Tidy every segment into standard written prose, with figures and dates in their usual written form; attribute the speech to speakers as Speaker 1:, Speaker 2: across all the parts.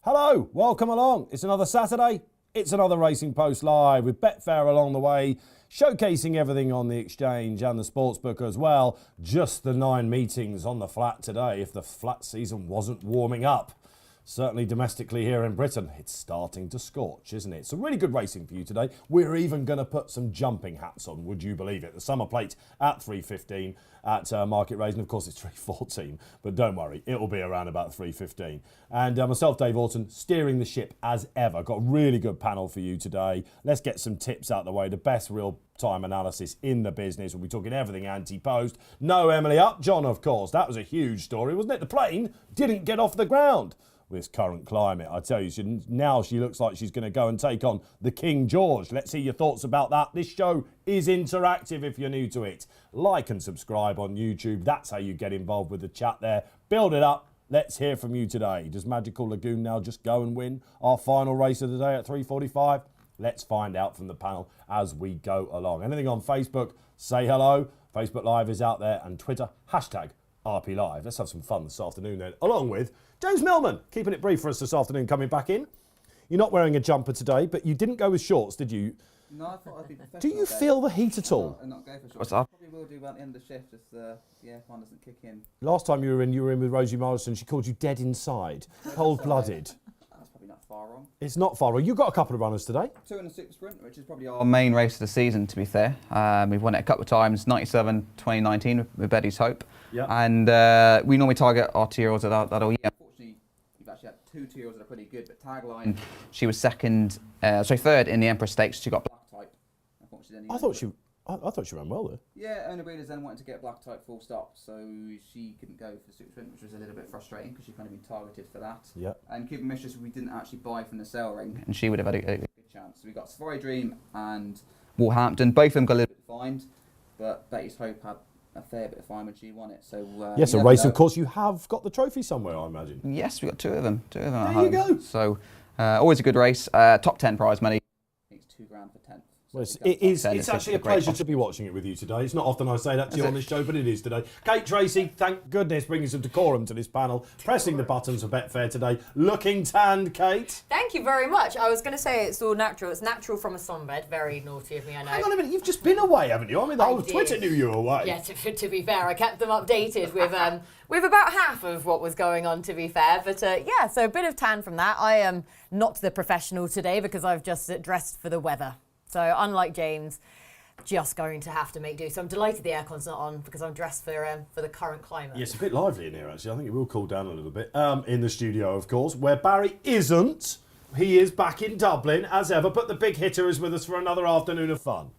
Speaker 1: Hello, welcome along. It's another Saturday. It's another Racing Post Live with Betfair along the way, showcasing everything on the exchange and the sportsbook as well. Just the 9 meetings on the flat today if the flat season wasn't warming up. Certainly domestically here in Britain, it's starting to scorch, isn't it? So really good racing for you today. We're even going to put some jumping hats on, would you believe it? The summer plate at 3:15 at Market Rasen. Of course, it's 3:14, but don't worry, it'll be around about 3:15. And myself, Dave Orton, steering the ship as ever. Got a really good panel for you today. Let's get some tips out the way. The best real-time analysis in the business. We'll be talking everything anti-post. No Emily Upjohn, of course. That was a huge story, wasn't it? The plane didn't get off the ground. With this current climate, I tell you, now she looks like she's going to go and take on the King George. Let's hear your thoughts about that. This show is interactive if you're new to it. Like and subscribe on YouTube. That's how you get involved with the chat there. Build it up. Let's hear from you today. Does Magical Lagoon now just go and win our final race of the day at 3:45? Let's find out from the panel as we go along. Anything on Facebook, say hello. Facebook Live is out there, and Twitter, hashtag RP Live. Let's have some fun this afternoon then, along with James Millman, keeping it brief for us this afternoon, coming back in. You're not wearing a jumper today, but you didn't go with shorts, did you?
Speaker 2: No, I thought I'd be professional.
Speaker 1: Do you feel the heat at all?
Speaker 2: And not go for shorts. I probably will do by the end of the shift if the one doesn't kick in.
Speaker 1: Last time you were in with Rosie Morrison. She called you dead inside, cold-blooded.
Speaker 2: That's probably not far wrong.
Speaker 1: It's not far wrong. You've got a couple of runners today.
Speaker 2: 2 and a super sprint, which is probably our main race of the season, to be fair. We've won it a couple of times, 97, 2019 with Betty's Hope.
Speaker 1: Yep.
Speaker 2: And we normally target our 2-year-olds that all year. Unfortunately, we've actually had 2 2-year-olds that are pretty good, but Tagline, she was third in the Empress Stakes. She got black type. Unfortunately,
Speaker 1: I thought she ran well there.
Speaker 2: Yeah, owner breeders then wanted to get black type full stop, so she couldn't go for super sprint, which was a little bit frustrating because she kind of been targeted for that.
Speaker 1: Yeah.
Speaker 2: And Cuban Mistress we didn't actually buy from the sale ring, and she would have had a good chance. So we got Safari Dream and Wolverhampton. Both of them got a little bit fined, but Betty's Hope had a fair bit of fine when she won it. So
Speaker 1: yes, a race. Of course, you have got the trophy somewhere, I imagine.
Speaker 2: Yes, we got 2 of them. 2 of them at
Speaker 1: There you
Speaker 2: home.
Speaker 1: go.
Speaker 2: So always a good race. Top 10 prize money. I think it's £2,000 for 10th.
Speaker 1: Well, it's actually a pleasure to be watching it with you today. It's not often I say that to you on this show, but it is today. Kate Tracey, thank goodness, bringing some decorum to this panel. Pressing the buttons for Betfair today. Looking tanned, Kate.
Speaker 3: Thank you very much. I was going to say it's all natural. It's natural from a sunbed. Very naughty of me, I know.
Speaker 1: Hang on a minute, you've just been away, haven't you? I mean, the whole of Twitter knew you were away.
Speaker 3: Yeah, to be fair, I kept them updated with about half of what was going on, to be fair. But yeah, so a bit of tan from that. I am not the professional today because I've just dressed for the weather. So unlike James, just going to have to make do. So I'm delighted the aircon's not on because I'm dressed for the current climate.
Speaker 1: Yeah, it's a bit lively in here, actually. I think it will cool down a little bit. In the studio, of course, where Barry isn't. He is back in Dublin, as ever, but the big hitter is with us for another afternoon of fun.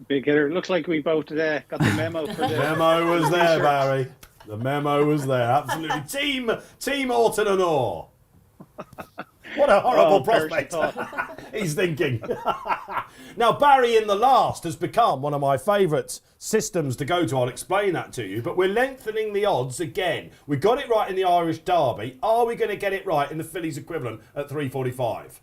Speaker 4: Big hitter. Looks like we both got the memo for the
Speaker 1: memo was there, Barry. The memo was there, absolutely. Team Orton and Orr. What a horrible prospect. He's thinking. Now, Barry in the last has become one of my favourite systems to go to. I'll explain that to you. But we're lengthening the odds again. We got it right in the Irish Derby. Are we going to get it right in the Phillies equivalent at 3:45?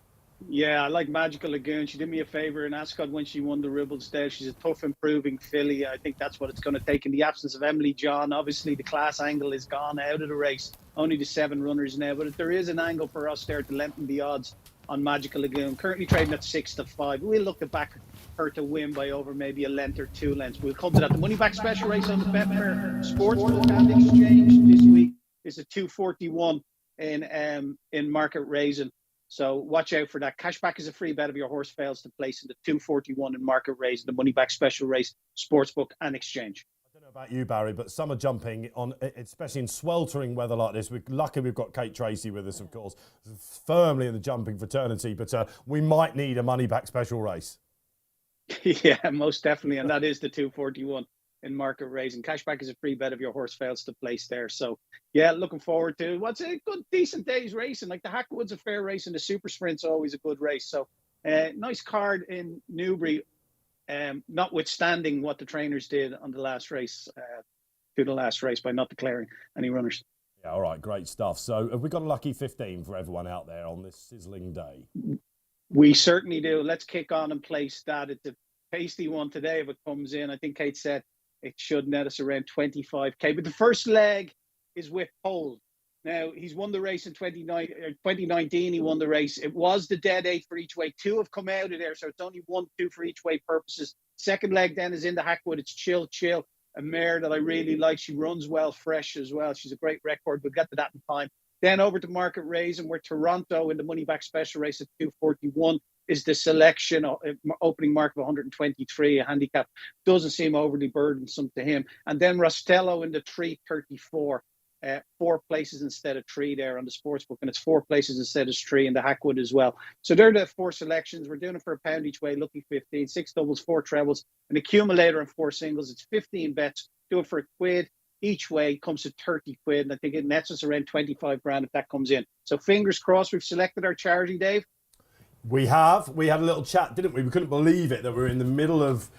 Speaker 4: Yeah, I like Magical Lagoon. She did me a favour in Ascot when she won the Ribblesdale. She's a tough, improving filly. I think that's what it's going to take. In the absence of Emily John, obviously the class angle is gone out of the race. Only the 7 runners now. But if there is an angle for us there to lengthen the odds on Magical Lagoon, currently trading at 6-5. We'll look to back her to win by over maybe a length or 2 lengths. We'll come to that. The money back special race on the Betfair Sportsbook and Exchange this week is a 241 in Market Rasen. So watch out for that. Cashback is a free bet if your horse fails to place in the 241 in Market Rasen, the money back special race, Sportsbook and Exchange.
Speaker 1: I don't know about you, Barry, but summer jumping, especially in sweltering weather like this, we're lucky we've got Kate Tracey with us, of course, firmly in the jumping fraternity, but we might need a money back special race.
Speaker 4: Yeah, most definitely, and that is the 241 in Market Rasen. Cashback is a free bet if your horse fails to place there. So, yeah, looking forward to what's a good, decent day's racing. Like the Hackwood's a fair race, and the Super Sprint's always a good race. So, nice card in Newbury, notwithstanding what the trainers did on the last race, by not declaring any runners.
Speaker 1: Yeah, all right, great stuff. So, have we got a lucky 15 for everyone out there on this sizzling day?
Speaker 4: We certainly do. Let's kick on and place that. It's a pasty one today if it comes in. I think Kate said it should net us around 25k. But the first leg is with Pole. Now, he's won the race in 2019. He won the race. It was the dead 8 for each way. 2 have come out of there, so it's only 1, 2 for each way purposes. Second leg then is in the Hackwood. It's Chill, a mare that I really like. She runs well, fresh as well. She's a great record. We'll get to that in time. Then over to Market Rasen, where Toronto in the money back special race at 241 is the selection, opening mark of 123, a handicap. Doesn't seem overly burdensome to him. And then Rostello in the 334. 4 places instead of 3 there on the sportsbook, and it's 4 places instead of 3 in the Hackwood as well. So they're the 4 selections. We're doing it for £1 each way, lucky 15, 6 doubles, 4 trebles, an accumulator and 4 singles. It's 15 bets. Do it for £1 each way, comes to 30 quid, and I think it nets us around 25 grand if that comes in. So fingers crossed. We've selected our charity, Dave.
Speaker 1: We had a little chat, didn't we? We couldn't believe it that we're in the middle of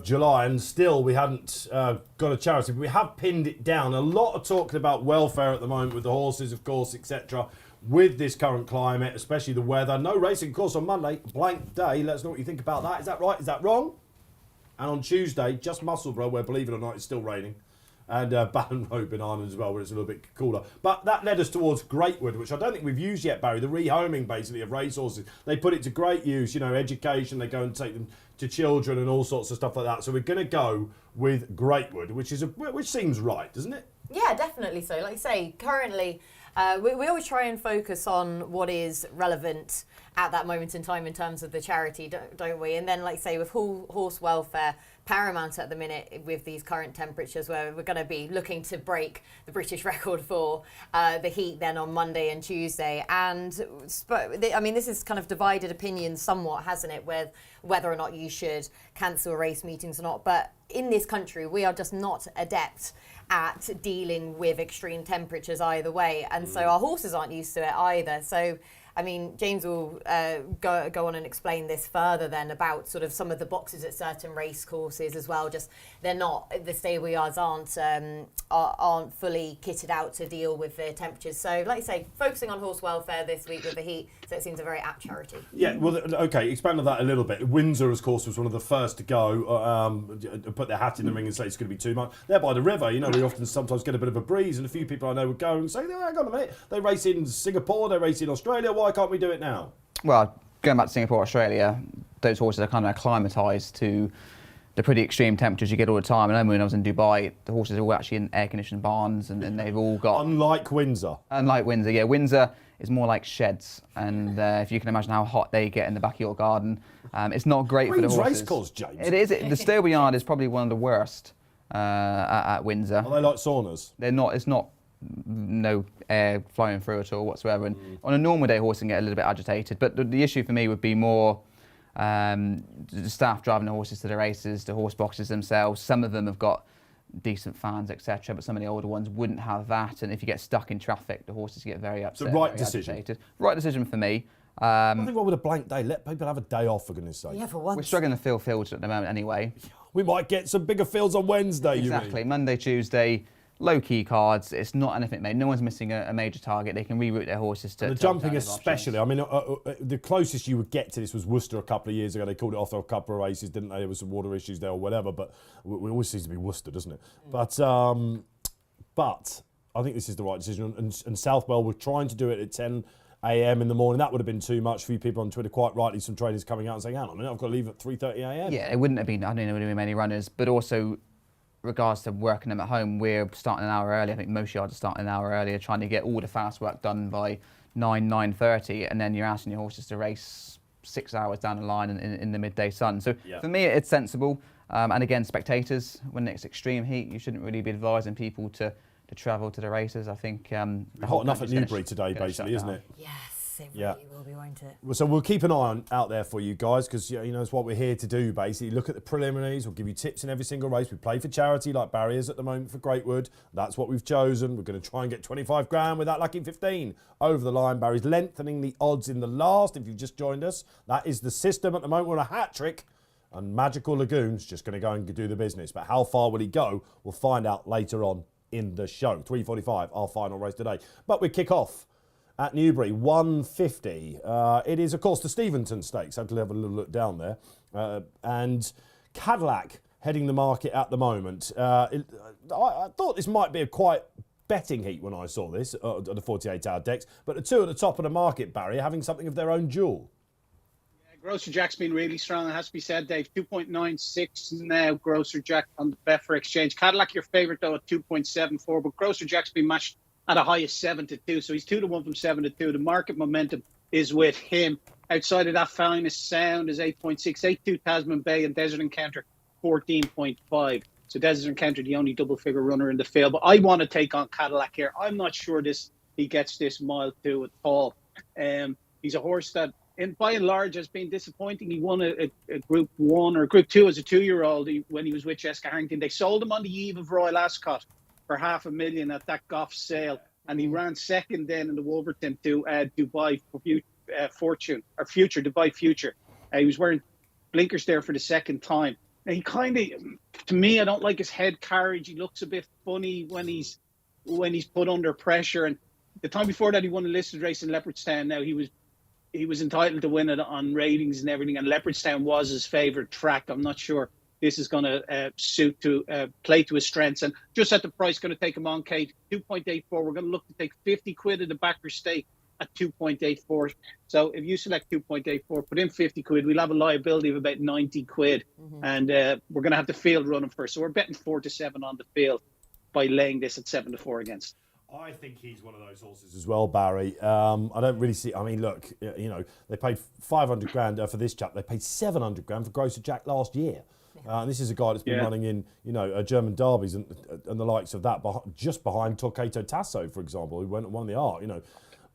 Speaker 1: July, and still we hadn't got a charity. But we have pinned it down. A lot of talking about welfare at the moment with the horses, of course, etc. With this current climate, especially the weather. No racing, of course, on Monday, blank day. Let us know what you think about that. Is that right? Is that wrong? And on Tuesday, just Musselburgh, where, believe it or not, it's still raining. And Bannon Road in Ireland as well, where it's a little bit cooler. But that led us towards Greatwood, which I don't think we've used yet, Barry. The rehoming, basically, of racehorses. They put it to great use, education. They go and take them to children and all sorts of stuff like that. So we're going to go with Greatwood, which seems right, doesn't it?
Speaker 3: Yeah, definitely so. Like I say, currently, we always try and focus on what is relevant at that moment in time in terms of the charity, don't we? And then, like I say, with horse welfare paramount at the minute with these current temperatures, where we're going to be looking to break the British record for the heat then on Monday and Tuesday. And this is kind of divided opinions somewhat, hasn't it, with whether or not you should cancel race meetings or not. But in this country, we are just not adept at dealing with extreme temperatures either way. And so our horses aren't used to it either. So James will go on and explain this further then about sort of some of the boxes at certain race courses as well. Just they're not, the stable yards aren't fully kitted out to deal with the temperatures. So like I say, focusing on horse welfare this week with the heat, so it seems a very apt charity. Yeah,
Speaker 1: well, okay, expand on that a little bit. Windsor, of course, was one of the first to go, put their hat in the ring and say it's going to be too much. They're by the river, we often sometimes get a bit of a breeze, and a few people I know would go and say, hang on a minute, they race in Singapore, they race in Australia, why can't we do it now?
Speaker 2: Well, going back to Singapore, Australia, those horses are kind of acclimatised to the pretty extreme temperatures you get all the time. And I remember when I was in Dubai, the horses are all actually in air-conditioned barns, and they've all got...
Speaker 1: Unlike Windsor.
Speaker 2: Unlike Windsor, yeah. Windsor is more like sheds, and if you can imagine how hot they get in the back of your garden, it's not great for the horses.
Speaker 1: Racecourse, James.
Speaker 2: It is. The stable yard is probably one of the worst at Windsor.
Speaker 1: Are they like saunas?
Speaker 2: They're not. It's not. No air flowing through at all whatsoever. And on a normal day, horses can get a little bit agitated. But the issue for me would be more the staff driving the horses to the races, the horse boxes themselves. Some of them have got decent fans, etc. But some of the older ones wouldn't have that. And if you get stuck in traffic, the horses get very upset.
Speaker 1: It's the right decision.
Speaker 2: Agitated. Right decision for me.
Speaker 1: Nothing wrong with a blank day. Let people have a day off, for goodness sake.
Speaker 3: Yeah, for once.
Speaker 2: We're struggling to fill fields at the moment anyway.
Speaker 1: We might get some bigger fields on Wednesday,
Speaker 2: Exactly.
Speaker 1: You mean?
Speaker 2: Monday, Tuesday. Low-key cards, it's not anything made. No one's missing a major target. They can reroute their horses to...
Speaker 1: And the jumping especially. The closest you would get to this was Worcester a couple of years ago. They called it off a couple of races, didn't they? There was some water issues there or whatever, but it always seems to be Worcester, doesn't it? But I think this is the right decision. And Southwell were trying to do it at 10 a.m. in the morning. That would have been too much for you people on Twitter. Quite rightly, some trainers coming out and saying, hang on a minute, I've got to leave at 3:30 a.m.
Speaker 2: Yeah, it wouldn't have been... I don't know, there would have been many runners, but also... regards to working them at home, we're starting an hour early. I think most yards are starting an hour earlier, trying to get all the fast work done by 9:30, and then you're asking your horses to race 6 hours down the line in the midday sun. So for me, it's sensible. And again, spectators, when it's extreme heat, you shouldn't really be advising people to travel to the races. I think
Speaker 1: hot enough at Newbury today, basically, isn't it?
Speaker 3: Yes. It really will be, won't it?
Speaker 1: Well, so we'll keep an eye out there for you guys, because it's what we're here to do, basically. Look at the preliminaries. We'll give you tips in every single race. We play for charity like Barry is at the moment for Greatwood. That's what we've chosen. We're going to try and get 25 grand with that lucky 15 over the line. Barry's lengthening the odds in the last, if you've just joined us. That is the system at the moment. We're on a hat trick, and Magical Lagoon's just going to go and do the business. But how far will he go? We'll find out later on in the show. 3:45, our final race today. But we kick off at Newbury, 150. It is, of course, the Steventon Stakes. I had to have a little look down there. And Cadillac heading the market at the moment. I thought this might be a quite betting heat when I saw this at the 48-hour decks. But the two at the top of the market, Barry, are having something of their own jewel.
Speaker 4: Grocer Jack's been really strong, it has to be said, Dave. 2.96 now, Grocer Jack on the Betfair Exchange. Cadillac, your favourite, though, at 2.74, but Grocer Jack's been matched at a high of 7-2, so he's 2-1 from 7-2. The market momentum is with him. Outside of that, Finest Sound is 8.6, 8-2 Tasman Bay, and Desert Encounter 14.5. So Desert Encounter, the only double-figure runner in the field. But I want to take on Cadillac here. I'm not sure he gets this mile two at all. He's a horse that, by and large, has been disappointing. He won a Group 1 or Group 2 as a 2-year-old when he was with Jessica Harrington. They sold him on the eve of Royal Ascot for $500,000 at that Goff sale. And he ran second then in the Wolverton to Dubai Future. He was wearing blinkers there for the second time. Now he kind of, to me, I don't like his head carriage. He looks a bit funny when he's put under pressure. And the time before that, he won a listed race in Leopardstown. Now he was entitled to win it on ratings and everything, and Leopardstown was his favourite track. I'm not sure this is going to play to his strengths. And just at the price, going to take him on, Kate, 2.84. We're going to look to take 50 quid at the backer stake at 2.84. So if you select 2.84, put in 50 quid, we'll have a liability of about 90 quid. Mm-hmm. And we're going to have the field running first. So we're betting 4-7 on the field by laying this at 7-4 against.
Speaker 1: I think he's one of those horses as well, Barry. I don't really see. I mean, look, they paid 500 grand for this chap. They paid 700 grand for Grocer Jack last year. And this is a guy that's been running in, German derbies and the likes of that, just behind Torquato Tasso, for example, who won the Art.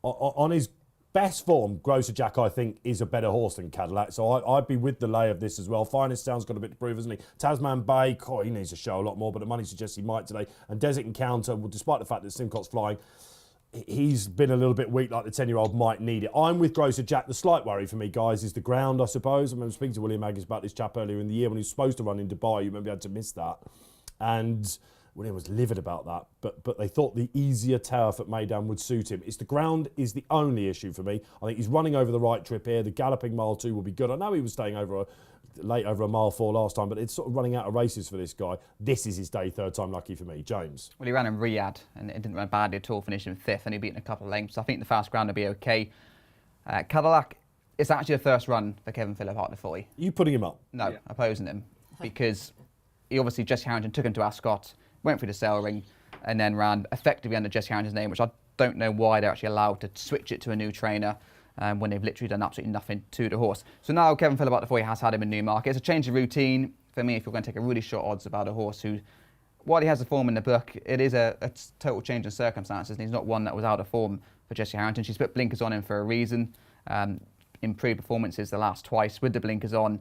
Speaker 1: On his best form, Grocer Jack, I think, is a better horse than Cadillac. So I'd be with the lay of this as well. Finest Sound's got a bit to prove, hasn't he? Tasman Bay, he needs to show a lot more, but the money suggests he might today. And Desert Encounter, well, despite the fact that Simcott's flying, he's been a little bit weak, like the 10-year-old might need it. I'm with Grocer Jack. The slight worry for me, guys, is the ground, I suppose. I remember speaking to William Agnes about this chap earlier in the year when he was supposed to run in Dubai. You remember he had to miss that. And William was livid about that, but they thought the easier turf at Meydan would suit him. It's the ground is the only issue for me. I think he's running over the right trip here. The galloping mile 2 will be good. I know he was staying late over a mile 4 last time, but it's sort of running out of races for this guy. This is his day, third time lucky for me. James.
Speaker 2: Well, he ran in Riyadh and it didn't run badly at all, finishing 5th, and he beaten a couple of lengths. I think the fast ground will be okay. Cadillac, it's actually the first run for Kevin Phillip at the 40.
Speaker 1: Are you putting him up?
Speaker 2: No, opposing him, because he obviously, Jesse Harrington took him to Ascot, went through the sale ring, and then ran effectively under Jesse Harrington's name, which I don't know why they're actually allowed to switch it to a new trainer when they've literally done absolutely nothing to the horse. So now Kevin Phillip before he has had him in Newmarket. It's a change of routine for me if you're going to take a really short odds about a horse who, while he has the form in the book, it is a total change in circumstances, and he's not one that was out of form for Jesse Harrington. She's put blinkers on him for a reason. Improved performances the last twice with the blinkers on.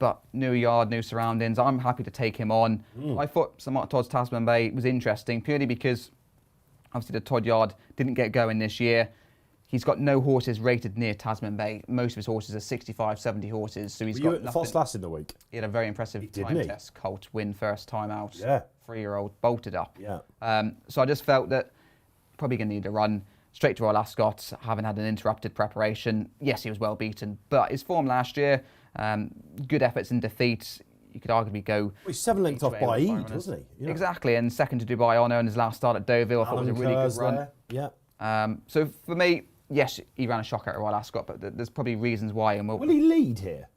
Speaker 2: But new yard, new surroundings. I'm happy to take him on. I thought Sir Mark Todd's Tasman Bay was interesting purely because obviously the Todd yard didn't get going this year. He's got no horses rated near Tasman Bay. Most of his horses are 65, 70 horses. So he's got
Speaker 1: at the Foss last in the week?
Speaker 2: He had a very impressive time test. Colt win first time out.
Speaker 1: Yeah.
Speaker 2: 3-year-old bolted up.
Speaker 1: Yeah.
Speaker 2: So I just felt that probably going to need a run straight to Royal Ascot, having had an interrupted preparation. Yes, he was well beaten, but his form last year, good efforts in defeat. You could arguably go.
Speaker 1: Well, he's 7 lengths off by Eid, wasn't he? Yeah.
Speaker 2: Exactly, and second to Dubai Honour in his last start at Deauville. I thought it was a really good run.
Speaker 1: There. Yeah.
Speaker 2: So for me, yes, he ran a shocker at Royal Ascot, but there's probably reasons why. And
Speaker 1: will he lead here?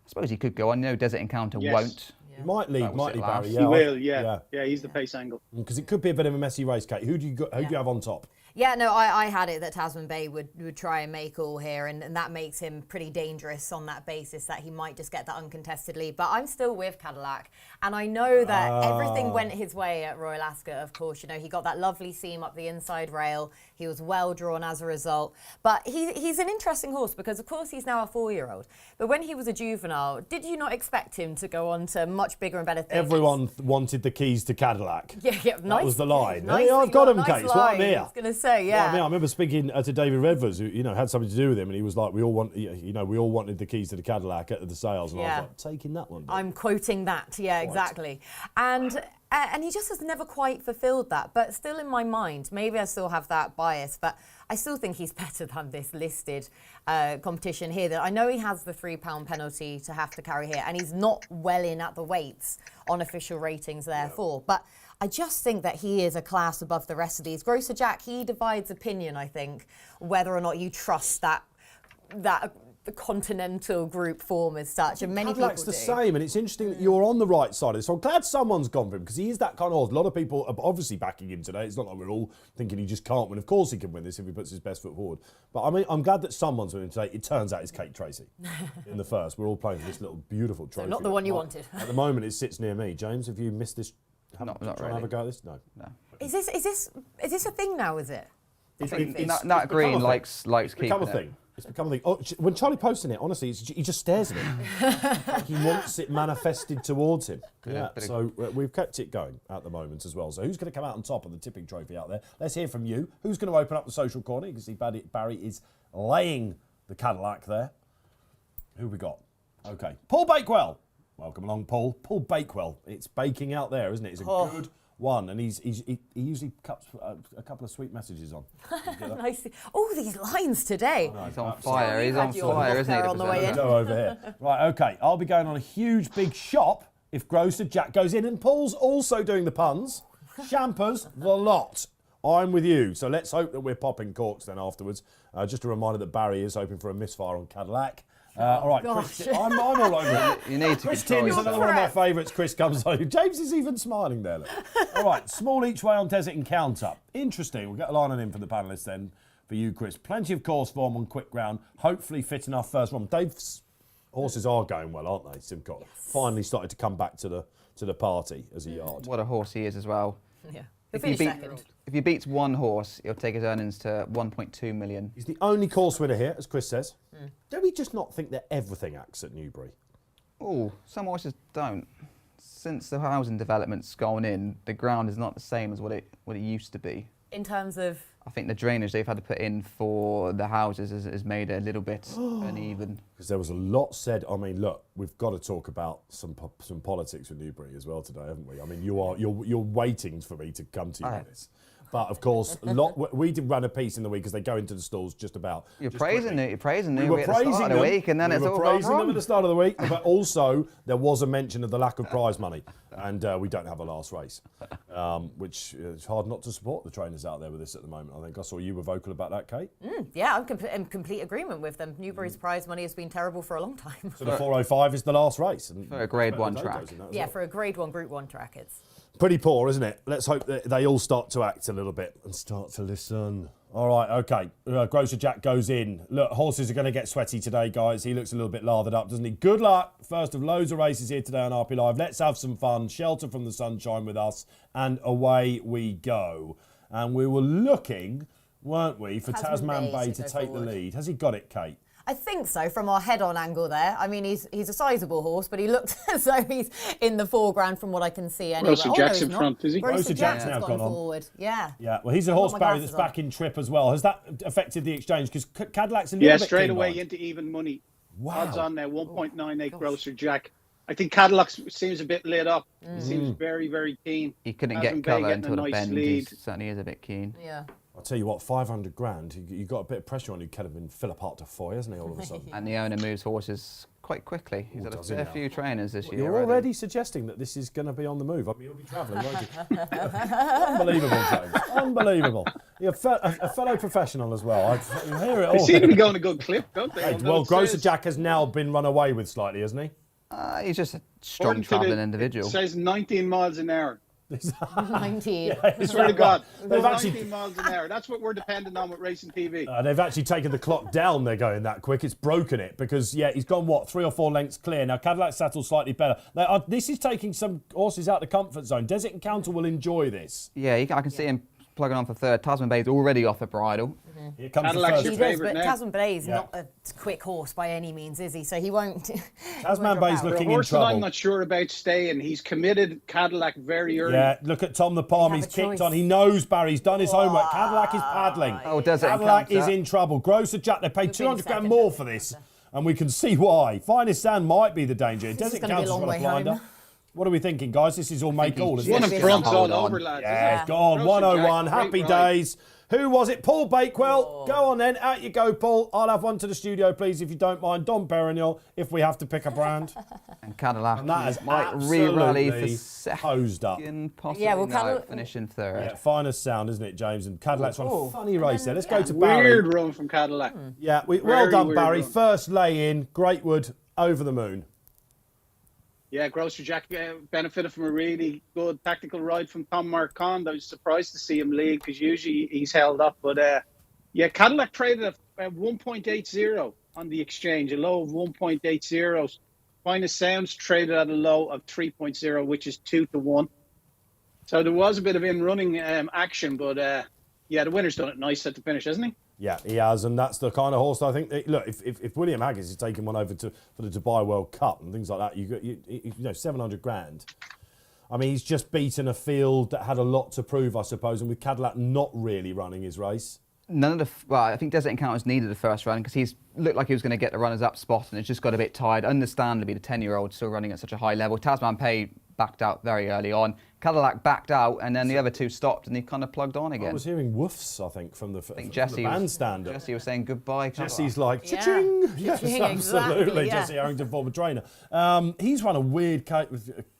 Speaker 2: I suppose he could go on. Desert Encounter won't.
Speaker 1: He might lead, might he, Barry?
Speaker 4: Yeah, he will, yeah. He's the pace angle.
Speaker 1: Because it could be a bit of a messy race, Kate. Who do you have on top?
Speaker 3: Yeah, no, I had it that Tasman Bay would try and make all here, and that makes him pretty dangerous on that basis that he might just get that uncontested lead. But I'm still with Cadillac, and I know that everything went his way at Royal Ascot, of course. He got that lovely seam up the inside rail. He was well drawn as a result. But he's an interesting horse because, of course, he's now a 4-year-old. But when he was a juvenile, did you not expect him to go on to much bigger and better things?
Speaker 1: Everyone wanted the keys to Cadillac.
Speaker 3: Yeah,
Speaker 1: that was the line.
Speaker 3: Nice,
Speaker 1: I've got him,
Speaker 3: nice
Speaker 1: Kate. It's what I'm here.
Speaker 3: I was going to say, yeah.
Speaker 1: I remember speaking to David Redvers, who had something to do with him, and he was like, "We all wanted the keys to the Cadillac at the sales," and I was like, "Taking that one."
Speaker 3: I'm quoting that. Yeah, exactly. And he just has never quite fulfilled that. But still, in my mind, maybe I still have that bias, but I still think he's better than this listed competition here. That I know he has the £3 penalty to have to carry here, and he's not well in at the weights on official ratings, therefore. But I just think that he is a class above the rest of these. Grocer Jack, he divides opinion, I think, whether or not you trust that the continental group form as such, and many people do.
Speaker 1: the same, and it's interesting that you're on the right side of this. So I'm glad someone's gone for him, because he is that kind of horse. A lot of people are obviously backing him today. It's not like we're all thinking he just can't win. Of course he can win this if he puts his best foot forward. But I mean, I'm glad that someone's winning today. It turns out it's Kate Tracey in the first. We're all playing for this little beautiful trophy.
Speaker 3: So not the one you wanted.
Speaker 1: At the moment, it sits near me. James, have you missed this?
Speaker 2: Not
Speaker 1: Trying
Speaker 2: really.
Speaker 1: to have a go at this? No.
Speaker 3: Is this a thing now? Is it?
Speaker 2: Nat Green likes
Speaker 1: It's become
Speaker 2: keeping
Speaker 1: a thing. It's become a thing. Oh, when Charlie posted it, honestly, he just stares at it. Like he wants it manifested towards him. Yeah. So we've kept it going at the moment as well. So who's going to come out on top of the tipping trophy out there? Let's hear from you. Who's going to open up the social corner? You can see Barry is laying the Cadillac there. Who we got? Okay, Paul Bakewell. Welcome along, Paul. Paul Bakewell. It's baking out there, isn't it? It's a good one, and he usually cuts a couple of sweet messages on.
Speaker 3: Nice. Oh, these lines today.
Speaker 2: He's on fire. He's on fire, isn't he?
Speaker 3: On the way in.
Speaker 1: Go over here. Right, okay. I'll be going on a huge big shop if Grocer Jack goes in, and Paul's also doing the puns. Champers, the lot. I'm with you. So let's hope that we're popping corks then afterwards. Just a reminder that Barry is hoping for a misfire on Cadillac. All right, Chris, I'm all over it.
Speaker 2: You need to
Speaker 1: Chris
Speaker 2: control
Speaker 1: Tim is
Speaker 2: yourself.
Speaker 1: another one of my favourites. Chris comes on. James is even smiling there. Look. All right, small each way on Desert Encounter. Interesting. We'll get a line on in for the panellists then. For you, Chris. Plenty of course form on quick ground. Hopefully fit enough first one. Dave's horses are going well, aren't they? Simcoe finally started to come back to the party as a yard.
Speaker 2: What a horse he is as well.
Speaker 3: Yeah.
Speaker 2: If he beats one horse, he'll take his earnings to 1.2 million.
Speaker 1: He's the only course winner here, as Chris says. Don't we just not think that everything acts at Newbury?
Speaker 2: Oh, some horses don't. Since the housing development's gone in, the ground is not the same as what it used to be.
Speaker 3: In terms of?
Speaker 2: I think the drainage they've had to put in for the houses has made it a little bit uneven.
Speaker 1: Because there was a lot said. I mean, look, we've got to talk about some politics with Newbury as well today, haven't we? I mean, you're waiting for me to come to you with this. But of course, we did run a piece in the week because they go into the stalls just about.
Speaker 2: You're praising it. You're praising
Speaker 1: We were
Speaker 2: at the start of the week, and then it's all gone
Speaker 1: praising them
Speaker 2: wrong.
Speaker 1: at the start of the week. But also, there was a mention of the lack of prize money, and we don't have a last race, which is hard not to support the trainers out there with this at the moment. I think I saw you were vocal about that, Kate.
Speaker 3: Yeah, I'm in complete agreement with them. Newbury's prize money has been terrible for a long time.
Speaker 1: So the 405 is the last race. And
Speaker 2: For a Grade 1 track.
Speaker 3: Yeah, for a Grade 1, Group 1 track, it's.
Speaker 1: Pretty poor, isn't it? Let's hope that they all start to act a little bit and start to listen. All right, okay. Grocer Jack goes in. Look, horses are going to get sweaty today, guys. He looks a little bit lathered up, doesn't he? Good luck. First of loads of races here today on RP Live. Let's have some fun. Shelter from the sunshine with us. And away we go. And we were looking, weren't we, for Tasman Bay to take the lead. Has he got it, Kate?
Speaker 3: I think so, from our head-on angle there. I mean, he's a sizable horse, but he looks as though he's in the foreground from what I can see anyway.
Speaker 4: Grocer Jack's in front, is he?
Speaker 3: Grocer Jack's
Speaker 1: now
Speaker 3: gone forward. Yeah.
Speaker 1: Yeah, well, he's a horse, Barry, that's back in trip as well. Has that affected the exchange? Because Cadillac's a little bit
Speaker 4: straight
Speaker 1: keen
Speaker 4: away
Speaker 1: behind.
Speaker 4: into even money.
Speaker 1: Wow.
Speaker 4: Odds on there, 1.98 Grocer Jack. I think Cadillac seems a bit lit up. He seems very, very keen.
Speaker 2: He couldn't
Speaker 4: Hasn't
Speaker 2: get cover
Speaker 4: Bay getting
Speaker 2: until
Speaker 4: a
Speaker 2: the
Speaker 4: nice
Speaker 2: bend.
Speaker 4: lead.
Speaker 2: He certainly is a bit keen.
Speaker 3: Yeah.
Speaker 1: I'll tell you what, 500 grand, you got a bit of pressure on you, Kelvin Phillip Hart to Foy, hasn't he, all of a sudden?
Speaker 2: And the owner moves horses quite quickly. He's had a fair few trainers this year.
Speaker 1: You're already suggesting that this is going to be on the move. I mean, you'll be travelling, won't you? Unbelievable, James. Unbelievable. You're a fellow professional as well. I hear it all.
Speaker 4: They seem to be going a good clip, don't they?
Speaker 1: Hey, well, Grocer Jack has now been run away with slightly, hasn't he?
Speaker 2: He's just a strong travelling individual.
Speaker 4: It says 19 miles an hour.
Speaker 3: 19.
Speaker 4: I swear to God.
Speaker 1: They've
Speaker 4: 19 miles an hour. That's what we're dependent on with Racing TV.
Speaker 1: They've actually taken the clock down. They're going that quick. It's broken it because, he's gone, 3 or 4 lengths clear. Now, Cadillac Saddle's slightly better. This is taking some horses out of the comfort zone. Desert Encounter will enjoy this.
Speaker 2: Yeah, I can see him plugging on for third. Tasman Bay's already off the bridle.
Speaker 1: Here comes
Speaker 4: Cadillac's
Speaker 1: the
Speaker 4: your
Speaker 1: first.
Speaker 3: He does,
Speaker 4: favourite
Speaker 3: but
Speaker 4: now.
Speaker 3: Tasman Bay's not a quick horse by any means, is he? So he won't.
Speaker 1: Tasman Bay's
Speaker 4: For a
Speaker 1: looking in
Speaker 4: horse that I'm
Speaker 1: trouble.
Speaker 4: not sure about staying. He's committed Cadillac very early.
Speaker 1: Yeah, look at Tom the Palm.
Speaker 3: Have
Speaker 1: He's
Speaker 3: a
Speaker 1: kicked
Speaker 3: choice.
Speaker 1: on. He knows Barry's done his homework. Cadillac is paddling.
Speaker 2: Oh, does it?
Speaker 1: Cadillac is in trouble. Grocer Jack, they paid 200 grand
Speaker 3: second,
Speaker 1: more for this. And we can see why. Finest Sand might be the danger. It
Speaker 3: This is
Speaker 1: doesn't
Speaker 3: gonna be
Speaker 1: count
Speaker 3: a
Speaker 1: as
Speaker 3: long
Speaker 1: a
Speaker 3: way
Speaker 1: blinder.
Speaker 3: home.
Speaker 1: What are we thinking, guys? This is all make all, isn't
Speaker 4: One
Speaker 1: it?
Speaker 4: of front's all
Speaker 2: Hold on.
Speaker 4: over, lads.
Speaker 1: Yeah,
Speaker 4: isn't
Speaker 1: it's
Speaker 4: it?
Speaker 1: gone.
Speaker 4: Grocer
Speaker 1: 101.
Speaker 4: Jack,
Speaker 1: Happy
Speaker 4: great ride.
Speaker 1: days. Who was it? Paul Bakewell. Go on then. Out you go, Paul. I'll have one to the studio, please, if you don't mind. Dom Perignon, if we have to pick a brand.
Speaker 2: And Cadillac
Speaker 1: And that is
Speaker 2: might re-rally for
Speaker 1: absolutely hosed up.
Speaker 2: second, possibly
Speaker 3: Yeah, well,
Speaker 2: finishing third.
Speaker 1: Yeah, finest sound, isn't it, James? And Cadillac's on a funny race there. Let's go to
Speaker 4: Weird
Speaker 1: Barry.
Speaker 4: run from Cadillac.
Speaker 1: Yeah, well
Speaker 4: Very
Speaker 1: done,
Speaker 4: weird
Speaker 1: Barry.
Speaker 4: run.
Speaker 1: First lay-in, Greatwood, over the moon.
Speaker 4: Yeah, Grocer Jack benefited from a really good tactical ride from Tom Marquand. I was surprised to see him lead because usually he's held up. But yeah, Cadillac traded at 1.80 on the exchange, a low of 1.80. Finest Sounds traded at a low of 3.0, which is 2-1. So there was a bit of in-running action, but yeah, the winner's done it nice at the finish, hasn't he?
Speaker 1: Yeah, he has, and that's the kind of horse I think. Look, if William Haggis is taking one over for the Dubai World Cup and things like that, you know, 700 grand. I mean, he's just beaten a field that had a lot to prove, I suppose, and with Cadillac not really running his race.
Speaker 2: None of the, well, I think Desert Encounters needed the first run because he's looked like he was going to get the runners up spot and it's just got a bit tired. Understandably, the 10-year-old still running at such a high level. Tasman Pay backed out very early on. Cadillac backed out and then the other two stopped and he kind of plugged on again.
Speaker 1: I was hearing woofs, I think, from the
Speaker 2: Jesse
Speaker 1: bandstand.
Speaker 2: Jesse was saying goodbye.
Speaker 1: Jesse's like,
Speaker 3: Yeah.
Speaker 1: cha-ching! Yes,
Speaker 3: Cha-ching,
Speaker 1: absolutely.
Speaker 3: exactly, yeah.
Speaker 1: Jesse Harrington, former trainer. He's run a weird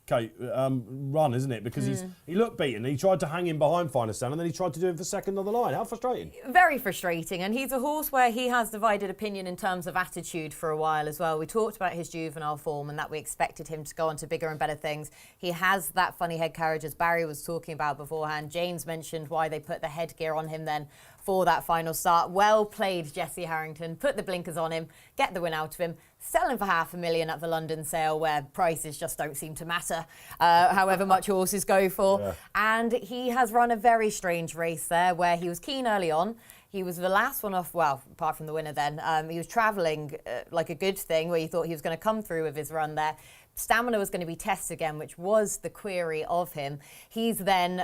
Speaker 1: run, isn't it? Because he looked beaten. He tried to hang him behind Finest Sound and then he tried to do it for second on the line. How frustrating.
Speaker 3: Very frustrating, and he's a horse where he has divided opinion in terms of attitude for a while as well. We talked about his juvenile form and that we expected him to go on to bigger and better things. He has that funny head carriage, as Barry was talking about beforehand. James mentioned why they put the headgear on him then for that final start. Well played, Jesse Harrington. Put the blinkers on him, get the win out of him. Sell him for $500,000 at the London sale where prices just don't seem to matter, however much horses go for. Yeah. And he has run a very strange race there where he was keen early on. He was the last one off, well, apart from the winner then. He was travelling like a good thing where you thought he was going to come through with his run there. Stamina was going to be tested again, which was the query of him. He's then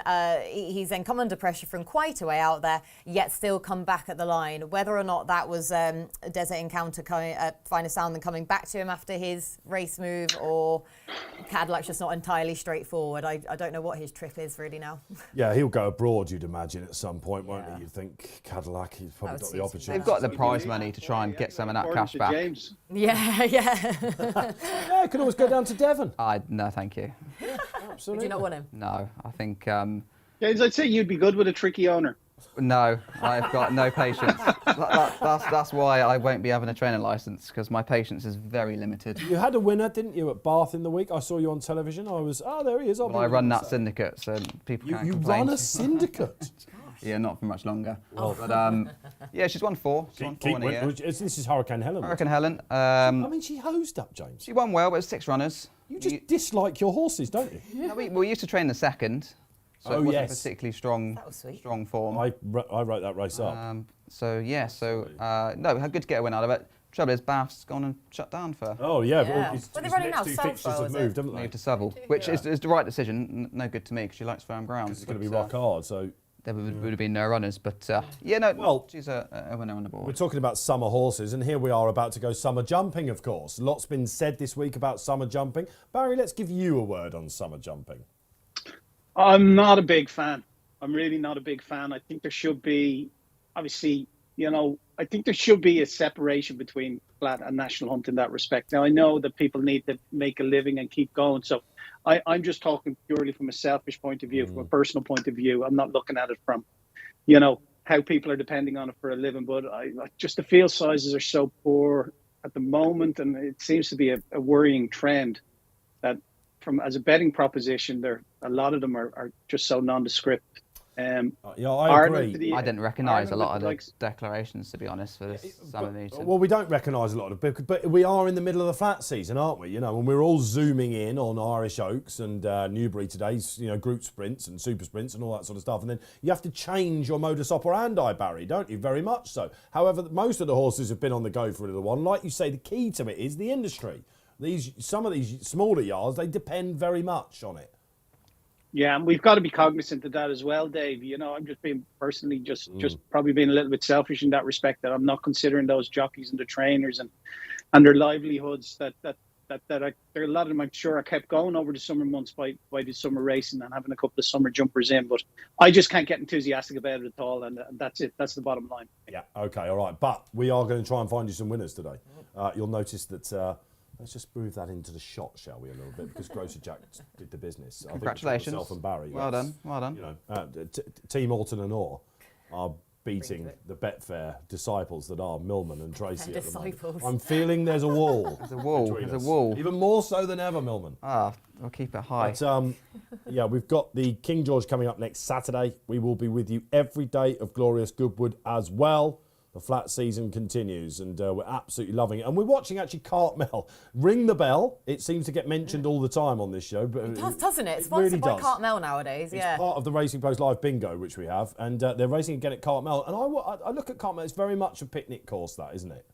Speaker 3: come under pressure from quite a way out there, yet still come back at the line. Whether or not that was a Desert Encounter Finest Sound and coming back to him after his race move, or Cadillac's just not entirely straightforward. I don't know what his trip is really now.
Speaker 1: Yeah, he'll go abroad, you'd imagine, at some point, won't he? You'd think Cadillac, he's probably got the opportunity.
Speaker 2: They've got the prize money to try and get some of that cash back.
Speaker 4: James.
Speaker 3: Yeah.
Speaker 1: Yeah, could always go down to Devon.
Speaker 2: No, thank you.
Speaker 1: Absolutely.
Speaker 3: Do you not want him?
Speaker 2: No, I think...
Speaker 4: James, I'd say you'd be good with a tricky owner.
Speaker 2: No, I've got no patience. That's why I won't be having a training licence, because my patience is very limited.
Speaker 1: You had a winner, didn't you, at Bath in the week? I saw you on television. There he is.
Speaker 2: Well, I run that syndicate, so people can't complain.
Speaker 1: You run a syndicate?
Speaker 2: Yeah, not for much longer. Oh. But yeah, she's won four.
Speaker 1: This is Hurricane Helen.
Speaker 2: Hurricane Helen.
Speaker 1: I mean, she hosed up, James.
Speaker 2: She won well, but it's 6 runners.
Speaker 1: You just dislike your horses, don't you?
Speaker 2: No, we used to train the second, so it wasn't particularly strong form.
Speaker 1: I wrote that race up.
Speaker 2: No, good to get a win out of it. Trouble is, Bath's gone and shut down for.
Speaker 1: Oh yeah,
Speaker 3: Well, they're running now.
Speaker 1: Two fixtures have moved, haven't they?
Speaker 2: Moved to Seville, which is the right decision. No good to me because she likes firm ground.
Speaker 1: It's going to be rock hard, so.
Speaker 2: There would have been no runners, but she's a winner on the board.
Speaker 1: We're talking about summer horses, and here we are about to go summer jumping, of course. Lots been said this week about summer jumping. Barry, let's give you a word on summer jumping.
Speaker 4: I'm not a big fan. I'm really not a big fan. I think there should be, obviously, I think there should be a separation between flat and national hunt in that respect. Now, I know that people need to make a living and keep going, so I'm just talking purely from a selfish point of view, from a personal point of view. I'm not looking at it from, how people are depending on it for a living. But just the field sizes are so poor at the moment, and it seems to be a worrying trend that, as a betting proposition, a lot of them are just so nondescript.
Speaker 1: I agree.
Speaker 2: I didn't recognise a lot of the declarations, to be honest, for this summer meeting.
Speaker 1: Well, we don't recognise a lot of it, but we are in the middle of the flat season, aren't we? And we're all zooming in on Irish Oaks and Newbury today's, group sprints and super sprints and all that sort of stuff. And then you have to change your modus operandi, Barry, don't you? Very much so. However, most of the horses have been on the go for a little while. Like you say, the key to it is the industry. Some of these smaller yards, they depend very much on it.
Speaker 4: Yeah, and we've got to be cognizant of that as well, Dave. I'm just being personally just probably being a little bit selfish in that respect, that I'm not considering those jockeys and the trainers and their livelihoods that there are a lot of them, I'm sure, are kept going over the summer months by the summer racing and having a couple of summer jumpers in. But I just can't get enthusiastic about it at all, and that's it. That's the bottom line.
Speaker 1: Yeah, okay, all right. But we are going to try and find you some winners today. You'll notice that... let's just move that into the shot, shall we, a little bit, because Grocer Jack did the business.
Speaker 2: Congratulations.
Speaker 1: I think myself and Barry.
Speaker 2: Well done, well done.
Speaker 1: You know, Team Orton and Orr are beating the Betfair disciples that are Millman and Tracey at the moment.
Speaker 3: Disciples.
Speaker 1: I'm feeling there's a wall.
Speaker 2: There's a wall, there's a wall.
Speaker 1: Even more so than ever, Millman.
Speaker 2: We'll keep it high.
Speaker 1: But, yeah, we've got the King George coming up next Saturday. We will be with you every day of glorious Goodwood as well. The flat season continues, and we're absolutely loving it. And we're watching, actually, Cartmel ring the bell. It seems to get mentioned all the time on this show. But
Speaker 3: it does, doesn't it? It's
Speaker 1: really
Speaker 3: sponsored by
Speaker 1: does.
Speaker 3: Cartmel nowadays,
Speaker 1: It's part of the Racing Post Live bingo, which we have. And they're racing again at Cartmel. And I look at Cartmel, it's very much a picnic course, that, isn't it?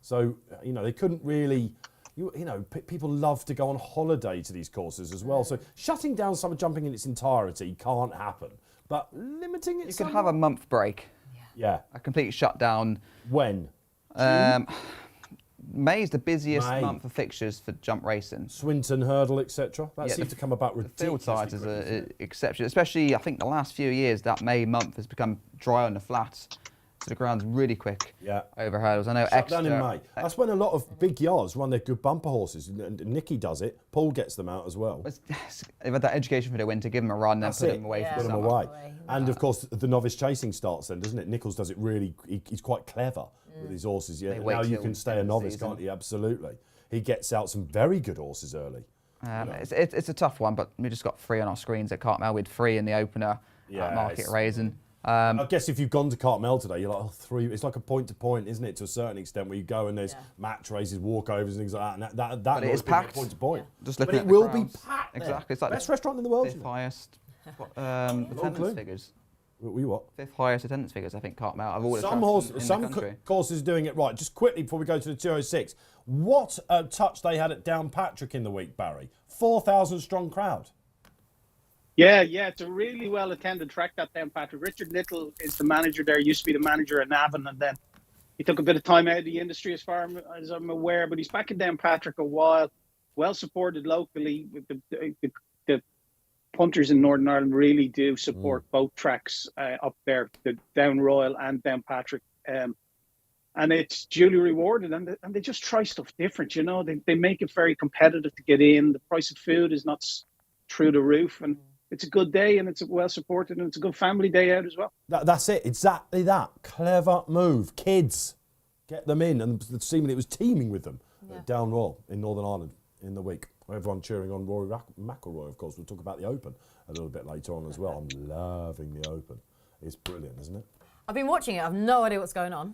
Speaker 1: So, you know, they couldn't really... You know, people love to go on holiday to these courses as well. So shutting down summer jumping in its entirety can't happen. But limiting it...
Speaker 2: You could have a month break.
Speaker 1: Yeah.
Speaker 2: A complete shutdown.
Speaker 1: When?
Speaker 2: May is the busiest
Speaker 1: May.
Speaker 2: month of fixtures for jump racing.
Speaker 1: Swinton Hurdle, etc. That seems to come about ridiculously.
Speaker 2: Field size is an exception, especially I think the last few years. That May month has become dry on the flats, so the ground's really quick.
Speaker 1: Yeah.
Speaker 2: Over hurdles. I know
Speaker 1: Shut down in May. That's when a lot of big yards run their good bumper horses. And Nicky does it. Paul gets them out as well.
Speaker 2: They've had that education for the winter, give them a run, then put them away for
Speaker 1: Put
Speaker 2: the
Speaker 1: them
Speaker 2: summer.
Speaker 1: away. And of course, the novice chasing starts then, doesn't it? Nichols does it really. He's quite clever with his horses. Yeah. Now you can stay a novice, can't you? Absolutely. He gets out some very good horses early.
Speaker 2: It's a tough one, but we just got 3 on our screens at Cartmel with 3 in the opener at Market Rasen.
Speaker 1: I guess if you've gone to Cartmel today, you're like, oh, 3. It's like a point to point, isn't it? To a certain extent, where you go and there's match races, walkovers, and things like that. And that
Speaker 2: but it is packed.
Speaker 1: Point to point.
Speaker 2: Just looking
Speaker 1: but
Speaker 2: at
Speaker 1: it will
Speaker 2: crowds.
Speaker 1: be packed.
Speaker 2: Exactly. It's like
Speaker 1: best restaurant in the world.
Speaker 2: 5th highest attendance figures.
Speaker 1: We what?
Speaker 2: 5th highest attendance figures, I think, Cartmel. I've always
Speaker 1: some courses doing it right. Just quickly before we go to the 206, what a touch they had at Downpatrick in the week, Barry. 4,000 strong crowd.
Speaker 4: Yeah, it's a really well attended track, that Downpatrick. Richard Little is the manager there. Used to be the manager at Navan, and then he took a bit of time out of the industry, as far as I'm aware. But he's back in Downpatrick a while. Well supported locally. With the punters in Northern Ireland really do support both tracks up there, the Down Royal and Downpatrick. And it's duly rewarded, and they just try stuff different. You know, they make it very competitive to get in. The price of food is not through the roof, and it's a good day, and it's well supported, and it's a good family day out as well.
Speaker 1: That's it, exactly that. Clever move. Kids, get them in, and seemingly it was teeming with them at Down Royal in Northern Ireland in the week. Everyone cheering on Rory McIlroy, of course. We'll talk about the Open a little bit later on as well. I'm loving the Open. It's brilliant, isn't it?
Speaker 3: I've been watching it. I've no idea what's going on.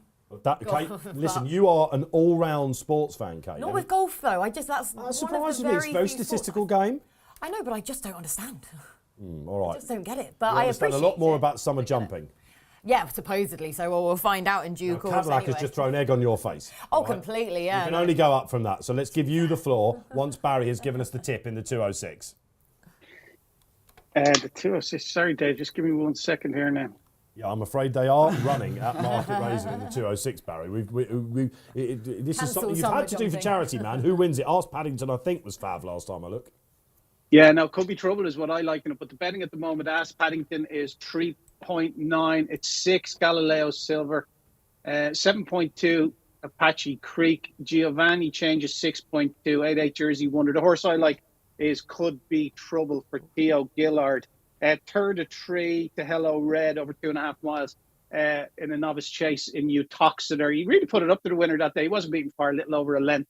Speaker 1: Kate, listen, you are an all-round sports fan, Kate.
Speaker 3: Not with golf, though. That
Speaker 1: surprises me. It's a very statistical game.
Speaker 3: I know, but I just don't understand.
Speaker 1: All right.
Speaker 3: I just don't get it. But
Speaker 1: I
Speaker 3: appreciate
Speaker 1: a lot more about summer jumping.
Speaker 3: Yeah, supposedly. So we'll find out in due course.
Speaker 1: Cadillac has just thrown egg on your face.
Speaker 3: Oh, completely, yeah.
Speaker 1: You can only go up from that. So let's give you the floor once Barry has given us the tip in the 206.
Speaker 4: The 206. Sorry, Dave. Just give me 1 second here now.
Speaker 1: Yeah, I'm afraid they are running at Market Rasen in the 206, Barry. This is something you've had to do for charity, man. Who wins it? Ask Paddington, I think, was Fav last time I looked.
Speaker 4: Yeah, no, could be trouble is what I like in it. But the betting at the moment, Ask Paddington is 3.9. It's 6 Galileo Silver, 7.2 Apache Creek. Giovanni changes 6.2. 8 Jersey Wonder. The horse I like is Could Be Trouble for Theo Gillard. Third of 3 to Hello Red over 2.5 miles in a novice chase in Utoxeter. He really put it up to the winner that day. He wasn't beaten far, a little over a length.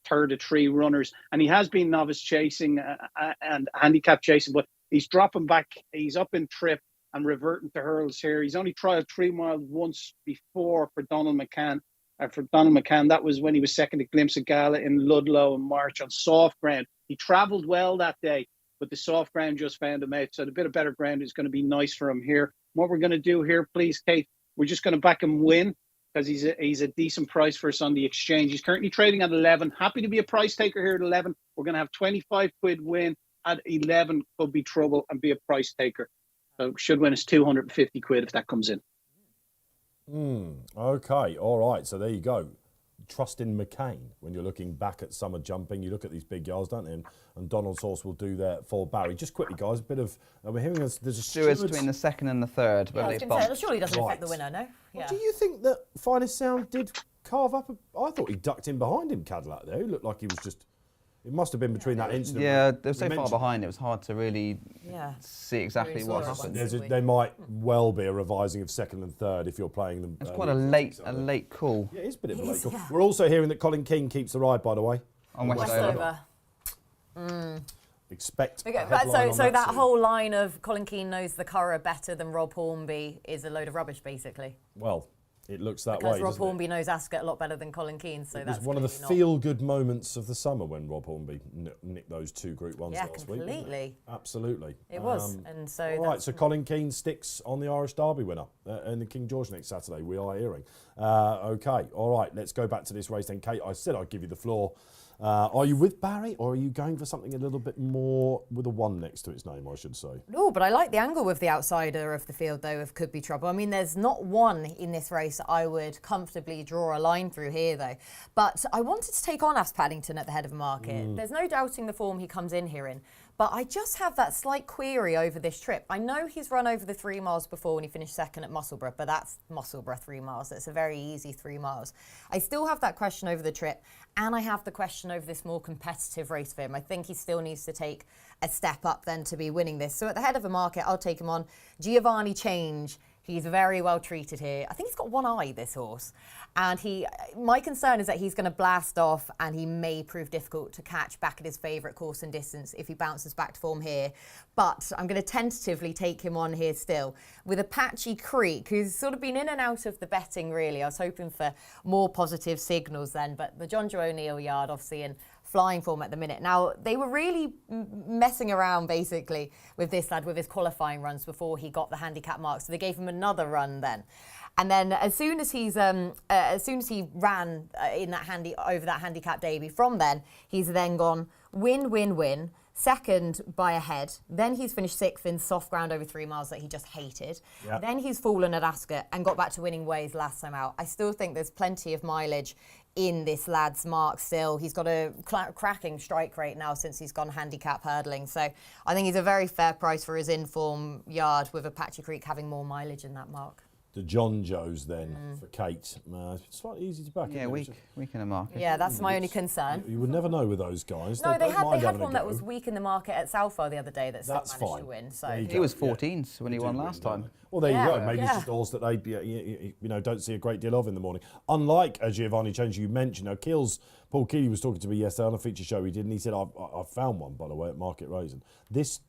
Speaker 4: Third of 3 runners, and he has been novice chasing and handicap chasing, but he's dropping back. He's up in trip and reverting to hurls here. He's only trialled 3 miles once before for Donald McCann. That was when he was second at Glimpse of Gala in Ludlow in March on soft ground. He travelled well that day, but the soft ground just found him out. So the bit of better ground is going to be nice for him here. What we're going to do here, please, Kate, we're just going to back him win, because he's a decent price for us on the exchange. He's currently trading at 11. Happy to be a price taker here at 11. We're going to have 25 quid win at 11. Could Be Trouble and be a price taker. So should win us 250 quid if that comes in.
Speaker 1: Okay, all right. So there you go. trust in McCain when you're looking back at summer jumping. You look at these big yards, don't you? And Donald's horse will do that for Barry. Just quickly, guys, a bit of we're hearing there's a
Speaker 2: Stewards between the second and the third.
Speaker 3: Yeah, I was going to say, surely doesn't affect the winner, no?
Speaker 1: Well, do you think that Finest Sound did carve up? I thought he ducked in behind him, Cadillac. There, he looked like he was just. It must have been between that incident.
Speaker 2: Yeah, they're so far behind, it was hard to really see exactly
Speaker 3: Really
Speaker 2: what
Speaker 3: saw it.
Speaker 2: happened.
Speaker 1: There might well be a revising of second and third if you're playing them.
Speaker 2: It's quite a late call.
Speaker 1: Yeah, it is a bit of a late call. We're also hearing that Colin King keeps the ride, by the way.
Speaker 2: On Westover.
Speaker 1: Expect a
Speaker 3: Okay,
Speaker 1: headline
Speaker 3: so
Speaker 1: on
Speaker 3: that
Speaker 1: soon.
Speaker 3: whole line of Colin Keane knows the Curragh better than Rob Hornby is a load of rubbish, basically.
Speaker 1: Well, it looks that
Speaker 3: Because
Speaker 1: way,
Speaker 3: Rob
Speaker 1: doesn't
Speaker 3: Hornby
Speaker 1: it?
Speaker 3: knows Ascot a lot better than Colin Keane, so
Speaker 1: It
Speaker 3: that's
Speaker 1: was one of the
Speaker 3: clearly not.
Speaker 1: feel-good moments of the summer when Rob Hornby nicked those two Group 1s last week.
Speaker 3: Completely.
Speaker 1: Absolutely.
Speaker 3: It was, and so.
Speaker 1: All right, so Colin Keane sticks on the Irish Derby winner and the King George next Saturday. We are hearing. Okay, all right, let's go back to this race then. Kate, I said I'd give you the floor. Are you with Barry, or are you going for something a little bit more with a 1 next to its name, I should say?
Speaker 3: No, but I like the angle with the outsider of the field, though, of Could Be Trouble. I mean, there's not one in this race I would comfortably draw a line through here, though. But I wanted to take on As Paddington at the head of the market. There's no doubting the form he comes in here in. But I just have that slight query over this trip. I know he's run over the 3 miles before when he finished second at Musselburgh, but that's Musselburgh 3 miles. It's a very easy 3 miles. I still have that question over the trip, and I have the question over this more competitive race for him. I think he still needs to take a step up then to be winning this. So at the head of the market, I'll take him on. Giovanni Change. He's very well treated here. I think he's got one eye, this horse. And my concern is that he's going to blast off and he may prove difficult to catch back at his favourite course and distance if he bounces back to form here. But I'm going to tentatively take him on here still with Apache Creek, who's sort of been in and out of the betting, really. I was hoping for more positive signals then, but the John Joe O'Neill yard, obviously, in flying form at the minute. Now, they were really messing around, basically, with this lad, with his qualifying runs before he got the handicap mark. So they gave him another run then. And then as soon as he ran in that over that handicap debut, from then, he's then gone win, second by a head. Then he's finished 6th in soft ground over 3 miles that he just hated. Yep. Then he's fallen at Ascot and got back to winning ways last time out. I still think there's plenty of mileage in this lad's mark still. He's got a cracking strike rate now since he's gone handicap hurdling. So I think he's a very fair price for his in-form yard, with Apache Creek having more mileage in that mark.
Speaker 1: The John Joes then for Kate. It's slightly easy to back.
Speaker 2: Yeah, week in the market.
Speaker 3: Yeah, that's my only concern.
Speaker 1: You would never know with those guys.
Speaker 3: No, they had one that was weak in the market at Southall the other day that still managed to win. So
Speaker 2: he was 14th when he won last time.
Speaker 1: Well, there you go. Maybe it's just horse that they don't see a great deal of in the morning. Unlike Giovanni Change, you mentioned, Paul Keeley was talking to me yesterday on a feature show he did, and he said, I found one, by the way, at Market Rasen. This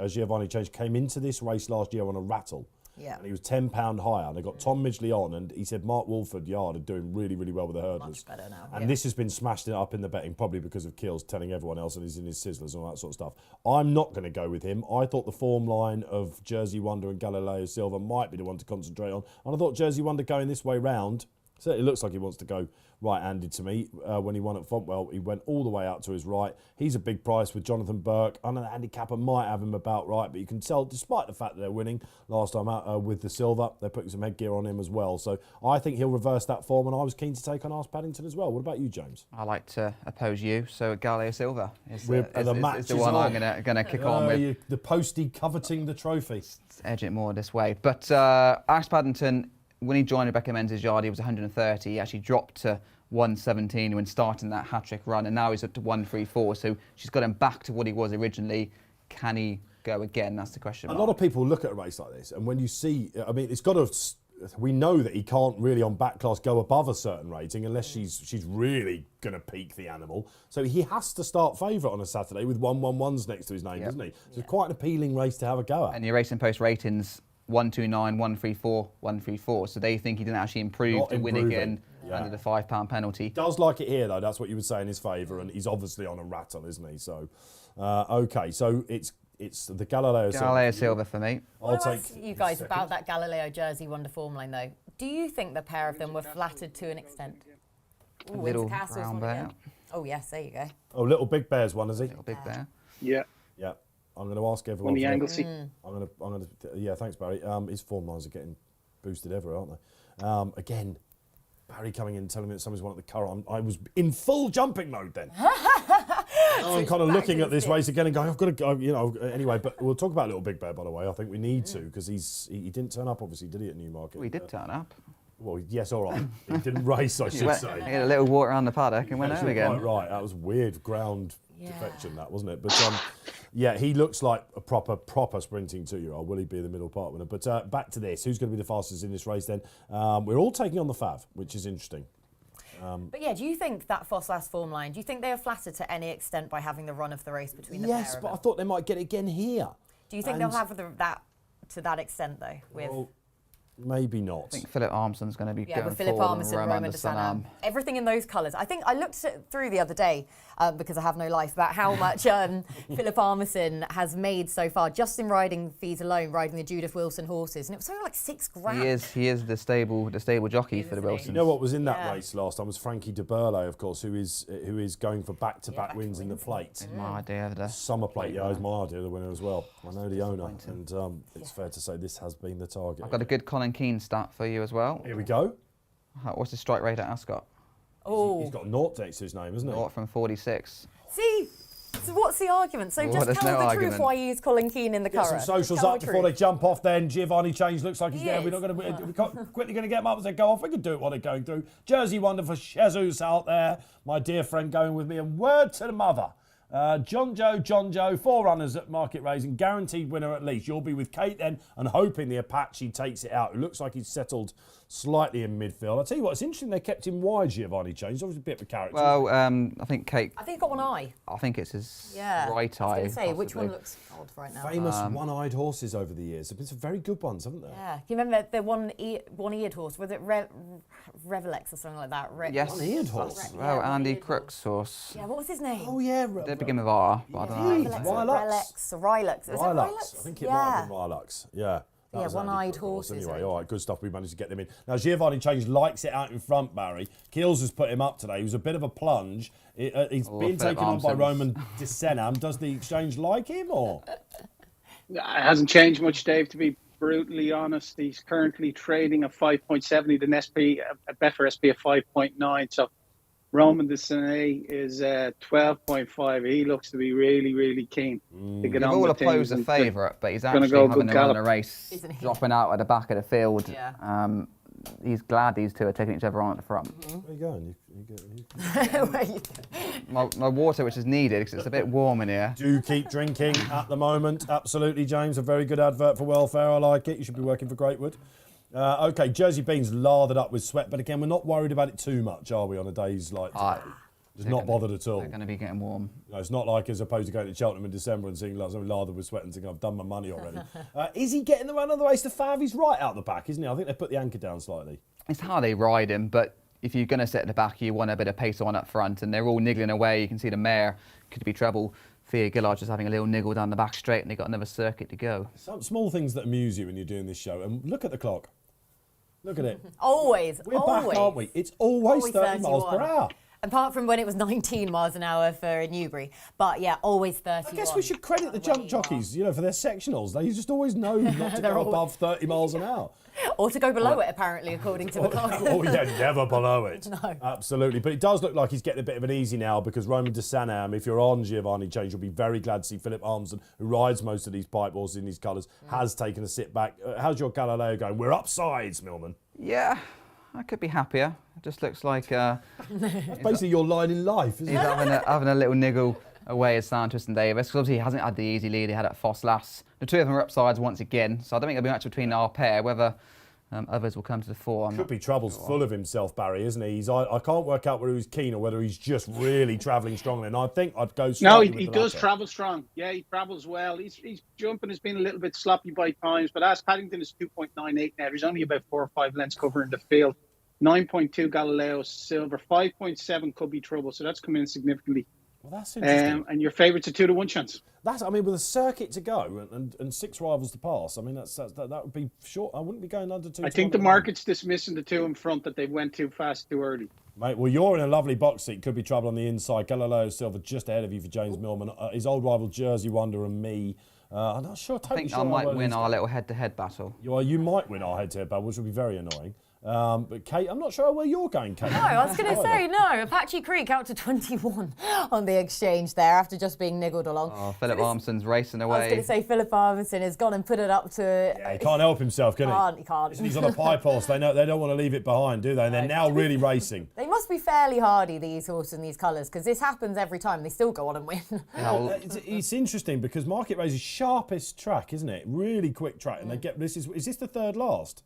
Speaker 1: Giovanni Change came into this race last year on a rattle.
Speaker 3: Yeah.
Speaker 1: And he was £10 higher. And they got Tom Midgley on, and he said Mark Wolford Yard are doing really, really well with the hurdlers.
Speaker 3: Much better now.
Speaker 1: And this has been smashed up in the betting, probably because of Keels telling everyone else that he's in his sizzlers and all that sort of stuff. I'm not going to go with him. I thought the form line of Jersey Wonder and Galileo Silva might be the one to concentrate on. And I thought Jersey Wonder going this way round, certainly looks like he wants to go right-handed to me. When he won at Fontwell, he went all the way out to his right. He's a big price with Jonathan Burke. I know the handicapper might have him about right, but you can tell, despite the fact that they're winning last time out with the silver, they're putting some headgear on him as well. So I think he'll reverse that form, and I was keen to take on As Paddington as well. What about you, James?
Speaker 2: I like to oppose you, so Galileo Silva is
Speaker 1: the
Speaker 2: one I'm going to kick on with.
Speaker 1: The postie coveting the trophy.
Speaker 2: Edge it more this way. But As Paddington, when he joined Rebecca Menzies' yard, he was 130. He actually dropped to 117 when starting that hat-trick run, and now he's up to 134. So she's got him back to what he was originally. Can he go again? That's the question mark.
Speaker 1: A lot of people look at a race like this, and when you see, it's got to. We know that he can't really on back class go above a certain rating unless she's really going to peak the animal. So he has to start favourite on a Saturday with 111s next to his name, doesn't he? So it's quite an appealing race to have a go at.
Speaker 2: And your Racing Post ratings, 129, 134, 134. So they think he didn't actually improve to win again under the £5 penalty.
Speaker 1: Does like it here though. That's what you would say in his favour, and he's obviously on a rattle, isn't he? So, okay. So it's the Galileo
Speaker 2: Silva for me.
Speaker 3: I'll take you guys about that Galileo Jersey Wonder form line though. Do you think the pair of them were flattered to an extent?
Speaker 2: Ooh, little brown bear.
Speaker 3: Oh yes, there you go.
Speaker 1: Oh, Little Big Bear's one, is he?
Speaker 2: Little Big Bear.
Speaker 4: Yeah.
Speaker 1: Yeah. I'm going to ask everyone.
Speaker 4: On the angle seat.
Speaker 1: I'm going to. Yeah, thanks, Barry. His form lines are getting boosted everywhere, aren't they? Again, Barry coming in telling me that somebody's won at the Curragh. I was in full jumping mode then. I'm kind of looking at this race again and going, I've got to go, you know. Anyway, but we'll talk about Little Big Bear, by the way. I think we need to, because he didn't turn up, obviously, did he, at Newmarket?
Speaker 2: Well, he did turn up.
Speaker 1: Well, yes, all right. He didn't race, I should say.
Speaker 2: He had a little walk around the paddock and went home again.
Speaker 1: Quite right. That was weird ground defection, that, wasn't it? But yeah, he looks like a proper sprinting 2-year-old. Will he be the middle part winner? But back to this. Who's going to be the fastest in this race then? We're all taking on the Fav, which is interesting.
Speaker 3: But yeah, do you think that Foss form line, do you think they are flattered to any extent by having the run of the race between the pair of them?
Speaker 1: Yes, but I thought they might get it again here.
Speaker 3: Do you think they'll have that to that extent though? With
Speaker 1: maybe not.
Speaker 2: I think Philip Armson's going to be going
Speaker 3: with Philip
Speaker 2: forward
Speaker 3: Armson,
Speaker 2: and
Speaker 3: Roman de Saint-Am. Everything in those colours. I think I looked through the other day, because I have no life, about how much Philip Armson has made so far, just in riding fees alone, riding the Judith Wilson horses. And it was something like £6,000.
Speaker 2: He is the stable jockey for the Wilsons.
Speaker 1: You know what was in that race last time was Frankie de Burle, of course, who is going for back-to-back wins in the plate.
Speaker 2: My idea of the
Speaker 1: Summer plate, yeah, it was my idea, the winner as well. I know the owner, and it's fair to say this has been the target.
Speaker 2: I've got a good Colin Keane stat for you as well.
Speaker 1: Here we go.
Speaker 2: What's his strike rate at Ascot?
Speaker 3: Oh,
Speaker 1: He's got naught next to his name, isn't he?
Speaker 2: Naught from 46.
Speaker 3: see, so what's the argument? So just
Speaker 2: there's
Speaker 3: tell
Speaker 2: no
Speaker 3: the truth
Speaker 2: argument.
Speaker 3: why you use Colin Keane in the
Speaker 1: Get
Speaker 3: Curragh.
Speaker 1: some socials
Speaker 3: Tell
Speaker 1: up
Speaker 3: the
Speaker 1: before they
Speaker 3: truth.
Speaker 1: jump off then. Giovanni Change looks like he's
Speaker 3: He
Speaker 1: there.
Speaker 3: is.
Speaker 1: We're not going to, we're quickly going to get them up as they go off. We can do it while they're going through. Jersey Wonder for Jesus out there. My dear friend going with me. And word to the mother. John Joe, 4 runners at Market Raising, guaranteed winner at least. You'll be with Kate then and hoping the Apache takes it out. It looks like he's settled slightly in midfield. I'll tell you what, it's interesting they kept him wide, Giovanni Change. Obviously a bit of a character.
Speaker 2: Well, I think Kate.
Speaker 3: I think he's got one eye.
Speaker 2: I think it's his
Speaker 3: Yeah.
Speaker 2: right eye.
Speaker 3: I was going to say, which
Speaker 2: possibly.
Speaker 3: one looks odd right now?
Speaker 1: Famous one-eyed horses over the years. There's been some very good ones, haven't there?
Speaker 3: Yeah. Do you remember the one-eared horse? Was it Revelex or something like that?
Speaker 2: Yes.
Speaker 1: One-eared horse.
Speaker 2: Well,
Speaker 3: Yeah,
Speaker 2: Andy
Speaker 3: one-eared
Speaker 2: Crook's horse.
Speaker 3: Yeah, what was his name?
Speaker 1: Oh, yeah.
Speaker 2: They begin with R, but I don't know.
Speaker 3: Revelex,
Speaker 1: Rylux.
Speaker 3: Rylux. Is it
Speaker 1: Rylux.
Speaker 3: Rylux?
Speaker 1: I think it might have been Rylux. Yeah. That
Speaker 3: Yeah,
Speaker 1: was Andy
Speaker 3: one-eyed
Speaker 1: Crook, of course.
Speaker 3: horses,
Speaker 1: Anyway,
Speaker 3: eh?
Speaker 1: all right, good stuff. We managed to get them in. Now, Giovanni Change likes it out in front, Barry. Keels has put him up today. He was a bit of a plunge. He's being
Speaker 2: Philip
Speaker 1: taken on by
Speaker 2: Armson's.
Speaker 1: Roman de Saint-Am. Does the Exchange like him, or?
Speaker 4: It hasn't changed much, Dave, to be brutally honest. He's currently trading at 5.7. An SP, a Betfair SP at 5.9. So Roman de Saint-Am is 12.5. He looks to be really, really keen to get
Speaker 2: They've
Speaker 4: on
Speaker 2: all
Speaker 4: with
Speaker 2: opposed
Speaker 4: things.
Speaker 2: a favourite, but he's
Speaker 4: gonna
Speaker 2: actually
Speaker 4: go
Speaker 2: having
Speaker 4: good
Speaker 2: a run in a
Speaker 4: gallop.
Speaker 2: race,
Speaker 3: Isn't he?
Speaker 2: dropping out at the back of the field.
Speaker 3: Yeah.
Speaker 2: He's glad these two are taking each other on at the front.
Speaker 1: Where you going?
Speaker 2: My water, which is needed because it's a bit warm in here.
Speaker 1: Do keep drinking at the moment. Absolutely, James. A very good advert for welfare. I like it. You should be working for Greatwood. Okay, Jersey Beans lathered up with sweat, but again, we're not worried about it too much, are we, on a days like today? Just not bothered at all.
Speaker 2: They're going to be getting warm.
Speaker 1: No, it's not like as opposed to going to Cheltenham in December and seeing like something lathered with sweat and thinking, I've done my money already. Is he getting the run of the race to Fav? He's right out the back, isn't he? I think they put the anchor down slightly.
Speaker 2: It's how they ride him, but if you're going to sit at the back, you want a bit of pace on up front, and they're all niggling away. You can see the mare could be trouble. Thea Gillard just having a little niggle down the back straight, and they've got another circuit to go.
Speaker 1: Some small things that amuse you when you're doing this show. And look at the clock. Look at it.
Speaker 3: Always.
Speaker 1: We're back, aren't we? It's always 30 miles per
Speaker 3: 31.
Speaker 1: hour.
Speaker 3: Apart from when it was 19 miles an hour for Newbury. But yeah, always 31.
Speaker 1: I guess we should credit the jump jockeys, you know, for their sectionals. They just always know not to
Speaker 3: They're
Speaker 1: go
Speaker 3: all-
Speaker 1: above 30 miles an hour.
Speaker 3: Or to go below it, apparently, according to the clock.
Speaker 1: Oh, yeah, never below it.
Speaker 3: No.
Speaker 1: Absolutely. But it does look like he's getting a bit of an easy now because Roman de Saint-Am, if you're on Giovanni Change, you'll be very glad to see Philip Armson, who rides most of these pipe horses in these colours, has taken a sit back. How's your Galileo going? We're upsides, Millman.
Speaker 2: Yeah, I could be happier. It just looks like
Speaker 1: That's basically your line in life, isn't
Speaker 2: he's
Speaker 1: it?
Speaker 2: having a little niggle away at Santos and Davis, because obviously he hasn't had the easy lead he had at Foss last. The two of them are upsides once again, so I don't think there'll be much between our pair. Whether others will come to the fore.
Speaker 1: Could be trouble's full of himself, Barry, isn't he? I can't work out whether he's keen or whether he's just really travelling strongly. And I think I'd go
Speaker 4: No,
Speaker 1: slightly
Speaker 4: he
Speaker 1: with the
Speaker 4: does
Speaker 1: latter.
Speaker 4: travel strong. Yeah, he travels well. His jumping has been a little bit sloppy by times, but as Paddington is 2.98 now, there's only about 4 or 5 lengths covering the field. 9.2 Galileo silver, 5.7 could be trouble, so that's come in significantly.
Speaker 1: Well, that's interesting.
Speaker 4: And your favourite's a 2-to-1 chance.
Speaker 1: I mean, with a circuit to go and 6 rivals to pass, I mean, that would be short. I wouldn't be going under 2.
Speaker 4: I think the market's dismissing the two in front that they went too fast too early.
Speaker 1: Mate, well, you're in a lovely box seat. Could be trouble on the inside. Galileo Silver just ahead of you for James Millman. His old rival Jersey Wonder and me. I'm not sure.
Speaker 2: I think I might win our little head-to-head battle.
Speaker 1: You might win our head-to-head battle, which would be very annoying. But Kate, I'm not sure where you're going, Kate.
Speaker 3: No, I was going to say, no. Apache Creek out to 21 on the exchange there after just being niggled along.
Speaker 2: Oh, Philip Armson's racing away.
Speaker 3: I was going to say Philip Armson has gone and put it up to...
Speaker 1: Yeah, he can't help himself, can he?
Speaker 3: He can't.
Speaker 1: He's on a pie horse. They don't want to leave it behind, do they? And they're now really racing.
Speaker 3: They must be fairly hardy, these horses in these colours, because this happens every time. They still go on and win.
Speaker 1: It's interesting because Market Race's sharpest track, isn't it? Really quick track, and they get is this the third last?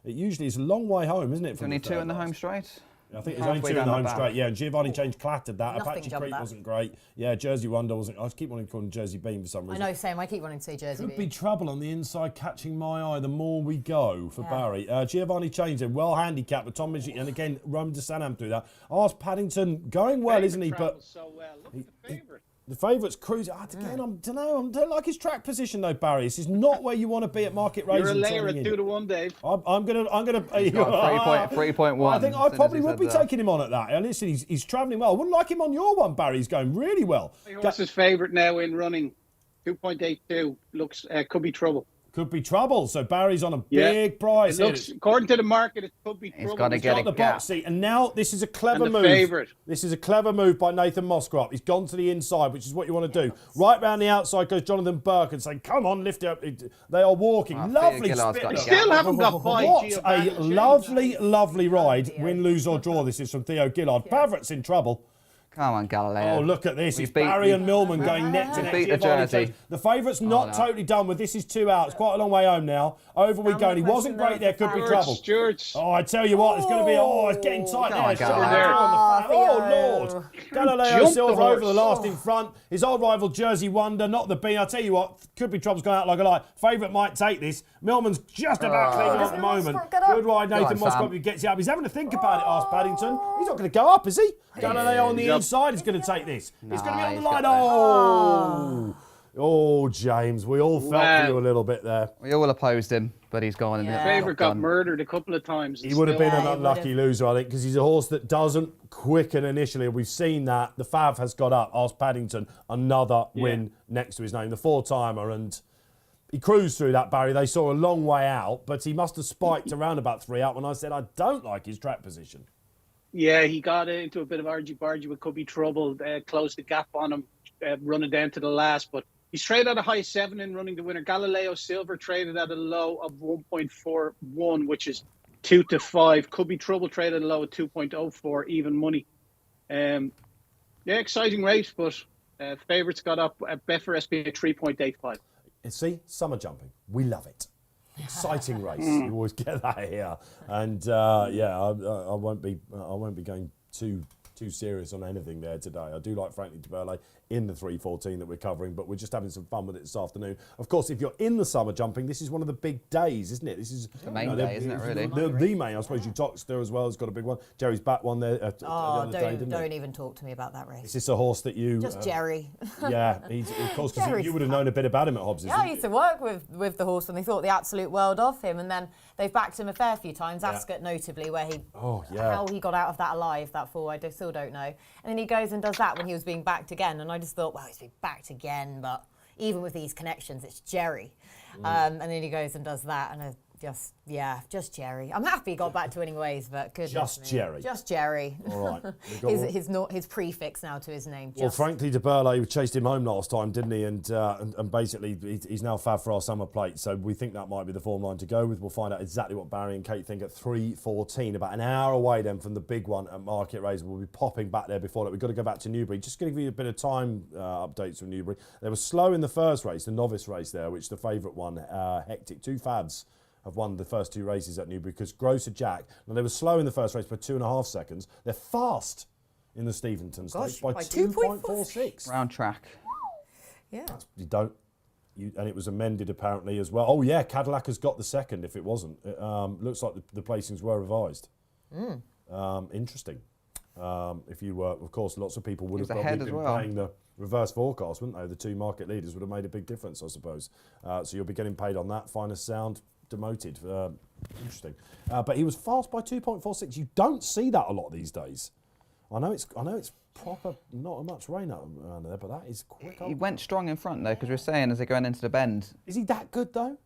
Speaker 1: It usually is a long way home, isn't it?
Speaker 2: Only two in the home straight.
Speaker 1: I think there's only two in the home straight. Yeah, and Giovanni
Speaker 3: Oh.
Speaker 1: Change clattered that.
Speaker 3: Nothing
Speaker 1: Apache
Speaker 3: jumped
Speaker 1: Creek
Speaker 3: that.
Speaker 1: wasn't great. Yeah, Jersey Wonder wasn't. I keep wanting to call him Jersey Beam for some reason.
Speaker 3: I know, same. I keep wanting to say Jersey.
Speaker 1: Could be trouble on the inside catching my eye the more we go for Barry. Giovanni Change, well handicapped with Tom Midget, and again, Roman de Sanam through that. Ars Paddington going well, isn't he? But
Speaker 4: so well. Look at the favourite.
Speaker 1: the favourite's cruising. Again, I don't like his track position though, Barry. This is not where you want to be at Market Race.
Speaker 4: You're a layer at 2-1, Dave.
Speaker 1: I'm gonna.
Speaker 2: He's got 3.1.
Speaker 1: I think I probably would be taking him on at that. And listen, he's travelling well. I wouldn't like him on your one, Barry. He's going really well.
Speaker 4: What's his favourite now in running? 2.82 looks could be trouble.
Speaker 1: Could be trouble. So Barry's on a big prize.
Speaker 4: It looks, according to the market, it could be trouble.
Speaker 2: He's got to get
Speaker 1: Got
Speaker 2: a
Speaker 1: the
Speaker 2: gap.
Speaker 1: box seat, and now this is a clever
Speaker 4: And the
Speaker 1: move.
Speaker 4: favourite.
Speaker 1: This is a clever move by Nathan Moscrop. He's gone to the inside, which is what you want to do. Right round the outside goes Jonathan Burke and saying, "Come on, lift it up." They are walking. Lovely
Speaker 2: Gillard's
Speaker 1: spit.
Speaker 2: got a
Speaker 1: look.
Speaker 2: gap.
Speaker 4: Still haven't got by
Speaker 1: What
Speaker 4: Giovanni
Speaker 1: a
Speaker 4: Change.
Speaker 1: lovely ride. Win, lose or draw. This is from Theo Gillard. Paverett's in trouble.
Speaker 2: Come on, Galileo.
Speaker 1: Oh, look at this.
Speaker 2: We
Speaker 1: It's
Speaker 2: beat-
Speaker 1: Barry and Millman going neck to neck.
Speaker 2: beat the
Speaker 1: Giovanni
Speaker 2: Jersey.
Speaker 1: Change. The favourite's not totally done with. This is 2 out. It's quite a long way home now. Over we go. And he wasn't great there. Could be trouble.
Speaker 4: Stewart's.
Speaker 1: Oh, I tell you what, it's going to be. Oh, it's getting tight
Speaker 2: Come
Speaker 1: now.
Speaker 2: on,
Speaker 1: It's
Speaker 2: Galileo.
Speaker 1: there on the front. Oh,
Speaker 3: Theo.
Speaker 1: Lord. Galileo
Speaker 4: Jumped the
Speaker 1: Silva
Speaker 4: horse.
Speaker 1: over the last in front. His old rival Jersey Wonder, not the Bean. I tell you what, could be trouble's going out like a light. Favourite might take this. Millman's just about clinging at the moment.
Speaker 3: Get up.
Speaker 1: Good ride, Nathan
Speaker 2: Go on, Sam.
Speaker 1: Moscrop. He gets it up. He's having to think about it, Ars Paddington. He's not going to go up, is he? Galileo on the inside is going to take this. It's going to be on the
Speaker 2: he's
Speaker 1: line.
Speaker 2: got
Speaker 1: Oh. Oh, James, we all felt
Speaker 4: Wow.
Speaker 1: for you a little bit there.
Speaker 2: We all opposed him, but he's gone. And
Speaker 3: Yeah.
Speaker 4: Favourite got
Speaker 2: done.
Speaker 4: murdered a couple of times.
Speaker 1: He would have been
Speaker 3: Yeah,
Speaker 1: an
Speaker 3: he
Speaker 1: unlucky
Speaker 3: would've.
Speaker 1: loser, I think, because he's a horse that doesn't quicken initially. We've seen that. The Fav has got up. Ars Paddington, another win next to his name, the 4-timer, and he cruised through that, Barry. They saw a long way out, but he must have spiked around about 3 out when I said I don't like his track position.
Speaker 4: Yeah, he got into a bit of argy-bargy with Could Be Trouble, closed the gap on him, running down to the last. But he's traded at a high 7 in running the winner. Galileo Silver traded at a low of 1.41, which is 2 to 5. Could Be Trouble traded at a low of 2.04, even money. Yeah, exciting race, but favourites got up at Betfair SPA 3.85.
Speaker 1: See, summer jumping. We love it. Exciting race. You always get that here. And I won't be going too serious on anything there today. I do like Franklin de Burley in the 3:14 that we're covering, but we're just having some fun with it this afternoon. Of course, if you're in the summer jumping, this is one of the big days, isn't it? This is
Speaker 2: the main day, isn't it, really?
Speaker 1: The main. I suppose you Toxter as well has got a big one. Jerry's back one there the other day, didn't
Speaker 3: Don't
Speaker 1: he?
Speaker 3: even talk to me about that race.
Speaker 1: Is this a horse that you...
Speaker 3: Just Jerry.
Speaker 1: Yeah, he's, of course, because
Speaker 3: Jerry's
Speaker 1: you would have known a bit about him at Hobbs.
Speaker 3: Yeah, I used to work with the horse and they thought the absolute world of him, and then they've backed him a fair few times, Ascot notably, where he how he got out of that alive, that fall, I still don't know. And then he goes and does that when he was being backed again, and I just thought, well, he's been backed again, but even with these connections, it's Jerry. And then he goes and does that, and just Jerry. I'm happy he got back to winning ways, but goodness
Speaker 1: Just
Speaker 3: me.
Speaker 1: Jerry.
Speaker 3: Just Jerry.
Speaker 1: All right.
Speaker 3: his prefix now to his name.
Speaker 1: Well,
Speaker 3: Just.
Speaker 1: frankly, de Burley chased him home last time, didn't he? And basically, he's now fab for our summer plate. So we think that might be the form line to go with. We'll find out exactly what Barry and Kate think at 3:14, about an hour away then from the big one at Market Race. We'll be popping back there before that. We've got to go back to Newbury. Just going to give you a bit of time updates from Newbury. They were slow in the first race, the novice race there, which the favourite one, Hectic. 2 Fabs have won the first 2 races at Newbury because Grosser Jack. Now, they were slow in the first race by 2.5 seconds. They're fast in the Steventon Stakes by 2.46.
Speaker 2: Round track.
Speaker 3: Yeah.
Speaker 1: And it was amended apparently as well. Oh yeah, Cadillac has got the second if it wasn't. It, looks like the placings were revised. Interesting. If you were, of course, lots of people would have
Speaker 2: He was
Speaker 1: probably
Speaker 2: ahead as
Speaker 1: been
Speaker 2: well.
Speaker 1: playing the reverse forecast, wouldn't they? The 2 market leaders would have made a big difference, I suppose. So you'll be getting paid on that. Finest sound demoted. Interesting. But he was fast by 2.46. You don't see that a lot these days. I know it's proper, not much rain around there, but that is quick.
Speaker 2: He went strong in front though, because we were saying as they're going into the bend.
Speaker 1: Is he that good though?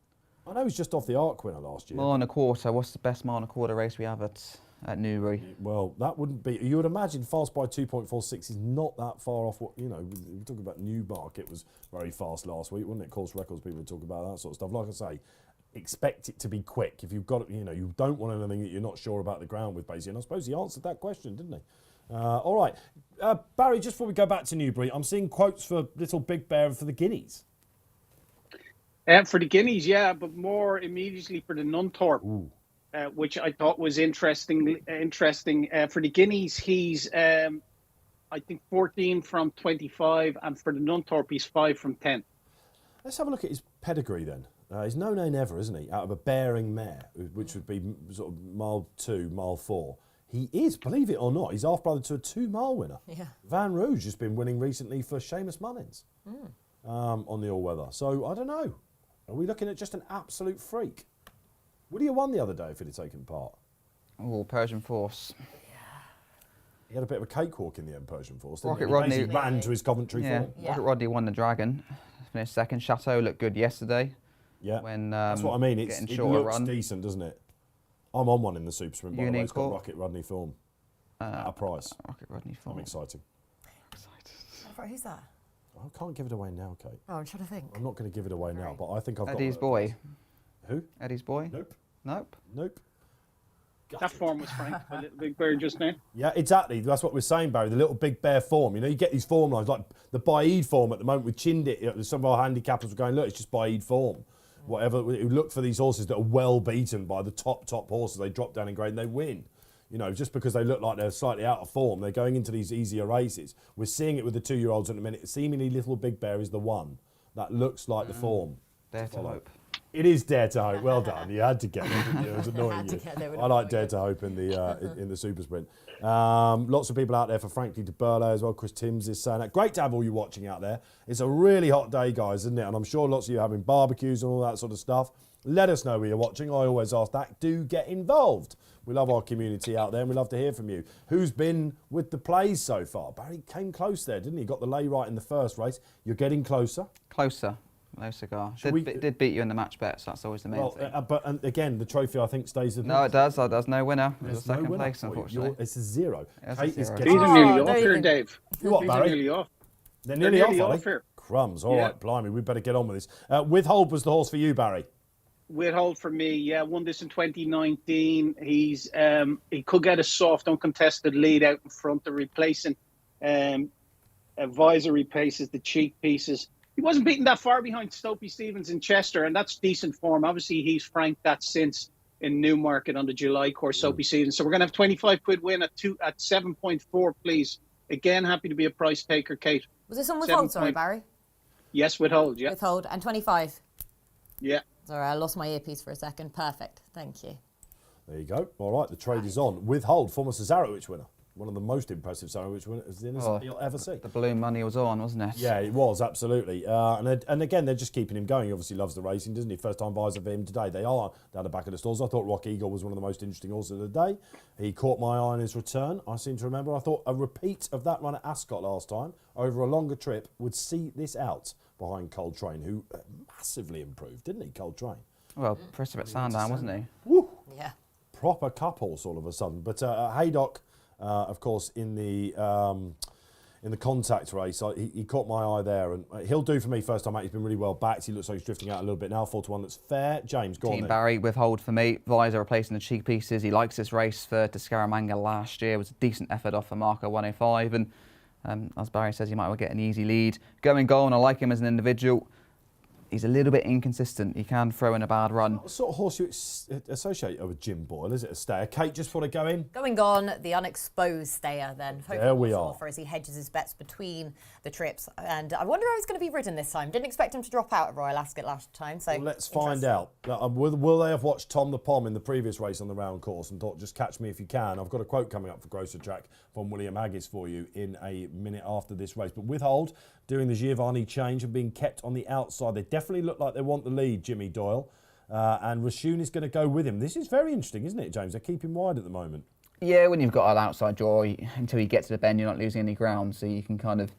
Speaker 1: I know he's just off the Arc winner last year.
Speaker 2: Mile and a quarter. What's the best mile and a quarter race we have at Newbury?
Speaker 1: Well, that wouldn't be. You would imagine fast by 2.46 is not that far off. What we're talking about. Newmarket was very fast last week, wasn't it? Course records, people would talk about that sort of stuff. Like I say, expect it to be quick. If you've got, you don't want anything that you're not sure about the ground with, basically. And I suppose he answered that question, didn't he? All right, Barry. Just before we go back to Newbury, I'm seeing quotes for Little Big Bear and for the Guineas.
Speaker 4: For the Guineas, yeah, but more immediately for the Nunthorpe, which I thought was interesting. For the Guineas, he's I think 14 from 25, and for the Nunthorpe, he's 5 from 10.
Speaker 1: Let's have a look at his pedigree then. He's no name ever, isn't he? Out of a bearing mare, which would be sort of mile 2, mile 4. He is, believe it or not, he's half-brother to a 2-mile winner.
Speaker 3: Yeah.
Speaker 1: Van Rouge has been winning recently for Seamus Mullins on the all-weather. So, I don't know. Are we looking at just an absolute freak? Would he have won the other day if he'd have taken part?
Speaker 2: Oh, Persian Force.
Speaker 1: He had a bit of a cakewalk in the end, Persian Force, didn't
Speaker 2: Rocket
Speaker 1: he?
Speaker 2: Rodney
Speaker 1: He basically ran to his Coventry form.
Speaker 3: Yeah.
Speaker 2: Rocket Rodney won the Dragon. Finished second. Chateau looked good yesterday.
Speaker 1: Yeah,
Speaker 2: when
Speaker 1: that's what I mean. It
Speaker 2: shorter
Speaker 1: looks
Speaker 2: run.
Speaker 1: decent, doesn't it? I'm on one in the Super Sprint, by the way. It's got
Speaker 2: Unicorn.
Speaker 1: Rocket Rodney form at a price.
Speaker 2: Rocket Rodney form.
Speaker 1: I'm excited.
Speaker 3: Who's that?
Speaker 1: I can't give it away now, Kate.
Speaker 3: Oh, I'm trying to think.
Speaker 1: I'm not going to give it away now, but I think I've got
Speaker 2: Eddie's
Speaker 1: it.
Speaker 2: boy.
Speaker 1: Who?
Speaker 2: Eddie's boy.
Speaker 1: Nope.
Speaker 2: Nope.
Speaker 1: Nope.
Speaker 4: That form was frank, a Little Big Bear just now.
Speaker 1: Yeah, exactly. That's what we're saying, Barry. The Little Big Bear form. You get these form lines, like the Baid form at the moment with Chindit. Some of our handicappers were going, look, it's just Baid form. Whatever. We look for these horses that are well beaten by the top horses. They drop down in grade and they win. Just because they look like they're slightly out of form, they're going into these easier races. We're seeing it with the 2-year-olds at the minute. Seemingly Little Big Bear is the one that looks like the form.
Speaker 2: Dare to hope.
Speaker 1: It is Dare to Hope. Well done. You had to get it, didn't you? It was annoying you. I like Dare to Hope in the Super Sprint. Lots of people out there for Frankly de Burley as well. Chris Timms is saying that. Great to have all you watching out there. It's a really hot day, guys, isn't it? And I'm sure lots of you are having barbecues and all that sort of stuff. Let us know where you're watching. I always ask that. Do get involved. We love our community out there and we love to hear from you. Who's been with the plays so far? Barry came close there, didn't he? Got the lay right in the first race. You're getting closer.
Speaker 2: Closer. No cigar. Did beat you in the match bets. That's always the main thing.
Speaker 1: But again, the trophy I think stays with
Speaker 2: No, it does. There's no winner. There's a
Speaker 1: no
Speaker 2: second
Speaker 1: winner.
Speaker 2: place, unfortunately.
Speaker 1: It's a 0.
Speaker 2: It's
Speaker 1: Kate
Speaker 2: a
Speaker 1: is
Speaker 2: 0.
Speaker 1: getting
Speaker 4: These are nearly off here, Dave.
Speaker 1: You what,
Speaker 4: These are
Speaker 1: Barry?
Speaker 4: nearly off.
Speaker 1: They're nearly off, are they?
Speaker 4: here.
Speaker 1: Crumbs. All
Speaker 4: Yeah.
Speaker 1: right, blimey, we better get on with this. Withhold was the horse for you, Barry.
Speaker 4: Withhold for me, yeah. Won this in 2019. He could get a soft, uncontested lead out in front. The replacing visor replaces the cheek pieces. He wasn't beaten that far behind Stopey Stevens in Chester, and that's decent form. Obviously, he's franked that since in Newmarket on the July course, Stopey Stevens. So we're going to have 25 quid win at 7.4, please. Again, happy to be a price taker, Kate.
Speaker 3: Was this on withhold, sorry,
Speaker 4: 7
Speaker 3: Barry?
Speaker 4: Yes, withhold, yeah.
Speaker 3: Withhold. And 25.
Speaker 4: Yeah.
Speaker 3: Sorry, I lost my earpiece for a second. Perfect. Thank you.
Speaker 1: There you go. All right, the trade is on. Withhold, former Cesarewicz winner. One of the most impressive Cesarewicz winners you'll ever see.
Speaker 2: The balloon money was on, wasn't it?
Speaker 1: Yeah, it was, absolutely. And again, they're just keeping him going. He obviously loves the racing, doesn't he? First time visor for him today. They are down the back of the stalls. I thought Rock Eagle was one of the most interesting horses of the day. He caught my eye on his return, I seem to remember. I thought a repeat of that run at Ascot last time, over a longer trip, would see this out behind Coltrane, who massively improved, didn't he, Coltrane?
Speaker 2: Well, Precipice Sandown, wasn't he?
Speaker 1: Woo!
Speaker 3: Yeah.
Speaker 1: Proper cup horse all of a sudden. But Haydock, of course, in the contact race, he caught my eye there, and he'll do for me first time out. He's been really well backed. He looks like he's drifting out a little bit now. 4-1 that's fair. James, go on
Speaker 2: Team
Speaker 1: then.
Speaker 2: Barry, withhold for me. Visor replacing the cheek pieces. He likes this race for Scaramanga last year. It was a decent effort off for Marco 105, and as Barry says, he might well get an easy lead. Going goal, and I like him as an individual. He's a little bit inconsistent. He can throw in a bad run.
Speaker 1: What sort of horse you associate with Jim Boyle? Is it a stayer? Kate, just before they go in?
Speaker 3: Going on, the unexposed stayer then.
Speaker 1: There we are.
Speaker 3: As he hedges his bets between the trips. And I wonder how he's going to be ridden this time. Didn't expect him to drop out at Royal Ascot last time. So
Speaker 1: Well, let's find out. Will they have watched Tom the Pom in the previous race on the round course and thought, just catch me if you can? I've got a quote coming up for Grosser Track from William Haggis for you in a minute after this race. But Withhold, doing the Giovanni change and being kept on the outside. They definitely look like they want the lead, Jimmy Doyle. And Rashun is going to go with him. This is very interesting, isn't it, James? They keep him wide at the moment.
Speaker 2: Yeah, when you've got an outside draw, until you get to the bend, you're not losing any ground. So you can kind of...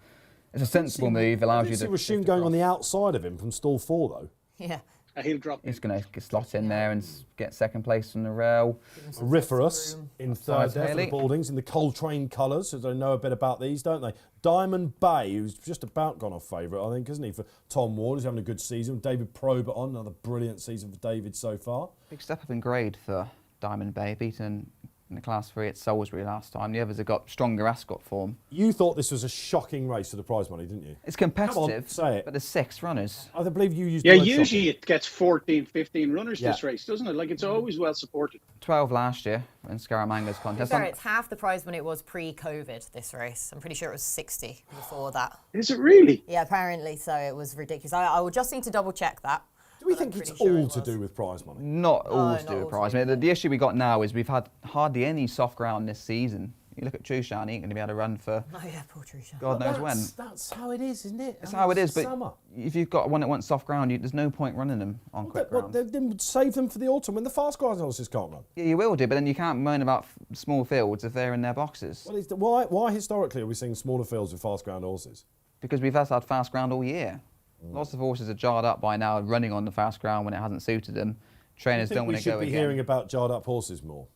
Speaker 2: It's a sensible move, allows you to...
Speaker 1: Rashun going on the outside of him from stall 4, though.
Speaker 3: Yeah.
Speaker 4: He'll drop.
Speaker 2: He's going to slot in there and get second place in the rail.
Speaker 1: Auriferous in third there for the
Speaker 2: Haley.
Speaker 1: Baldings in the Coltrane colours, so they know a bit about these, don't they? Diamond Bay, who's just about gone off favourite, I think, isn't he, for Tom Ward, who's having a good season. David Probert on, another brilliant season for David so far.
Speaker 2: Big step up in grade for Diamond Bay, beaten in the Class 3 at Salisbury last time. The others have got stronger Ascot form.
Speaker 1: You thought this was a shocking race for the prize money, didn't you?
Speaker 2: It's competitive,
Speaker 1: say it.
Speaker 2: but there's 6 runners.
Speaker 1: I believe you used
Speaker 4: Yeah,
Speaker 1: the word
Speaker 4: usually
Speaker 1: shocking.
Speaker 4: it gets 14, 15 runners this
Speaker 1: Yeah.
Speaker 4: race, doesn't it? Like, it's always well supported.
Speaker 2: 12 last year in Scaramanga's contest.
Speaker 3: Sorry, it's half the prize when it was pre-COVID, this race. I'm pretty sure it was 60 before that.
Speaker 4: Is it really?
Speaker 3: Yeah, apparently, so it was ridiculous. I will just need to double check that.
Speaker 1: Do we
Speaker 3: but
Speaker 1: think
Speaker 3: I'm
Speaker 1: it's
Speaker 3: pretty sure
Speaker 1: all
Speaker 3: it
Speaker 1: to
Speaker 3: was.
Speaker 1: do with prize money?
Speaker 2: Not all to
Speaker 3: not
Speaker 2: do with
Speaker 3: all
Speaker 2: prize.
Speaker 3: to
Speaker 2: I mean, the issue we got now is we've had hardly any soft ground this season. You look at Trushan, he ain't going to be able to run for
Speaker 3: Oh yeah, poor Trusha.
Speaker 2: God knows when.
Speaker 1: That's how it is, isn't it?
Speaker 2: That's how it is, but
Speaker 1: Summer.
Speaker 2: if you've got one that wants soft ground, there's no point running them on quick ground.
Speaker 1: Then save them for the autumn when the fast grass horses can't run.
Speaker 2: Yeah, you will do, but then you can't moan about small fields if they're in their boxes.
Speaker 1: Well, why historically are we seeing smaller fields with fast ground horses?
Speaker 2: Because we've had fast ground all year. Lots of horses are jarred up by now, running on the fast ground when it hasn't suited them. Trainers don't want to go
Speaker 1: We should be
Speaker 2: again.
Speaker 1: hearing about jarred up horses more.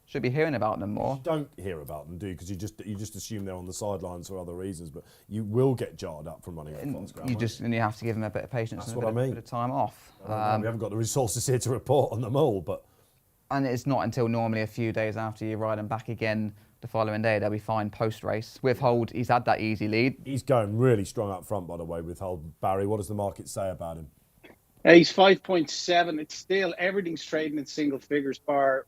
Speaker 2: Should be hearing about them more.
Speaker 1: You don't hear about them, do you? Because you just assume they're on the sidelines for other reasons, but you will get jarred up from running on fast ground.
Speaker 2: And you have to give them a bit of patience
Speaker 1: That's
Speaker 2: and
Speaker 1: what I mean.
Speaker 2: a bit of time off.
Speaker 1: We haven't got the resources here to report on them all, but
Speaker 2: And it's not until normally a few days after you ride them back again the following day they'll be fine post-race. With Hold, he's had that easy lead.
Speaker 1: he's going really strong up front, by the way, with Holt. Barry, what does the market say about him?
Speaker 4: He's 5.7. It's still, everything's trading in single figures, bar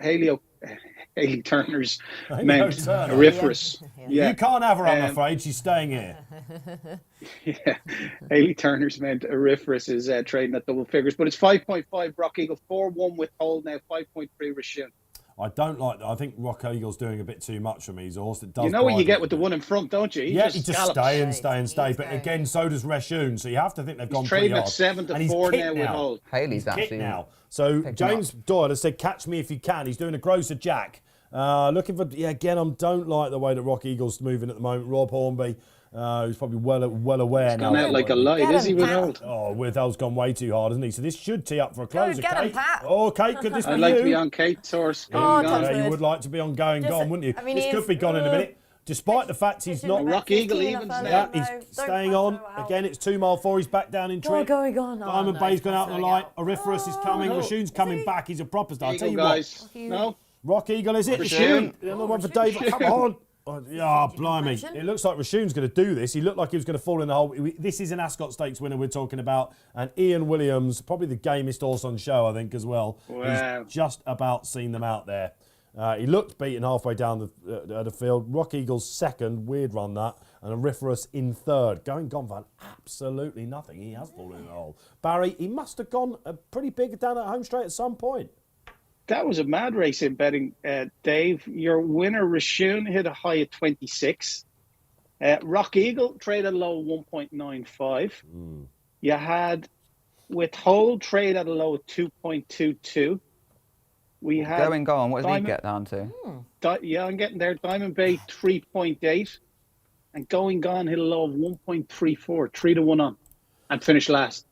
Speaker 4: Haley Turner's meant
Speaker 1: Turner.
Speaker 4: Auriferous. Yeah.
Speaker 1: You can't have her, I'm afraid. She's staying here.
Speaker 4: Yeah, Haley Turner's meant Auriferous is trading at double figures, but it's 5.5 Rock Eagle, 4-1 with Hold now, 5.3 Rashun.
Speaker 1: I don't like that. I think Rock Eagle's doing a bit too much for me. He's a horse that does.
Speaker 4: You know what you
Speaker 1: bridle.
Speaker 4: get with the one in front, don't you?
Speaker 1: He just
Speaker 4: gallops.
Speaker 1: stay and stay and stay.
Speaker 3: He's
Speaker 1: But
Speaker 3: going.
Speaker 1: again, so does Rashun. So you have to think they've gone
Speaker 4: He's
Speaker 1: pretty
Speaker 4: trading
Speaker 1: hard.
Speaker 4: at
Speaker 1: And he's
Speaker 4: 7-4
Speaker 1: kicked
Speaker 4: now with Hold.
Speaker 2: Haley's
Speaker 1: He's kicked
Speaker 2: actually
Speaker 1: now. So
Speaker 2: picked
Speaker 1: James
Speaker 2: him
Speaker 1: Doyle has said, "Catch me if you can." He's doing a grosser jack. Looking for again. I don't like the way that Rock Eagle's moving at the moment. Rob Hornby, who's probably well aware now.
Speaker 4: Gone out like a light,
Speaker 3: Get
Speaker 4: is he,
Speaker 3: him,
Speaker 4: with
Speaker 3: Pat.
Speaker 4: Hold?
Speaker 1: Oh, Withel's gone way too hard, hasn't he? So this should tee up for a closer.
Speaker 3: get him,
Speaker 1: Kate.
Speaker 3: Pat.
Speaker 1: Oh, Kate, could this be
Speaker 4: I'd like
Speaker 1: you?
Speaker 4: to be on Kate's horse.
Speaker 3: Oh,
Speaker 4: Going
Speaker 3: touch
Speaker 4: on.
Speaker 3: wood.
Speaker 1: Yeah, you would like to be on Going
Speaker 3: Just-
Speaker 1: Gone, wouldn't you?
Speaker 3: I mean,
Speaker 1: This
Speaker 3: he
Speaker 1: could
Speaker 3: is-
Speaker 1: be gone in a minute. Despite the fact he's not.
Speaker 4: Rock Eagle evens now.
Speaker 1: Yeah, he's staying on. Again, it's 2 mile 4. He's back down in trip.
Speaker 3: Going on.
Speaker 1: Diamond Bay's gone out on the light. Auriferous is coming.
Speaker 4: Oh.
Speaker 1: Rashun's coming back. He's a proper star. I'll tell
Speaker 4: Eagle
Speaker 1: you
Speaker 4: guys. No?
Speaker 1: what. Rock Eagle, is it?
Speaker 4: Rashun.
Speaker 1: Another one for David. Come on. Oh, yeah, blimey.
Speaker 3: mention?
Speaker 1: It looks like Rashun's going to do this. He looked like he was going to fall in the hole. This is an Ascot Stakes winner we're talking about. And Ian Williams, probably the gamest horse on show, I think, as well.
Speaker 4: Wow.
Speaker 1: He's just about seen them out there. He looked beaten halfway down the field. Rock Eagle's second, weird run that, and Auriferous in third. Going Gone Van, absolutely nothing. He has fallen in the hole. Barry, he must have gone pretty big down at home straight at some point.
Speaker 4: That was a mad race in betting, Dave. Your winner, Rashun, hit a high of 26. Rock Eagle traded low 1.95. You had Withhold trade at a low of 2.22. We had
Speaker 2: Going Gone, what does he
Speaker 4: Diamond-
Speaker 2: get down to?
Speaker 4: Yeah, I'm getting there. Diamond Bay 3.8, and Going Gone hit a low of 1.34, 3-1 on, and finished last.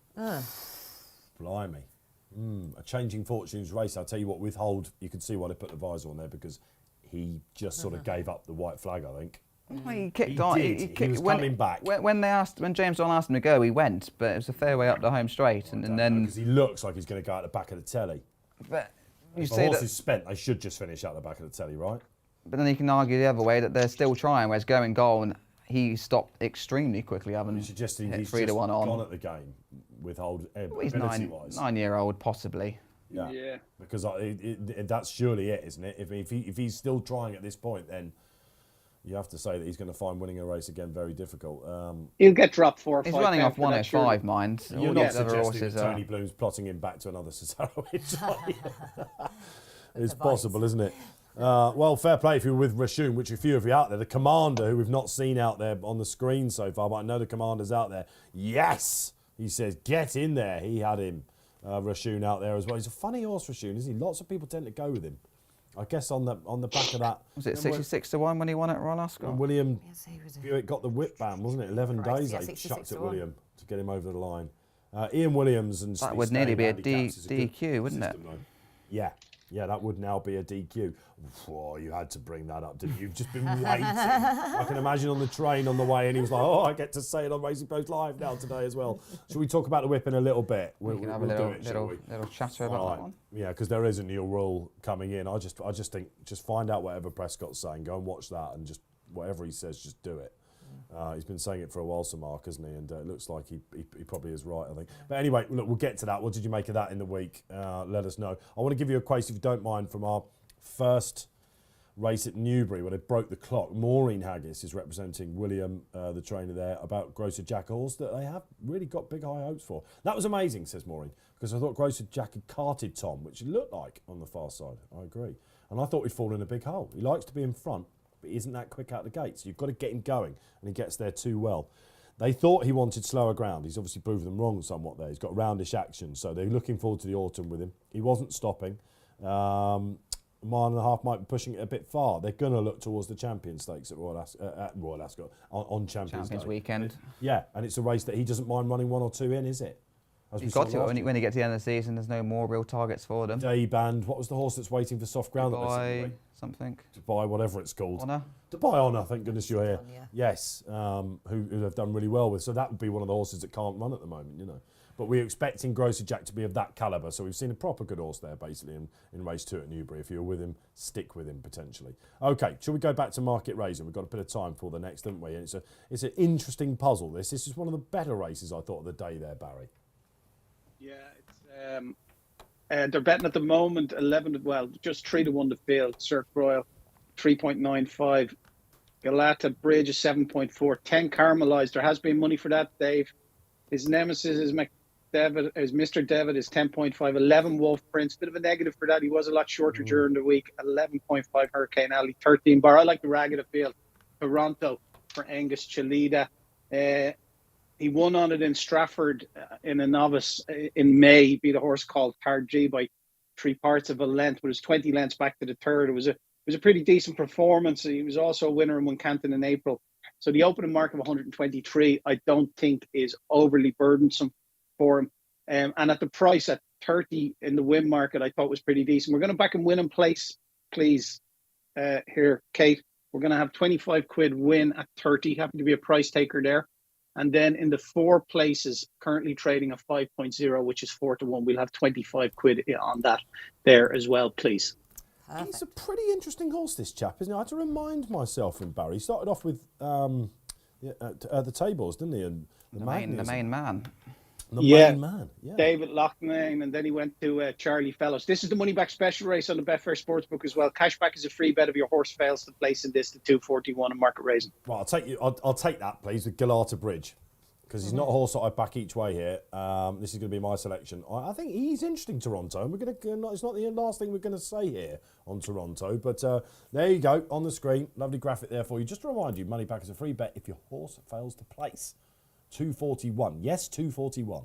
Speaker 1: Blimey. A changing fortunes race. I'll tell you what, Withhold, you can see why they put the visor on there, because he just sort of gave up the white flag, I think.
Speaker 2: Well, he kicked
Speaker 1: He
Speaker 2: on.
Speaker 1: did. He was coming back.
Speaker 2: When James Don asked him to go, he went, but it was a fair way up the home straight, and then.
Speaker 1: Because he looks like he's going to go out the back of the telly.
Speaker 2: But you
Speaker 1: If the
Speaker 2: say
Speaker 1: horse
Speaker 2: that,
Speaker 1: is spent, they should just finish out the back of the telly, right?
Speaker 2: but then you can argue the other way that they're still trying. Whereas Going Gone, he stopped extremely quickly, having
Speaker 1: You're suggesting
Speaker 2: hit
Speaker 1: he's
Speaker 2: 3-1
Speaker 1: just
Speaker 2: on.
Speaker 1: gone at the game, Withhold,
Speaker 2: Well, he's
Speaker 1: ability-wise.
Speaker 2: 9-year-old, possibly.
Speaker 4: Yeah.
Speaker 1: Because that's surely it, isn't it? If he's still trying at this point, then you have to say that he's going to find winning a race again very difficult.
Speaker 4: He'll get dropped 4 or 5.
Speaker 2: He's running off
Speaker 4: after that,
Speaker 2: 105, mind.
Speaker 1: You're
Speaker 2: All
Speaker 1: not
Speaker 2: the other
Speaker 1: suggesting
Speaker 2: horses
Speaker 1: that
Speaker 2: are.
Speaker 1: Tony Bloom's plotting him back to another Cesarewitch. It's possible, isn't it? Well, fair play if you're with Rashun, which a few of you out there. The Commander, who we've not seen out there on the screen so far, but I know the Commander's out there. Yes! He says, get in there. He had him, Rashun, out there as well. He's a funny horse, Rashun, isn't he? Lots of people tend to go with him. I guess on the back of that.
Speaker 2: Was it 66-1 when he won at Royal Ascot?
Speaker 1: When William
Speaker 3: Yes, he was a-
Speaker 1: Buick got the whip ban, wasn't it? 11
Speaker 3: Christ,
Speaker 1: days
Speaker 3: yeah,
Speaker 1: they
Speaker 3: 66
Speaker 1: chucked
Speaker 3: to
Speaker 1: at
Speaker 3: 1.
Speaker 1: William get him over the line. Ian Williams and
Speaker 2: That
Speaker 1: Steve
Speaker 2: would nearly
Speaker 1: Stayne
Speaker 2: be a
Speaker 1: handicaps is good
Speaker 2: DQ, wouldn't it?
Speaker 1: system, though. Yeah, that would now be a DQ. Oh, you had to bring that up, didn't you? You've just been waiting. I can imagine on the train on the way, and he was like, "Oh, I get to say it on Racing Post Live now today as well." Should we talk about the whip in a little bit?
Speaker 2: We can have a little chatter about that one.
Speaker 1: Yeah, because there is a new rule coming in. I just think just find out whatever Prescott's saying. Go and watch that, and just whatever he says, just do it. He's been saying it for a while, Sir Mark, hasn't he? And it looks like he probably is right, I think. But anyway, look, we'll get to that. What did you make of that in the week? Let us know. I want to give you a quote, if you don't mind, from our first race at Newbury, where they broke the clock. Maureen Haggis is representing William, the trainer there, about Grocer Jack, a horse that they have really got big high hopes for. That was amazing, says Maureen, because I thought Grocer Jack had carted Tom, which it looked like on the far side. I agree. And I thought he'd fall in a big hole. He likes to be in front, but he isn't that quick out the gate, so you've got to get him going, and he gets there too well. They thought he wanted slower ground. He's obviously proved them wrong somewhat there. He's got roundish action, so they're looking forward to the Orton with him. He wasn't stopping. A mile and a half might be pushing it a bit far. They're going to look towards the Champion Stakes at Royal Ascot on Champions Day.
Speaker 2: Weekend.
Speaker 1: Yeah, and it's a race that he doesn't mind running 1 or 2 in, is it?
Speaker 2: You've got to. When you get to the end of the season, there's no more real targets for them.
Speaker 1: Dayband. What was the horse that's waiting for soft ground?
Speaker 2: Dubai something.
Speaker 1: Dubai, whatever it's called.
Speaker 2: Honour.
Speaker 1: Dubai Honour, thank goodness you're here.
Speaker 3: Yeah.
Speaker 1: Yes, who have done really well with. So that would be one of the horses that can't run at the moment, you know. But we're expecting Grocer Jack to be of that calibre. So we've seen a proper good horse there, basically, in race 2 at Newbury. If you're with him, stick with him, potentially. OK, shall we go back to Market Rasen? We've got a bit of time for the next, haven't we? And it's an interesting puzzle, this. This is one of the better races, I thought, of the day there, Barry.
Speaker 4: Yeah, it's they're betting at the moment 11. Well, just 3-1 the field. Cirque Royal 3.95. Galata Bridge is 7.4. 10 Caramelised. There has been money for that, Dave. His nemesis is Mr. Devitt is 10.5. 11 Wolf Prince. Bit of a negative for that. He was a lot shorter during the week. 11.5 Hurricane Alley. 13 Bar. I like the rag of the field. Toronto for Angus Chalida. He won on it in Stratford in a novice in May. He beat a horse called Tarji by 3 parts of a length, but it was 20 lengths back to the third. It was a pretty decent performance. He was also a winner in Wincanton in April. So the opening mark of 123, I don't think is overly burdensome for him. And at the price at 30 in the win market, I thought was pretty decent. We're going to back him win in place, please. Here, Kate. We're going to have 25 quid win at 30. Happen to be a price taker there. And then in the 4 places, currently trading a 5.0, which is 4-1. We'll have 25 quid on that there as well, please.
Speaker 3: Perfect.
Speaker 1: He's a pretty interesting horse, this chap, isn't he? I had to remind myself in Barry. He started off with the tables, didn't he? And
Speaker 2: The main man.
Speaker 1: The main man, yeah.
Speaker 4: David Loughnane, and then he went to Charlie Fellows. This is the money back special race on the Betfair Sportsbook as well. Cashback is a free bet if your horse fails to place in this to 241 in Market Rasen.
Speaker 1: Well, I'll take that, please, with Galata Bridge, because he's not a horse that I back each way here. This is going to be my selection. I think he's interesting, Toronto, and it's not the last thing we're going to say here on Toronto, but there you go on the screen. Lovely graphic there for you. Just to remind you, money back is a free bet if your horse fails to place. 241. Yes, 241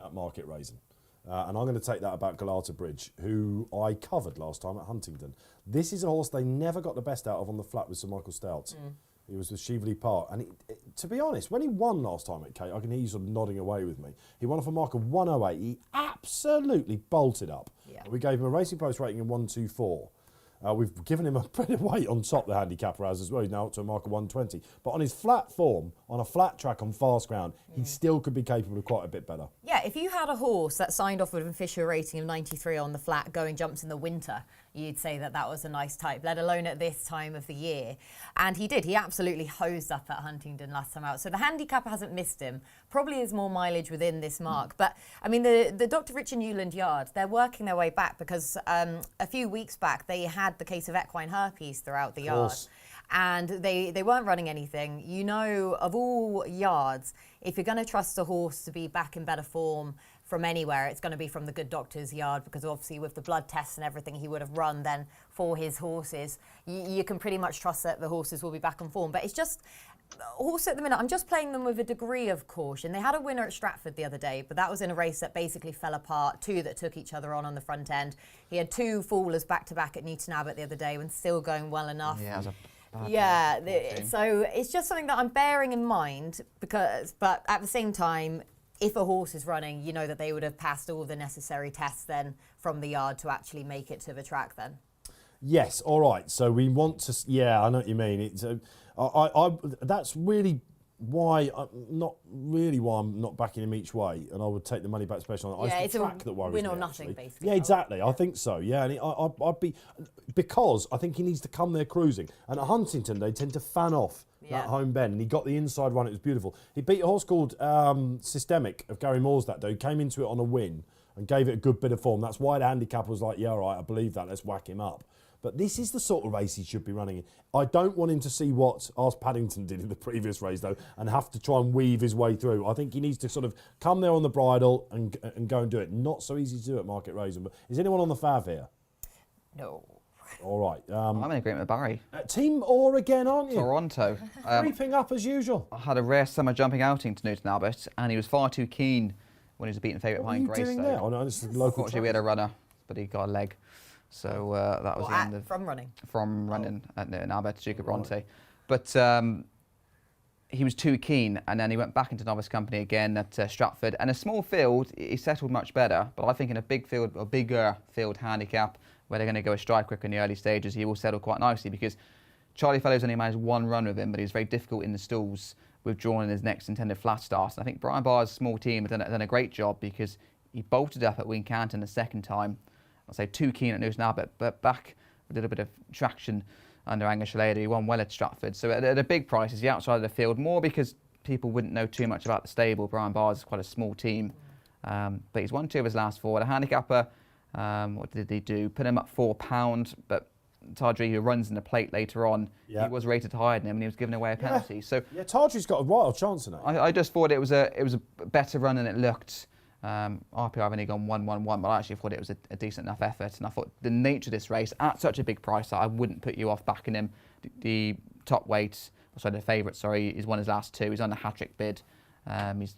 Speaker 1: at Market Rasen. And I'm going to take that about Galata Bridge, who I covered last time at Huntingdon. This is a horse they never got the best out of on the flat with Sir Michael Stoute. He was with Cheveley Park. And to be honest, when he won last time at Kate, I can hear you sort of nodding away with me. He won off a mark of 108. He absolutely bolted up.
Speaker 3: Yeah.
Speaker 1: We gave him a Racing Post rating of 124. We've given him a bit of weight on top, the handicapper has as well. He's now up to a mark of 120. But on his flat form, on a flat track on fast ground, he still could be capable of quite a bit better.
Speaker 3: Yeah, if you had a horse that signed off with an official rating of 93 on the flat going jumps in the winter, you'd say that was a nice type, let alone at this time of the year. And he did. He absolutely hosed up at Huntingdon last time out. So the handicapper hasn't missed him. Probably is more mileage within this mark. But, I mean, the Dr. Richard Newland yard, they're working their way back because a few weeks back they had the case of equine herpes throughout the yard. And they weren't running anything. You know, of all yards, if you're going to trust a horse to be back in better form from anywhere, it's going to be from the good doctor's yard, because obviously with the blood tests and everything he would have run then for his horses, you can pretty much trust that the horses will be back in form. But it's just, horse at the minute, I'm just playing them with a degree of caution. They had a winner at Stratford the other day, but that was in a race that basically fell apart, 2 that took each other on the front end. He had 2 fallers back-to-back at Newton Abbot the other day when still going well enough.
Speaker 2: Yeah,
Speaker 3: Yeah, so it's just something that I'm bearing in mind but at the same time, if a horse is running, you know that they would have passed all the necessary tests then from the yard to actually make it to the track then.
Speaker 1: Yes, all right. So we want to, yeah, I know what you mean. It's that's really why I'm not backing him each way, and I would take the money back, especially on
Speaker 3: it's
Speaker 1: the track that worries
Speaker 3: win
Speaker 1: me,
Speaker 3: or nothing,
Speaker 1: actually.
Speaker 3: basically.
Speaker 1: Yeah, exactly. I think so. Yeah, and I'd be, because I think he needs to come there cruising. And at Huntington, they tend to fan off that home bend, and he got the inside run. It was beautiful. He beat a horse called Systemic of Gary Moore's that day. He came into it on a win and gave it a good bit of form. That's why the handicap was like, yeah, all right, I believe that. Let's whack him up. But this is the sort of race he should be running in. I don't want him to see what Ars Paddington did in the previous race, though, and have to try and weave his way through. I think he needs to sort of come there on the bridle and go and do it. Not so easy to do at Market Rasen. But is anyone on the fav here?
Speaker 3: No.
Speaker 1: All right.
Speaker 2: I'm in agreement with Barry.
Speaker 1: Team Orr again, aren't you?
Speaker 2: Toronto.
Speaker 1: Creeping up as usual.
Speaker 2: I had a rare summer jumping outing to Newton Abbott, and he was far too keen when he was a beaten favourite behind Greystoke.
Speaker 1: What are you doing there? Oh, no, this is local.
Speaker 2: Unfortunately, we had a runner, but he got a leg. So that was the end of...
Speaker 3: From running?
Speaker 2: From running at Newton Abbott, Duke of Bronte. But he was too keen, and then he went back into novice company again at Stratford. And a small field, he settled much better. But I think in a big field, a bigger field handicap, where they're going to go a strike quicker in the early stages, he will settle quite nicely, because Charlie Fellows only managed one run with him, but he was very difficult in the stalls, withdrawn in his next intended flat start. And I think Brian Barr's small team have done a great job, because he bolted up at Wincanton the second time. I'll say too keen at Newton Abbott, but back with a little bit of traction under Angus Shalada. He won well at Stratford. So at a big price, is the outside of the field, more because people wouldn't know too much about the stable. Brian Barr's is quite a small team. But he's won 2 of his last 4. The handicapper, what did he do? Put him up £4, but Tawdry, who runs in the plate later on, he was rated higher than him, and he was giving away a penalty. So
Speaker 1: Tawdry's got a wild chance in it.
Speaker 2: I just thought it was a better run than it looked. RPR have only gone 1-1-1, but I actually thought it was a decent enough effort, and I thought the nature of this race at such a big price that I wouldn't put you off backing him. The top weight, the favourite, he's won his last 2. He's on a hat-trick bid. He's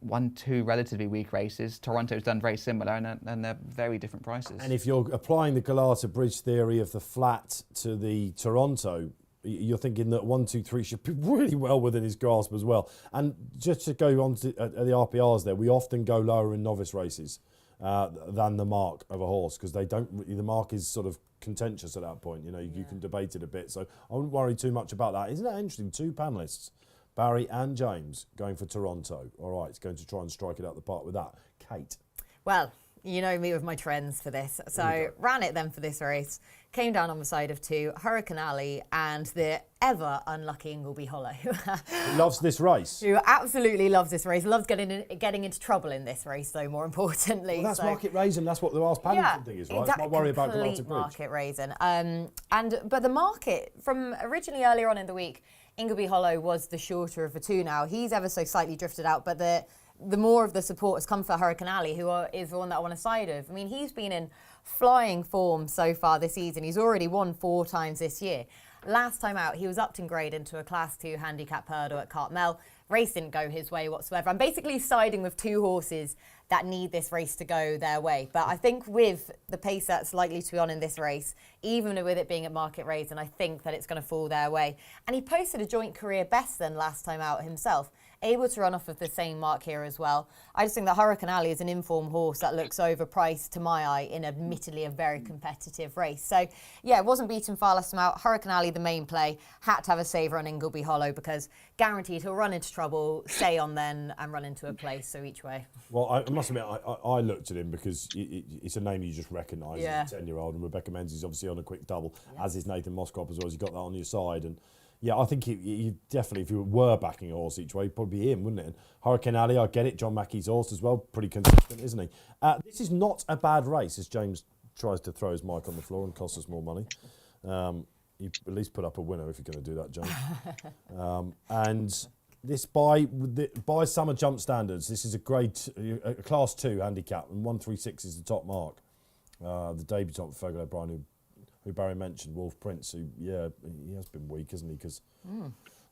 Speaker 2: won 2 relatively weak races. Toronto's done very similar, and they're very different prices.
Speaker 1: And if you're applying the Galata Bridge theory of the flat to the Toronto, you're thinking that 1, 2, 3 should be really well within his grasp as well. And just to go on to the RPRs there, we often go lower in novice races than the mark of a horse, because the mark is sort of contentious at that point. You can debate it a bit. So I wouldn't worry too much about that. Isn't that interesting? 2 panellists, Barry and James, going for Toronto. All right, it's going to try and strike it out the park with that. Kate.
Speaker 3: Well, you know me with my trends for this. So ran it then for this race. Came down on the side of 2, Hurricane Alley and the ever unlucky Ingleby Hollow.
Speaker 1: He loves this race.
Speaker 3: Who absolutely loves this race. Loves getting into trouble in this race, though, more importantly.
Speaker 1: Well, that's Market Rasen. That's what the Ars Paddington thing is, right?
Speaker 3: Exactly.
Speaker 1: It's my worry about Galata Bridge.
Speaker 3: Market Rasen. But the market, from originally earlier on in the week, Ingleby Hollow was the shorter of the 2 now. He's ever so slightly drifted out, but the more of the support has come for Hurricane Alley, is the one that I want to side of. I mean, he's been in flying form so far this season. He's already won 4 times this year. Last time out, he was upped in grade into a Class 2 handicap hurdle at Cartmel. Race didn't go his way whatsoever. I'm basically siding with 2 horses that need this race to go their way. But I think with the pace that's likely to be on in this race, even with it being at Market Rasen, I think that it's going to fall their way. And he posted a joint career best then last time out himself, able to run off of the same mark here as well. I just think that Hurricane Alley is an informed horse that looks overpriced to my eye in admittedly a very competitive race. So, yeah, it wasn't beaten far last time out. Hurricane Alley, the main play, had to have a saver on Ingleby Hollow, because guaranteed he'll run into trouble, stay on then, and run into a place, so each way.
Speaker 1: Well, I must admit, I looked at him because it's a name you just recognise as a 10-year-old, and Rebecca Menzies obviously on a quick double, as is Nathan Moskop as well, as you got that on your side. And yeah, I think he definitely, if you were backing a horse each way, he'd probably be him, wouldn't it? And Hurricane Alley, I get it, John Mackey's horse as well, pretty consistent, isn't he? This is not a bad race, as James tries to throw his mic on the floor and costs us more money. You at least put up a winner if you're going to do that, James. And this by summer jump standards, this is a Class 2 handicap, and 136 is the top mark. The debutant for Fergal O'Brien, who Barry mentioned, Wolf Prince, who, he has been weak, hasn't he? Because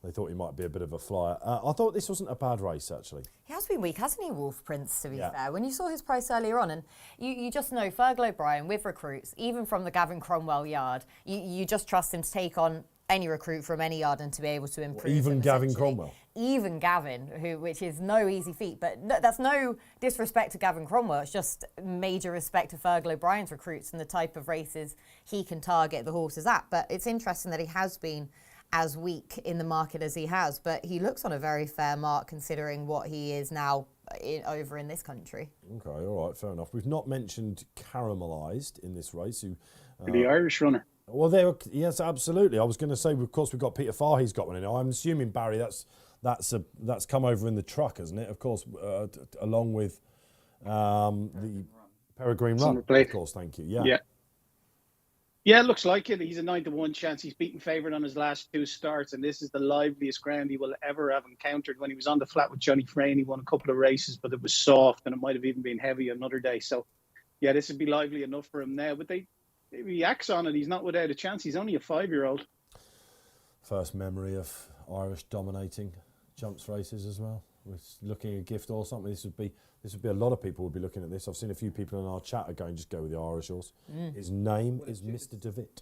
Speaker 1: they thought he might be a bit of a flyer. I thought this wasn't a bad race, actually.
Speaker 3: He has been weak, hasn't he, Wolf Prince, to be fair? When you saw his price earlier on, and you just know Fergal O'Brien with recruits, even from the Gavin Cromwell yard, you just trust him to take on any recruit from any yard and to be able to improve.
Speaker 1: Even
Speaker 3: them,
Speaker 1: Gavin
Speaker 3: essentially.
Speaker 1: Cromwell.
Speaker 3: Even Gavin, which is no easy feat, but that's no disrespect to Gavin Cromwell. It's just major respect to Fergal O'Brien's recruits and the type of races he can target the horses at. But it's interesting that he has been as weak in the market as he has, but he looks on a very fair mark considering what he is now over in this country.
Speaker 1: Okay, all right, fair enough. We've not mentioned Caramelised in this race.
Speaker 4: The Irish runner.
Speaker 1: Well, yes, absolutely. I was going to say, of course, we've got Peter Fahey's got one in. I'm assuming, Barry, that's come over in the truck, hasn't it? Of course, along with the Peregrine Run. Of course, thank you.
Speaker 4: Yeah, it looks like it. He's a 9-1 chance. He's beaten favourite on his last 2 starts, and this is the liveliest ground he will ever have encountered. When he was on the flat with Johnny Frayne, he won a couple of races, but it was soft, and it might have even been heavy another day. So, yeah, this would be lively enough for him now. But if he acts on it, he's not without a chance. He's only a 5-year-old.
Speaker 1: First memory of Irish dominating jumps races as well. We're looking at a gift or something. This would be a lot of people would be looking at this. I've seen a few people in our chat are going, just go with the Irish horse. His name is Mr. DeVitt.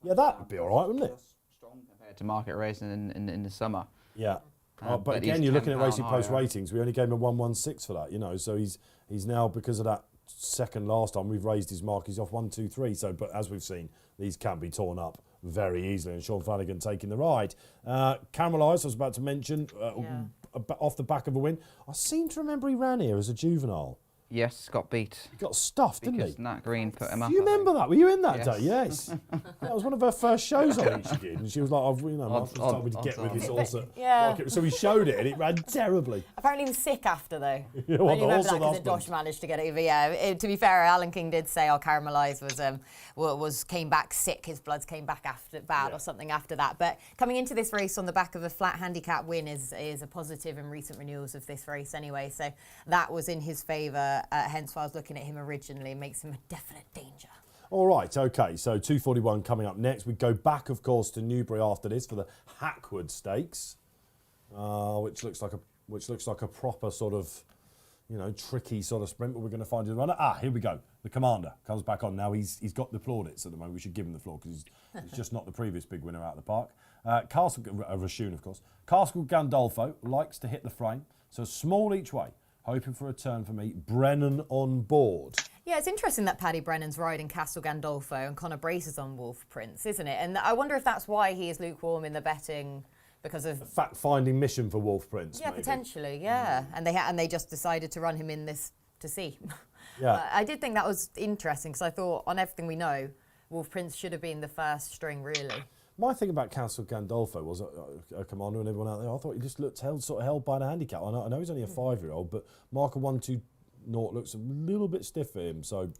Speaker 1: Yeah, that would be all right, wouldn't it?
Speaker 2: Strong compared to market racing in the summer.
Speaker 1: Yeah. But again, you're looking at Racing Post ratings. We only gave him a 116 for that, so he's now, because of that second last time, we've raised his mark. He's off 1, 2, 3. So, but as we've seen, these can be torn up very easily. And Sean Flanagan taking the ride. Caramelised, I was about to mention, off the back of a win. I seem to remember he ran here as a juvenile.
Speaker 2: Yes, got beat.
Speaker 1: He got stuffed, didn't he?
Speaker 2: Because Nat Green put him up.
Speaker 1: Do you remember that? Were you in that
Speaker 2: Yes.
Speaker 1: day? Yes. That was one of her first shows I think she did. And she was like, Martha's told me to get with this horse. So we showed it and it ran terribly.
Speaker 3: Apparently he was sick after, though.
Speaker 1: Yeah,
Speaker 3: I only remember that
Speaker 1: also
Speaker 3: because Dosh managed to get it over. Yeah, to be fair, Alan King did say, Caramelised came back sick. His bloods came back after bad or something after that. But coming into this race on the back of a flat handicap win is a positive in recent renewals of this race anyway. So that was in his favour. Hence why I was looking at him originally. It makes him a definite danger.
Speaker 1: All right, okay, so 241 coming up next. We go back, of course, to Newbury after this for the Hackwood Stakes, which looks like a proper sort of, tricky sort of sprint, but we're going to find a runner. Here we go. The commander comes back on now. He's got the plaudits at the moment. We should give him the floor because he's just not the previous big winner out of the park. Rashun, of course. Castle Gandolfo likes to hit the frame, so small each way. Hoping for a turn for me. Brennan on board. Yeah,
Speaker 3: it's interesting that Paddy Brennan's riding Castle Gandolfo and Conor Brace is on Wolf Prince, isn't it? And I wonder if that's why he is lukewarm in the betting, because of
Speaker 1: a fact-finding mission for Wolf Prince.
Speaker 3: Yeah,
Speaker 1: maybe.
Speaker 3: Potentially. Yeah, and they just decided to run him in this to see.
Speaker 1: Yeah,
Speaker 3: I did think that was interesting because I thought, on everything we know, Wolf Prince should have been the first string, really.
Speaker 1: My thing about Castle Gandolfo was a commander and everyone out there. I thought he just looked held by the handicap. I know he's only a 5-year-old, but marker 1-2-0 looks a little bit stiff for him. So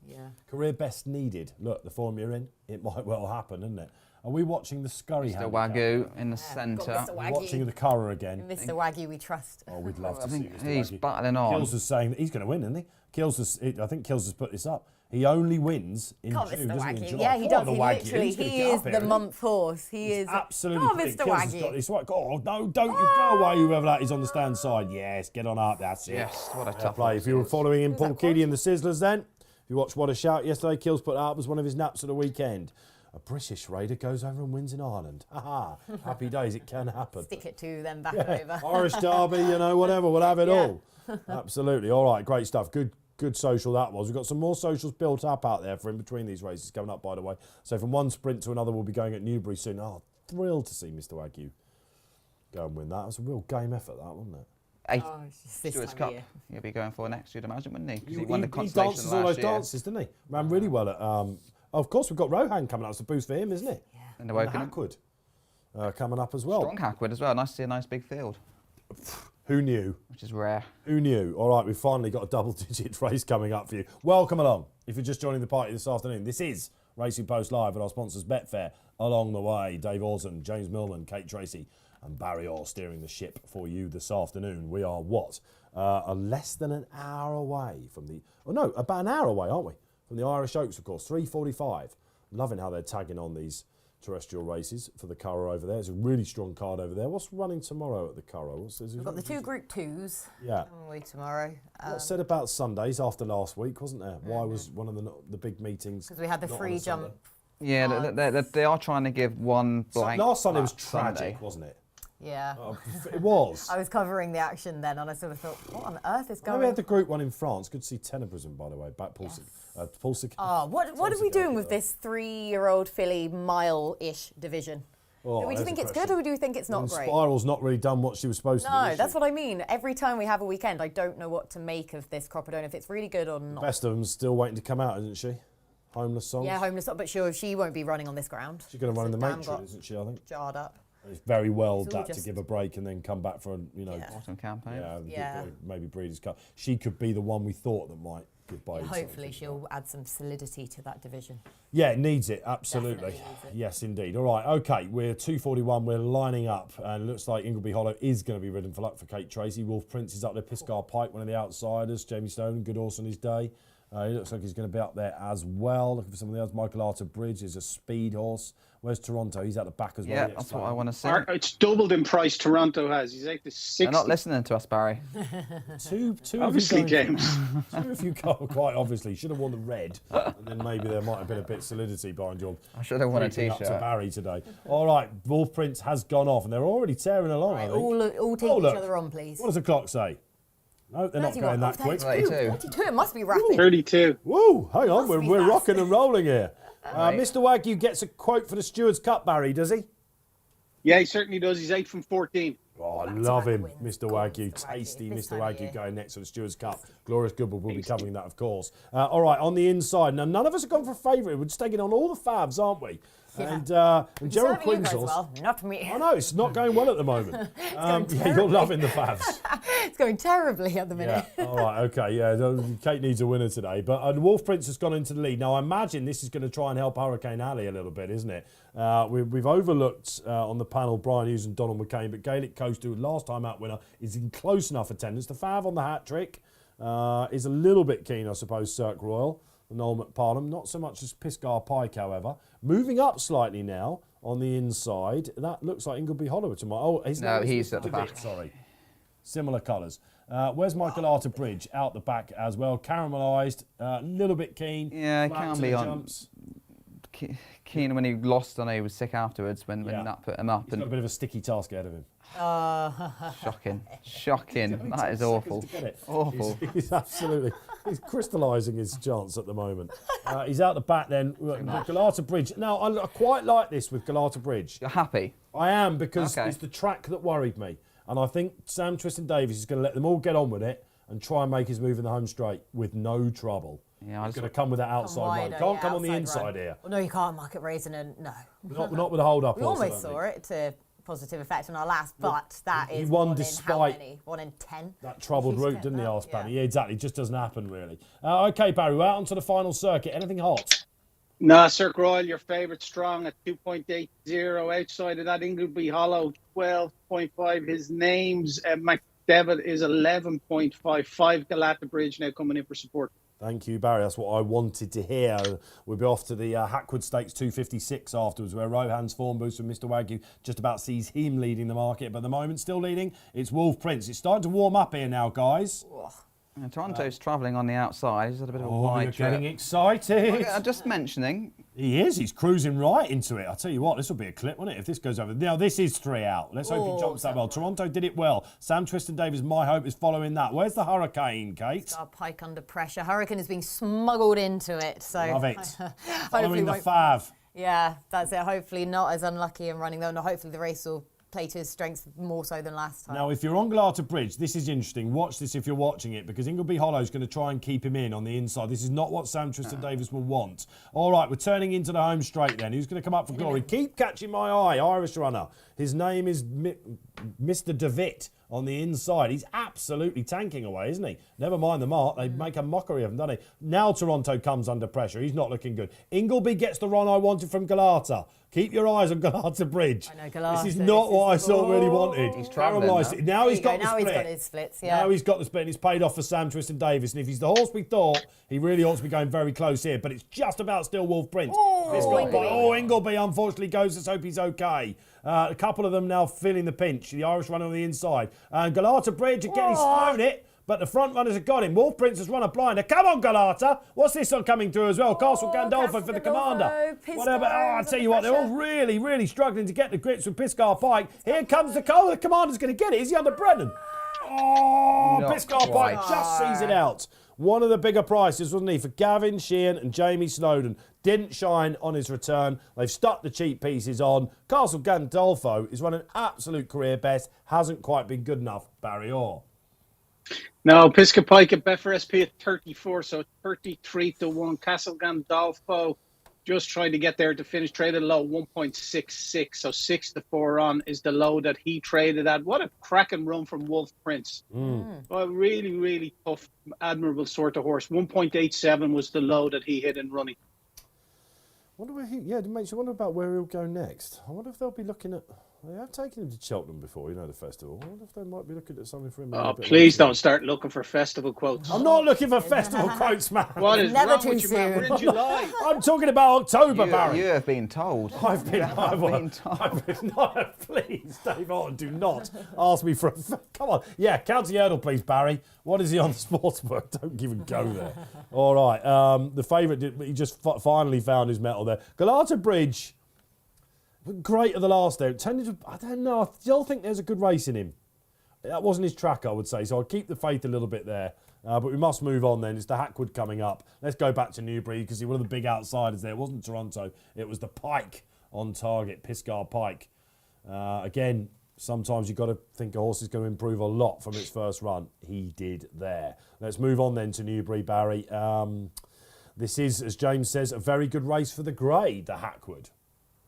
Speaker 1: career best needed. Look, the form you're in, it might well happen, isn't it? Are we watching the Scurry handicap?
Speaker 2: Mr. Wagyu in the centre.
Speaker 1: Watching the Curragh again.
Speaker 3: Mr. Wagyu, we trust.
Speaker 1: Oh, we'd love to see Mr.
Speaker 2: He's
Speaker 1: Wagyu.
Speaker 2: battling on.
Speaker 1: Kills is saying that he's going to win, isn't he? I think Kills has put this up. He only wins in June, doesn't he? In July.
Speaker 3: Yeah, he does.
Speaker 1: He
Speaker 3: is the month horse. He is
Speaker 1: absolutely.
Speaker 3: Mr. Wagyu.
Speaker 1: It's like, no, don't you go away, whoever that is on the stand side. Yes, get on up. That's it.
Speaker 2: Yes, what a tough
Speaker 1: play. If you were following in Paul Keeley and the Sizzlers, then if you watched What a Shout yesterday, Kills put up as one of his naps of the weekend. A British raider goes over and wins in Ireland. Haha, happy days, it can happen.
Speaker 3: Stick it to them back over.
Speaker 1: Irish derby, whatever, we'll have it all. Absolutely. All right, great stuff. Good social that was. We've got some more socials built up out there for in between these races coming up, by the way. So from one sprint to another, we'll be going at Newbury soon. Oh, thrilled to see Mr. Wagyu go and win that. It was a real game effort, that, wasn't it?
Speaker 2: Stewart's Cup. He'll be going for next, you'd imagine, wouldn't he? Because he
Speaker 1: won
Speaker 2: the consolation
Speaker 1: dances
Speaker 2: last
Speaker 1: all those
Speaker 2: year.
Speaker 1: dances, didn't he? Ran really well at... of course, we've got Rohan coming up. It's a boost for him, isn't it?
Speaker 3: Yeah.
Speaker 2: And the
Speaker 1: Hackwood coming up as well.
Speaker 2: Strong Hackwood as well. Nice to see a nice big field.
Speaker 1: Who knew?
Speaker 2: Which is rare.
Speaker 1: Who knew? All right, we've finally got a double-digit race coming up for you. Welcome along. If you're just joining the party this afternoon, this is Racing Post Live with our sponsors Betfair. Along the way, Dave Orton, James Millman, Kate Tracey and Barry Orr steering the ship for you this afternoon. We are less than an hour away from the... Oh, no, about an hour away, aren't we? From the Irish Oaks, of course, 3:45. Loving how they're tagging on these terrestrial races for the Curragh over there. It's a really strong card over there. What's running tomorrow at the Curragh?
Speaker 3: We've got the 2 Group 2s.
Speaker 1: Yeah.
Speaker 3: Tomorrow.
Speaker 1: What's said about Sundays after last week, wasn't there? Why was one of the big meetings?
Speaker 3: Because we had the free jump
Speaker 2: Yeah, they are trying to give one blank.
Speaker 1: Last Sunday was
Speaker 2: flat
Speaker 1: tragic,
Speaker 2: Sunday.
Speaker 1: wasn't it?
Speaker 3: Yeah.
Speaker 1: It was.
Speaker 3: I was covering the action then, and I sort of thought, what on earth is
Speaker 1: We
Speaker 3: going
Speaker 1: had
Speaker 3: on?
Speaker 1: the Group 1 in France. Good to see Tenebrism, by the way. Back Pulsic.
Speaker 3: Oh, what are we doing with this 3-year-old filly mile-ish division?
Speaker 1: Oh,
Speaker 3: do we
Speaker 1: there's
Speaker 3: think
Speaker 1: a
Speaker 3: it's
Speaker 1: question.
Speaker 3: good, or do we think it's not great?
Speaker 1: Spiral's not really done what she was supposed to do.
Speaker 3: No, that's what I mean. Every time we have a weekend, I don't know what to make of this crop. I don't know if it's really good or not.
Speaker 1: Best of them's still waiting to come out, isn't she? Homeless Songs.
Speaker 3: Yeah, homeless, but sure, she won't be running on this ground.
Speaker 1: She's going to run in the
Speaker 3: Damn
Speaker 1: Matron,
Speaker 3: got
Speaker 1: isn't she, I think?
Speaker 3: jarred up.
Speaker 1: It's very well
Speaker 3: It's all
Speaker 1: that to
Speaker 3: just-
Speaker 1: give a break and then come back for,
Speaker 2: Autumn campaign.
Speaker 3: Yeah.
Speaker 1: maybe Breeders' Cup. She could be the one we thought that might give by.
Speaker 3: Hopefully she'll add some solidity to that division.
Speaker 1: Yeah, it needs it, absolutely.
Speaker 3: Definitely needs it.
Speaker 1: Yes, indeed. All right, okay, we're 2:41, we're lining up, and it looks like Ingleby Hollow is going to be ridden for luck for Kate Tracey. Wolf Prince is up there, Piscar Pike, one of the outsiders, Jamie Stone, good horse on his day. He looks like he's going to be up there as well. Looking for some of the others. Michael Arthur Bridge is a speed horse. Where's Toronto? He's at the back as well.
Speaker 2: Yeah, that's what I want to see.
Speaker 4: It's doubled in price. Toronto has. He's like the 60.
Speaker 2: They're not listening to us, Barry.
Speaker 1: Two
Speaker 4: Obviously,
Speaker 1: of you going,
Speaker 4: James.
Speaker 1: Two of you go, quite obviously should have worn the red, and then maybe there might have been a bit of solidity behind your.
Speaker 2: I should have worn a
Speaker 1: creeping up
Speaker 2: t-shirt.
Speaker 1: to Barry today. All right, Wolf Prince has gone off, and they're already tearing along. I
Speaker 3: Right,
Speaker 1: think.
Speaker 3: all take
Speaker 1: Oh,
Speaker 3: each
Speaker 1: look.
Speaker 3: other on, please.
Speaker 1: What does the clock say? No, they're not going that quick.
Speaker 2: 32.
Speaker 3: 32, it must be rapid.
Speaker 4: 32.
Speaker 1: Woo, hang on,
Speaker 3: Must be
Speaker 1: we're
Speaker 3: fast.
Speaker 1: rocking and rolling here.
Speaker 2: Right.
Speaker 1: Mr. Wagyu gets a quote for the Stewards' Cup, Barry, does he?
Speaker 4: Yeah, he certainly does. He's 8 from 14.
Speaker 1: Oh, I
Speaker 3: Back-to-back
Speaker 1: love him,
Speaker 3: wins.
Speaker 1: Mr.
Speaker 3: Go on,
Speaker 1: Wagyu.
Speaker 3: Mr. Wagyu.
Speaker 1: Tasty
Speaker 3: This
Speaker 1: Mr.
Speaker 3: time of
Speaker 1: Wagyu
Speaker 3: year.
Speaker 1: going next to the Stewards' Cup. Glorious Goodwood will be covering that, of course. All right, on the inside. Now, none of us have gone for a favourite. We're just taking on all the favs, aren't we?
Speaker 3: Yeah.
Speaker 1: And Gerald
Speaker 3: Serving you
Speaker 1: Quinn's
Speaker 3: guys
Speaker 1: horse.
Speaker 3: well, not me.
Speaker 1: I know, it's not going well at the moment. Yeah, you're
Speaker 3: terribly.
Speaker 1: loving the favs.
Speaker 3: It's going terribly at the minute.
Speaker 1: Yeah. All right. Okay. Yeah. Kate needs a winner today, but Wolf Prince has gone into the lead. Now, I imagine this is going to try and help Hurricane Alley a little bit, isn't it? We've overlooked on the panel Brian Hughes and Donald McCain, but Gaelic Coast, who last time out winner, is in close enough attendance. The fav on the hat trick is a little bit keen, I suppose. Cirque Royal, Noel McParnham, not so much as Piscar Pike, however. Moving up slightly now on the inside. That looks like Ingleby Hollow tomorrow. Oh,
Speaker 2: He's at the back.
Speaker 1: Sorry. Similar colours. Where's Michael Arthur Bridge? Out the back as well. Caramelised, a little bit keen.
Speaker 2: Yeah, he
Speaker 1: Flat
Speaker 2: can
Speaker 1: to
Speaker 2: be
Speaker 1: the
Speaker 2: on.
Speaker 1: jumps.
Speaker 2: Keen when he lost, I know he was sick afterwards when that put him up.
Speaker 1: He's got a
Speaker 2: And
Speaker 1: bit of a sticky task ahead of him.
Speaker 2: shocking. That is awful.
Speaker 1: To get it.
Speaker 2: Awful.
Speaker 1: He's absolutely, he's crystallising his chance at the moment. He's out the back then. Galata Bridge. Now, I quite like this with Galata Bridge.
Speaker 2: You're happy?
Speaker 1: I am, because
Speaker 2: Okay.
Speaker 1: it's the track that worried me. And I think Sam Twiston-Davies is going to let them all get on with it and try and make his move in the home straight with no trouble.
Speaker 2: Yeah, I
Speaker 1: He's
Speaker 2: just-
Speaker 1: going to come with that outside run.
Speaker 3: Wider,
Speaker 1: Can't
Speaker 3: yeah,
Speaker 1: come on the
Speaker 3: outside
Speaker 1: inside
Speaker 3: run.
Speaker 1: here.
Speaker 3: Well, no, you can't market Rasen and no.
Speaker 1: Not with a hold up.
Speaker 3: We almost saw it to positive effect on our last, but that
Speaker 1: he
Speaker 3: is
Speaker 1: won
Speaker 3: one
Speaker 1: despite
Speaker 3: in how many? 1 in 10?
Speaker 1: that troubled
Speaker 3: He's
Speaker 1: route,
Speaker 3: kept
Speaker 1: didn't he,
Speaker 3: that,
Speaker 1: Arse Paddy?
Speaker 3: yeah.
Speaker 1: Yeah, exactly. It just doesn't happen, really. Okay, Barry, we're out onto the final circuit. Anything hot?
Speaker 4: Nah, Cirque Royal, your favourite, strong at 2.80. Outside of that, Ingleby Hollow, 12.5. His name's McDevitt is 11.5. 5 Galata Bridge now coming in for support.
Speaker 1: Thank you, Barry. That's what I wanted to hear. We'll be off to the Hackwood Stakes 256 afterwards, where Rohan's form boost from Mr. Wagyu just about sees him leading the market. But at the moment, still leading, it's Wolf Prince. It's starting to warm up here now, guys.
Speaker 2: Toronto's travelling on the outside. He's had a bit of a
Speaker 1: Oh,
Speaker 2: wide
Speaker 1: you're
Speaker 2: trip.
Speaker 1: getting excited.
Speaker 2: I'm just mentioning.
Speaker 1: He is. He's cruising right into it. I'll tell you what, this will be a clip, won't it, if this goes over. Now, this is 3 out. Let's hope he jumps that well. Toronto did it well. Sam Twiston-Davies, my hope, is following that. Where's the Hurricane, Kate?
Speaker 3: Our Pike under pressure. Hurricane is being smuggled into it. So
Speaker 1: Love it.
Speaker 3: hopefully
Speaker 1: Following the
Speaker 3: won't-
Speaker 1: fav.
Speaker 3: Yeah, that's it. Hopefully not as unlucky in running though. And hopefully the race will play to his strengths more so than last time.
Speaker 1: Now, if you're on Galata Bridge, this is interesting. Watch this if you're watching it, because Ingleby Hollow's going to try and keep him in on the inside. This is not what Sam Twiston-Davies will want. All right, we're turning into the home straight then. Who's going to come up for glory? Keep catching my eye, Irish runner. His name is Mr. DeVitt on the inside. He's absolutely tanking away, isn't he? Never mind the mark. They make a mockery of him, don't they? Now Toronto comes under pressure. He's not looking good. Ingleby gets the run I wanted from Galata. Keep your eyes on Galata Bridge.
Speaker 3: I know, Galata,
Speaker 1: This is not what I
Speaker 3: this is-
Speaker 1: sort of really wanted.
Speaker 2: He's travelling
Speaker 1: Caramelised
Speaker 2: now.
Speaker 1: it. Now
Speaker 3: There
Speaker 1: he's
Speaker 3: you go.
Speaker 1: got the
Speaker 3: Now
Speaker 1: split.
Speaker 3: he's got his splits, yeah.
Speaker 1: Now he's got the split and he's paid off for Sam Twiston-Davies. And if he's the horse we thought, he really ought to be going very close here. But it's just about still Wolf Prince. Ingleby unfortunately goes. Let's hope he's okay. A couple of them now feeling the pinch. The Irish runner on the inside. And Galata Bridge, again, he's thrown it. but the front runners have got him. Wolf Prince has run a blinder. Come on, Galata. What's this one coming through as well? Castle Gandolfo for the commander. Whatever. Oh, I tell you what, they're all really, really struggling to get the grips with Pisgah Pike. Here comes the the commander's going to get it. Is he under Brennan? Oh, Pisgah Pike just sees it out. One of the bigger prices, wasn't he, for Gavin Sheehan and Jamie Snowden. Didn't shine on his return. They've stuck the cheap pieces on. Castle Gandolfo is running absolute career best. Hasn't quite been good enough, Barry Orr.
Speaker 4: No, Pisgah Pike at Betfair SP at 34, so 33-1. Castle Gandolfo just trying to get there to finish, traded low 1.66, so 6-4 on is the low that he traded at. What a cracking run from Wolf Prince. Well, really, really tough, admirable sort of horse. 1.87 was the low that he hit in running.
Speaker 1: Wonder where it makes you wonder about where he'll go next. I wonder if they'll be looking at. They have taken him to Cheltenham before, the festival. I wonder if they might be looking at something for him.
Speaker 4: Oh, please don't start looking for festival quotes.
Speaker 1: I'm not looking for festival quotes, man.
Speaker 4: What is
Speaker 3: Never
Speaker 4: wrong
Speaker 3: too
Speaker 4: with you, man? We're in July.
Speaker 1: I'm talking about October, Barry.
Speaker 2: You have been told.
Speaker 1: I've been told. Please, Dave Orton, do not ask me for a... Come on. Yeah, County Hurdle, please, Barry. What is he on the sportsbook? Don't even go there. All right. The favourite, he just finally found his mettle there. Galata Bridge... Great at the last there. I don't know. I still think there's a good race in him. That wasn't his track, I would say. So I'll keep the faith a little bit there. But we must move on then. It's the Hackwood coming up. Let's go back to Newbury because one of the big outsiders there. It wasn't Toronto. It was the Pike on target, Pisgah Pike. Again, sometimes you've got to think a horse is going to improve a lot from its first run. He did there. Let's move on then to Newbury, Barry. This is, as James says, a very good race for the grade, the Hackwood.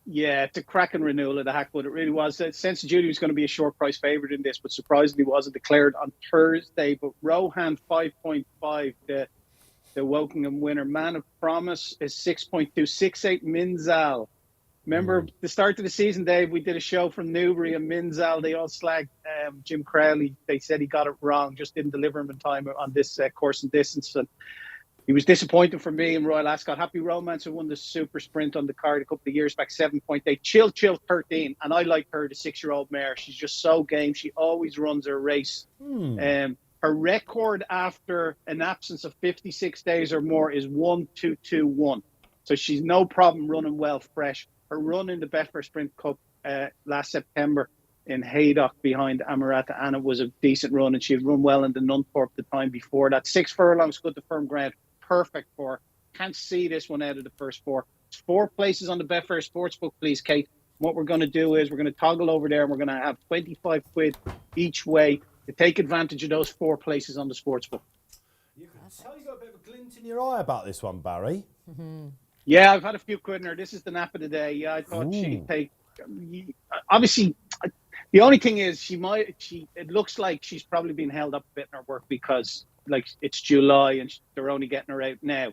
Speaker 4: Yeah, it's a cracking renewal of the Hackwood. It really was. Sense of Duty was going to be a short price favourite in this, but surprisingly wasn't declared on Thursday. But Rohan 5.5, the Wokingham winner. Man of Promise is 6.268. Minzal. Remember the start of the season, Dave? We did a show from Newbury and Minzal. They all slagged Jim Crowley. They said he got it wrong, just didn't deliver him in time on this course and distance. And he was disappointing for me in Royal Ascot. Happy Romance, who won the super sprint on the card a couple of years back, 7.8. Chill 13. And I like her, the 6-year-old mare. She's just so game. She always runs her race. Her record after an absence of 56 days or more is 1-2-2-1. So she's no problem running well fresh. Her run in the Betfair Sprint Cup last September in Haydock behind Amarata Anna was a decent run, and she had run well in the Nunthorpe the time before that. 6 furlongs, good to firm ground. Perfect for her. Can't see this one out of the first 4. It's 4 places on the Betfair Sportsbook, please, Kate. What we're going to do is we're going to toggle over there and we're going to have 25 quid each way to take advantage of those 4 places on the Sportsbook.
Speaker 1: You can tell you got a bit of a glint in your eye about this one, Barry.
Speaker 4: Yeah, I've had a few quid in her. This is the nap of the day. Yeah, I thought she'd take... Obviously, the only thing is it looks like she's probably been held up a bit in her work because... it's July and they're only getting her out now.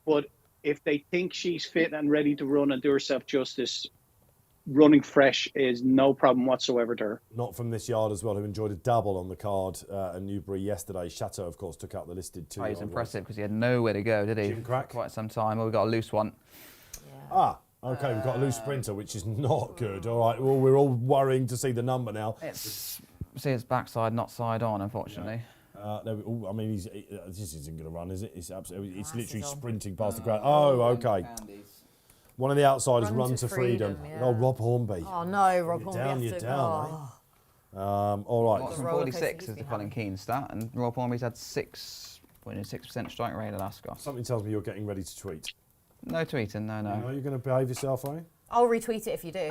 Speaker 4: But if they think she's fit and ready to run and do herself justice, running fresh is no problem whatsoever to her.
Speaker 1: Not from this yard as well, who enjoyed a double on the card at Newbury yesterday. Chateau, of course, took out the listed 2.
Speaker 2: He's impressive because he had nowhere to go, did he?
Speaker 1: Jim Crack.
Speaker 2: Quite some time. Well, we got a loose one.
Speaker 3: Yeah.
Speaker 1: Okay, we've got a loose sprinter, which is not good. All right, well, we're all worrying to see the number now.
Speaker 2: It's backside, not side on, unfortunately.
Speaker 1: This isn't going to run, is it? It's literally sprinting past the crowd. Oh, okay. One of the outsiders, Run to Freedom.
Speaker 3: Yeah.
Speaker 1: Oh, Rob Hornby.
Speaker 3: Oh, no, Rob Hornby.
Speaker 1: You're down, mate. All right.
Speaker 2: From 46 is the Colin Keane stat, and Rob Hornby's had 6% strike rate at Ascot.
Speaker 1: Something tells me you're getting ready to tweet.
Speaker 2: No tweeting, no.
Speaker 1: Are you going to behave yourself, are you?
Speaker 3: I'll retweet it if you do.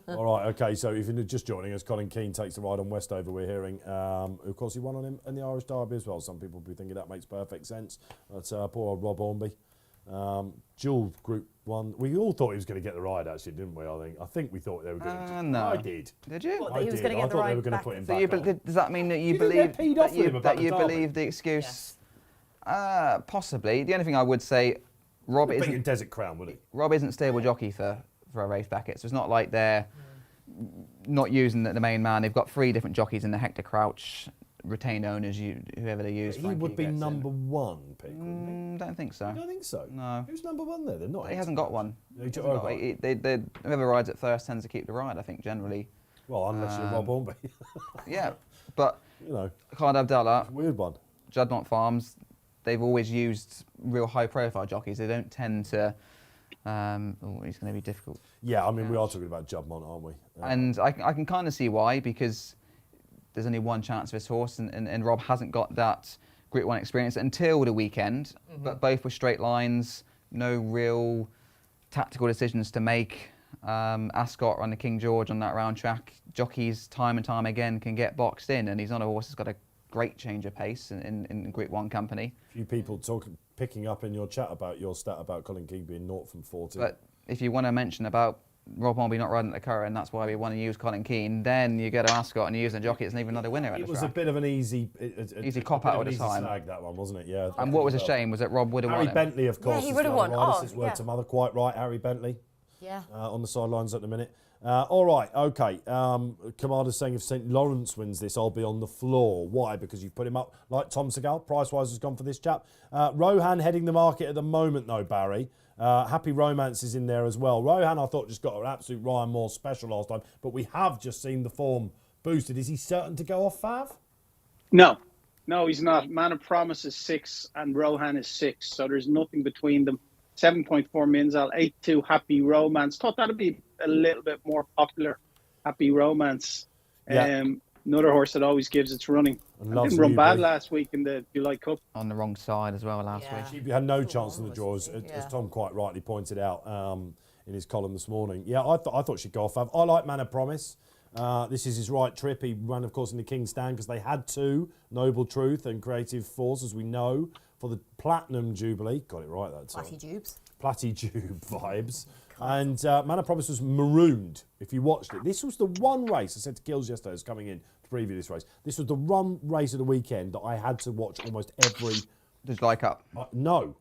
Speaker 1: All right, okay, so if you're just joining us, Colin Keane takes the ride on Westover, we're hearing. Of course, he won on him in the Irish Derby as well. Some people will be thinking that makes perfect sense. But poor old Rob Hornby. Dual Group 1. We all thought he was going to get the ride, actually, didn't we, I think we thought they were going to.
Speaker 2: No.
Speaker 1: I did.
Speaker 2: Did you?
Speaker 3: What, that he was going to get the
Speaker 1: I thought
Speaker 3: ride
Speaker 1: they were going to
Speaker 3: back
Speaker 1: put him
Speaker 2: So
Speaker 1: back on.
Speaker 2: does that mean that you
Speaker 1: You didn't
Speaker 2: believe
Speaker 1: get peed off with him about
Speaker 2: that you
Speaker 1: the Derby?
Speaker 2: believe the excuse? Possibly. The only thing I would say, Rob
Speaker 1: Beat
Speaker 2: isn't
Speaker 1: Desert Crown, would he?
Speaker 2: Rob isn't stable jockey for a race Beckett, so it's not like they're not using the main man. They've got 3 different jockeys in the Hector Crouch, retained owners, whoever they use.
Speaker 1: He would be number 1 pick, wouldn't
Speaker 2: Don't think so.
Speaker 1: he? You don't think so?
Speaker 2: No.
Speaker 1: Who's number 1 there? They're not.
Speaker 2: He hasn't got one.
Speaker 1: Whoever
Speaker 2: Whoever rides at first tends to keep the ride, I think, generally.
Speaker 1: Well, unless you're Rob Hornby.
Speaker 2: Yeah, but
Speaker 1: You know,
Speaker 2: Khalid Abdallah,
Speaker 1: weird one.
Speaker 2: Juddmonte Farms, they've always used real high-profile jockeys. They don't tend to. He's going to be difficult.
Speaker 1: Yeah, I mean, we are talking about Juddmonte, aren't we?
Speaker 2: And I can kind of see why, because there's only one chance of his horse, and Rob hasn't got that Group 1 experience until the weekend. But both were straight lines, no real tactical decisions to make. Ascot on the King George on that round track, jockeys time and time again can get boxed in, and he's on a horse that's got a great change of pace in Group 1 company.
Speaker 1: A few people picking up in your chat about your stat about Colin King being 0 from 40.
Speaker 2: But if you want to mention about Rob Morby not riding at the Curragh, and that's why we want to use Colin Keane, then you go to Ascot and you use a jockey that's even another winner at the track.
Speaker 1: It was a bit of an easy
Speaker 2: cop-out at the time.
Speaker 1: Snag, that one, wasn't it? Yeah.
Speaker 2: And what was a shame was that Rob would have won
Speaker 1: Harry
Speaker 2: it.
Speaker 1: Bentley, of course.
Speaker 3: Yeah, he would have won.
Speaker 1: This is word to mother, quite right, Harry Bentley.
Speaker 3: Yeah.
Speaker 1: On the sidelines at the minute. All right, okay. Kamada's saying if St Lawrence wins this, I'll be on the floor. Why? Because you've put him up like Tom Segal. Price-wise has gone for this chap. Rohan heading the market at the moment, though, Barry. Happy Romance is in there as well. Rohan, I thought, just got an absolute Ryan Moore special last time, but we have just seen the form boosted. Is he certain to go off, Fav?
Speaker 4: No, he's not. Man of Promise is 6 and Rohan is 6, so there's nothing between them. 7.4 Minzal, 8-2 Happy Romance. Thought that'd be a little bit more popular. Happy Romance.
Speaker 1: Yeah.
Speaker 4: Another horse that always gives its running. Didn't run bad last week in the July Cup.
Speaker 2: On the wrong side as well last week.
Speaker 1: She had no chance in the draws, as Tom quite rightly pointed out in his column this morning. Yeah, I thought she'd go off. I like Man of Promise. This is his right trip. He ran, of course, in the King's Stand because they had to. Noble Truth and Creative Force, as we know, for the Platinum Jubilee. Got it right that time. Platty Jube vibes. And Man of Promise was marooned, if you watched it. This was the one race, I said to Gills yesterday, I was coming in to preview this race. This was the one race of the weekend that I had to watch almost every...
Speaker 2: The July Cup?
Speaker 1: No.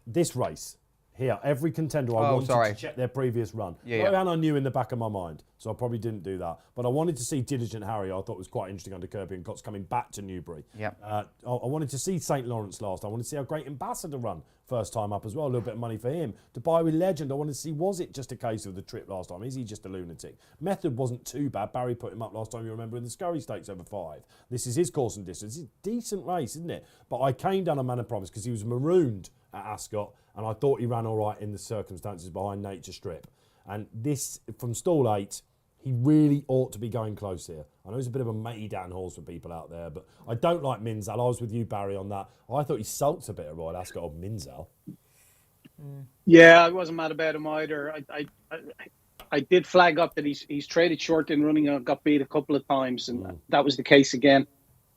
Speaker 1: This race. Here, every contender I wanted to check their previous run. Rohan I knew in the back of my mind, so I probably didn't do that. But I wanted to see Diligent Harry, I thought was quite interesting under Kirby and Cott's coming back to Newbury. I wanted to see St Lawrence last. I wanted to see how great Ambassador run first time up as well. A little bit of money for him. Dubai with Legend, I wanted to see, was it just a case of the trip last time? Is he just a lunatic? Method wasn't too bad. Barry put him up last time, you remember, in the Scurry Stakes over 5. This is his course and distance. It's a decent race, isn't it? But I came down on Man of Promise because he was marooned at Ascot, and I thought he ran all right in the circumstances behind Nature Strip. And this, from stall 8, he really ought to be going close here. I know he's a bit of a maidan horse for people out there, but I don't like Minzal. I was with you, Barry, on that. I thought he sulked a bit at Royal Ascot of Minzal.
Speaker 4: Yeah, I wasn't mad about him either. I did flag up that he's traded short in running and got beat a couple of times, and that was the case again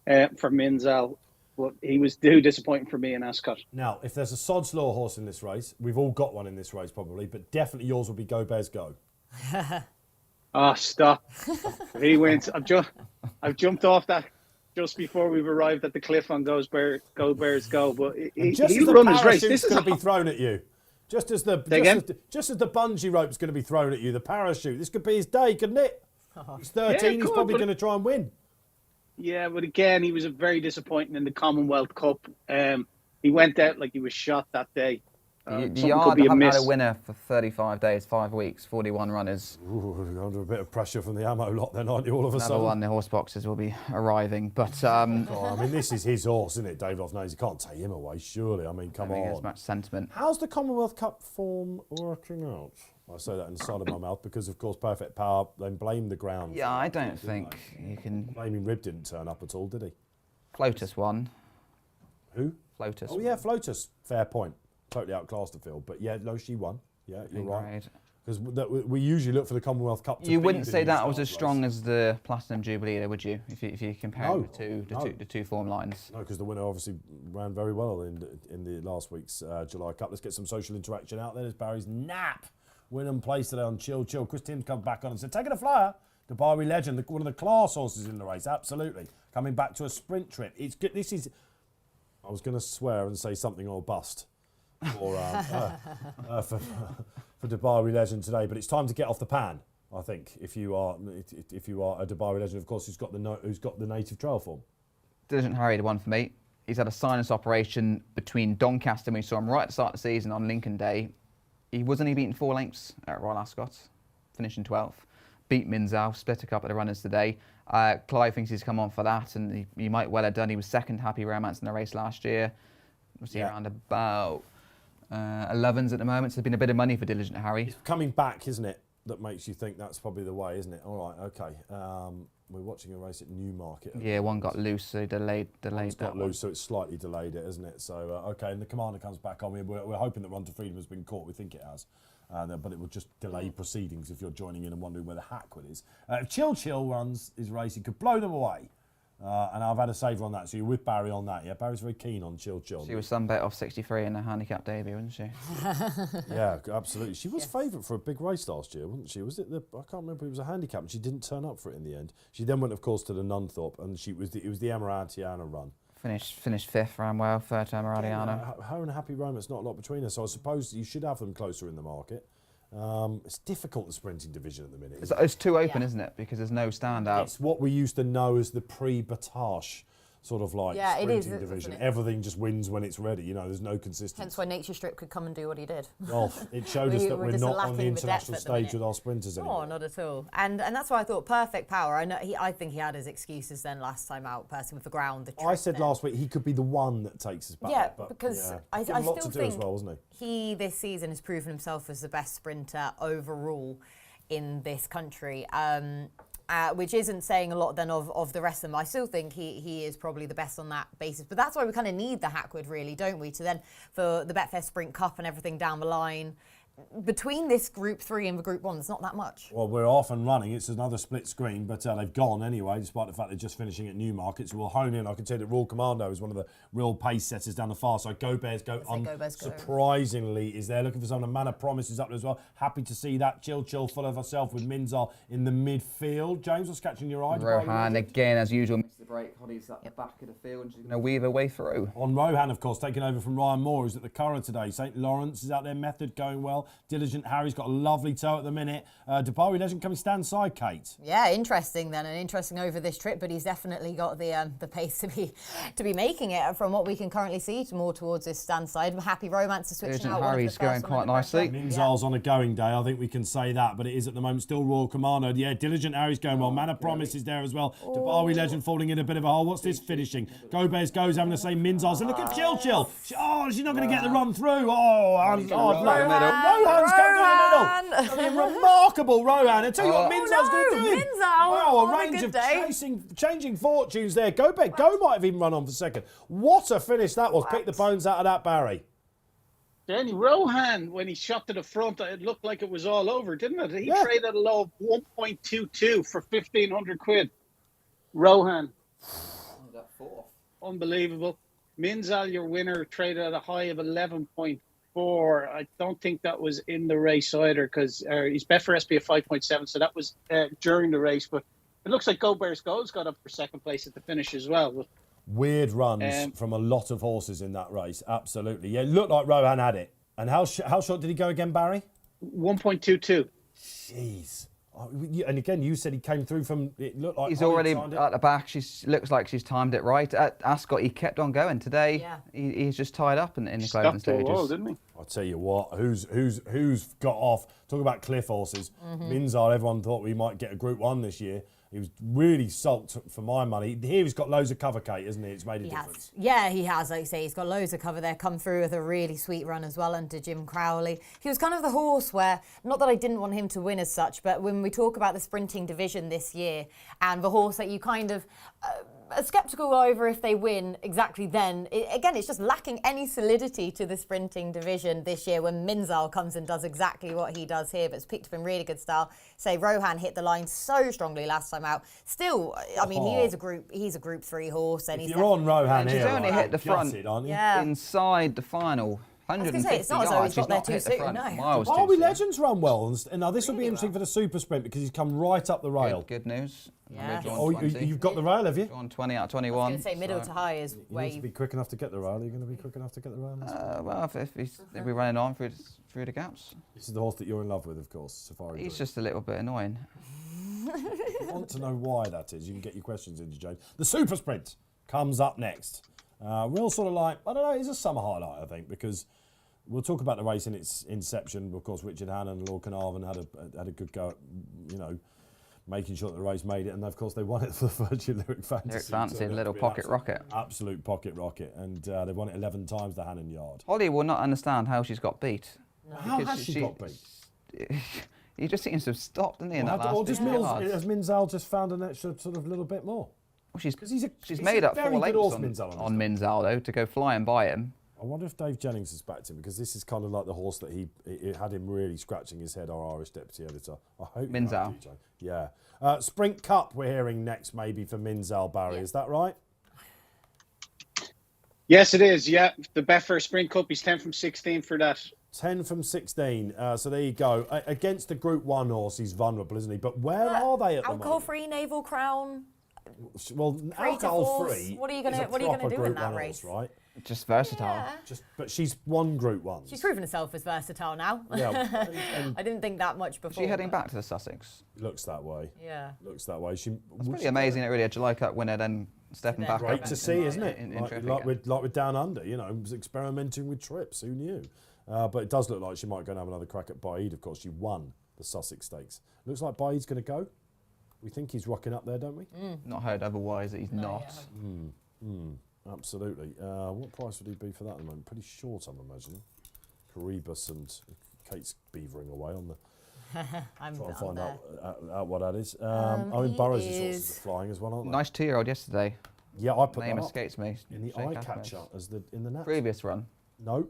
Speaker 4: for Minzal. But he was too disappointing for me in Ascot.
Speaker 1: Now, if there's a Sod's Law horse in this race, we've all got one in this race probably, but definitely yours will be Go Bears Go.
Speaker 4: Stop. He wins. I've jumped off that just before we've arrived at the cliff on Go Bears Go. But he'll run his race. This is going
Speaker 1: to be thrown at you. Just as the bungee rope's going to be thrown at you, the parachute. This could be his day, couldn't it? He's 13. He's probably going to try and win.
Speaker 4: Yeah, but again, he was very disappointing in the Commonwealth Cup. He went out like he was shot that day.
Speaker 2: The Yard haven't had a winner for 35 days, 5 weeks, 41 runners.
Speaker 1: Ooh, you're under a bit of pressure from the ammo lot then, aren't you, all of a sudden?
Speaker 2: Another one, the horse boxes will be arriving. But
Speaker 1: I mean, this is his horse, isn't it, David Offnays? You can't take him away, surely. I mean, come on.
Speaker 2: There's much sentiment.
Speaker 1: How's the Commonwealth Cup form working out? I say that inside of my mouth because, of course, Perfect Power then blamed the ground.
Speaker 2: Yeah, I don't think you can...
Speaker 1: Blaming Rib didn't turn up at all, did he?
Speaker 2: Flotus won.
Speaker 1: Who?
Speaker 2: Flotus.
Speaker 1: Oh, yeah, Flotus. Fair point. Totally outclassed the field. But, yeah, no, she won. Yeah, you're right. Because we usually look for the Commonwealth Cup to
Speaker 2: You wouldn't say that was as strong as the Platinum Jubilee, would you? If you compare the two form lines.
Speaker 1: No, because the winner obviously ran very well in the last week's July Cup. Let's get some social interaction out there. There's Barry's nap. Win and place today on Chill. Chris Timms come back on and said, taking a flyer. Dubai Legend, one of the class horses in the race, absolutely. Coming back to a sprint trip. It's good. This is, I was going to swear and say something or bust for Dubai Legend today, but it's time to get off the pan, I think, if you are a Dubai Legend, of course, who's got the native trail form.
Speaker 2: Diligent Harry, the one for me. He's had a sinus operation between Doncaster, and we saw him right at the start of the season on Lincoln Day. He was only beaten 4 lengths at Royal Ascot, finishing 12th. beat Minzal, split a couple of runners today. Clive thinks he's come on for that, and he might well have done. He was second Happy Romance in the race last year. Was he around about 11s at the moment? So there's been a bit of money for Diligent Harry.
Speaker 1: It's coming back, isn't it? That makes you think that's probably the way, isn't it? All right, okay. We're watching a race at Newmarket.
Speaker 2: Yeah, one got loose, so delayed
Speaker 1: One's
Speaker 2: that
Speaker 1: got loose, so it's slightly delayed it, isn't it? So, okay, and the Commander comes back on. We're hoping that Run to Freedom has been caught. We think it has. But it will just delay proceedings if you're joining in and wondering where the Hackwood is. If Chill runs his race, he could blow them away. And I've had a saver on that, so you're with Barry on that. Yeah, Barry's very keen on Chill.
Speaker 2: She was some bet off 63 in her handicap debut, wasn't she?
Speaker 1: Yeah, absolutely. She was favourite for a big race last year, wasn't she? Was it I can't remember. It was a handicap, and she didn't turn up for it in the end. She then went, of course, to the Nunthorpe, and it was the Amaranthiana run.
Speaker 2: Finished fifth, ran well, third to Amaranthiana.
Speaker 1: Her and Happy Romance, not a lot between us, so I suppose you should have them closer in the market. It's difficult, the sprinting division at the minute.
Speaker 2: It's too open, isn't it? Because there's no standout.
Speaker 1: It's what we used to know as the pre-Batage sort of like sprinting division.
Speaker 3: Isn't it?
Speaker 1: Everything just wins when it's ready. You know, there's no consistency.
Speaker 3: Hence why Nature Strip could come and do what he did.
Speaker 1: Well, it showed us that we're
Speaker 3: just
Speaker 1: not on the
Speaker 3: lacking the
Speaker 1: international
Speaker 3: depth at the
Speaker 1: stage
Speaker 3: minute.
Speaker 1: with our sprinters anymore.
Speaker 3: Oh, not at all. And that's why I thought perfect power. I think he had his excuses then last time out, personally, with the ground. The
Speaker 1: I said last week he could be the one that takes us back.
Speaker 3: Yeah,
Speaker 1: but,
Speaker 3: because I
Speaker 1: He's got a lot
Speaker 3: still
Speaker 1: to do as
Speaker 3: think
Speaker 1: well, wasn't
Speaker 3: he this season has proven himself as the best sprinter overall in this country. Which isn't saying a lot then of the rest of them. I still think he is probably the best on that basis. But that's why we kind of need the Hackwood, really, don't we? To then, for the Betfair Sprint Cup and everything down the line, between this Group 3 and the Group 1, there's not that much.
Speaker 1: Well, we're off and running. It's another split screen, but they've gone anyway, despite the fact they're just finishing at Newmarket. So we'll hone in. I can tell you that Royal Commando is one of the real pace setters down the far side. Go Bears Go, surprisingly, is there. Looking for someone. Mana Promise is up there as well. Happy to see that. Chill full of herself with Minzal in the midfield. James, what's catching your eye?
Speaker 2: Rohan, again, as usual, missed the break. Holly's at the back of the field, and she's going to weave her way through.
Speaker 1: On Rohan, of course, taking over from Ryan Moore, who's at the Curragh today. St Lawrence is out there. Method going well. Diligent Harry's got a lovely toe at the minute. Depari Legend coming stand side, Kate.
Speaker 3: Yeah, interesting then, and interesting over this trip, but he's definitely got the pace to be making it from what we can currently see more towards this stand side. Happy Romance is switching out.
Speaker 2: Harry's going quite nicely.
Speaker 1: Minzal's on a going day, I think we can say that, but it is at the moment still Royal Commando. Yeah, Diligent Harry's going well. Mana Promise is there as well. Depari Legend falling in a bit of a hole. What's this finishing? Go Bears Goes having the same Minzal's. And look at Chill. She's not going to get the run through. Rohan's going to the middle. I mean, remarkable Rohan. I tell you what, Minzal's going to do. Wow, a range of changing fortunes there. Go might have even run on for second. What a finish that was. Pick the bones out of that, Barry.
Speaker 4: Danny Rohan, when he shot to the front, it looked like it was all over, didn't it? He traded a low of 1.22 for 1,500 quid. Rohan. Unbelievable. Minzal, your winner, traded at a high of 11.4. I don't think that was in the race either, because he's bet for SP at 5.7, so that was during the race. But it looks like Go Bears Goals got up for second place at the finish as well. But,
Speaker 1: weird runs from a lot of horses in that race, absolutely. Yeah, it looked like Rohan had it. And how short did he go again, Barry?
Speaker 4: 1.22.
Speaker 1: Jeez. And again, you said he came through from. It looked like
Speaker 2: he's already at the back. Looks like she's timed it right. At Ascot, he kept on going. Today, he's just tied up in the closing stages.
Speaker 4: Wall, didn't he?
Speaker 1: I'll tell you what. Who's got off? Talk about cliff horses. Minzal. Everyone thought we might get a Group 1 this year. He was really sulked for my money. Here he's got loads of cover, Kate, isn't he? It's made a difference.
Speaker 3: Yeah, he has. Like you say, he's got loads of cover there. Come through with a really sweet run as well under Jim Crowley. He was kind of the horse where, not that I didn't want him to win as such, but when we talk about the sprinting division this year and the horse that you kind of are sceptical over if they win exactly then, again, it's just lacking any solidity to the sprinting division this year when Minzal comes and does exactly what he does here, but it's picked up in really good style. Say Rohan hit the line so strongly last time out. Still, I mean, he's a Group 3 horse. And
Speaker 1: if you're on Rohan here,
Speaker 2: she's only hit the front inside the final.
Speaker 3: I was going to say, it's not as though he's got there too soon, no.
Speaker 1: Derby Legends run well, and now this will be interesting for the super sprint because he's come right up the rail.
Speaker 2: Good news.
Speaker 3: Yeah.
Speaker 1: You've got the rail, have you?
Speaker 2: On 20 out of 21.
Speaker 3: I was going to say middle to high is where
Speaker 1: you need to be quick enough to get the rail. Are you going to be quick enough to get the rail?
Speaker 2: Well, if we're running on through the gaps.
Speaker 1: This is the horse that you're in love with, of course, Safari.
Speaker 2: He's just a little bit annoying.
Speaker 1: If you want to know why that is, you can get your questions into, James. The super sprint comes up next. Real sort of like, I don't know, it's a summer highlight, I think, because we'll talk about the race in its inception. Of course, Richard Hannon and Lord Carnarvon had a good go at, making sure that the race made it. And of course, they won it for the Virgin Lyric Fantasy.
Speaker 2: Lyric Fantasy,
Speaker 1: So
Speaker 2: little
Speaker 1: it'll be an
Speaker 2: pocket rocket.
Speaker 1: Absolute pocket rocket. And they won it 11 times, the Hannon Yard.
Speaker 2: Holly will not understand how she's got beat.
Speaker 1: How has she got beat?
Speaker 2: He just seems to have stopped, didn't he, in that last
Speaker 1: Or just
Speaker 2: 50 yards?
Speaker 1: has Minzal just found an extra sort of little bit more?
Speaker 2: Well, she's
Speaker 1: he's
Speaker 2: made
Speaker 1: a
Speaker 2: up
Speaker 1: very
Speaker 2: 4
Speaker 1: good
Speaker 2: lengths
Speaker 1: horse, Minzal,
Speaker 2: on Minzal, though, to go flying by him.
Speaker 1: I wonder if Dave Jennings has backed him, because this is kind of like the horse that he had him really scratching his head, our Irish deputy editor. I hope
Speaker 2: Minzal.
Speaker 1: Yeah. Sprint Cup we're hearing next maybe for Minzal, Barry. Is that right?
Speaker 4: Yes, it is. Yeah, the Betfair Sprint Cup. He's 10 from 16 for that.
Speaker 1: 10 from 16. So there you go. Against the Group 1 horse, he's vulnerable, isn't he? But where are they at the moment?
Speaker 3: Alcohol-free Naval Crown.
Speaker 1: Well, alcohol-free.
Speaker 3: What are you going to do in that race?
Speaker 1: Right?
Speaker 2: Just versatile.
Speaker 3: Yeah.
Speaker 1: But she's won Group 1.
Speaker 3: She's proven herself as versatile now.
Speaker 1: Yeah.
Speaker 3: I didn't think that much before.
Speaker 2: Is she heading back to the Sussex?
Speaker 1: Looks that way.
Speaker 3: Yeah.
Speaker 1: Looks that way.
Speaker 2: It's pretty amazing, it really, a July Cup winner then stepping back
Speaker 1: Great
Speaker 2: up.
Speaker 1: to see, isn't it?
Speaker 2: In
Speaker 1: Like with Down Under, was experimenting with trips. Who knew? But it does look like she might go and have another crack at Baid. Of course, she won the Sussex Stakes. Looks like Baid's going to go. We think he's rocking up there, don't we?
Speaker 2: Not heard otherwise that he's not.
Speaker 1: Absolutely. What price would he be for that at the moment? Pretty short, I'm imagining. Caribus and Kate's beavering away on the...
Speaker 3: I'm
Speaker 1: trying to find
Speaker 3: there.
Speaker 1: out what that is. Owen Burrows' horses are flying as well, aren't they?
Speaker 2: Nice 2-year-old yesterday.
Speaker 1: Yeah, I put
Speaker 2: Name
Speaker 1: that up.
Speaker 2: escapes me.
Speaker 1: In the
Speaker 2: Shake
Speaker 1: eye
Speaker 2: Asmus.
Speaker 1: catcher in the net.
Speaker 2: Previous run.
Speaker 1: No,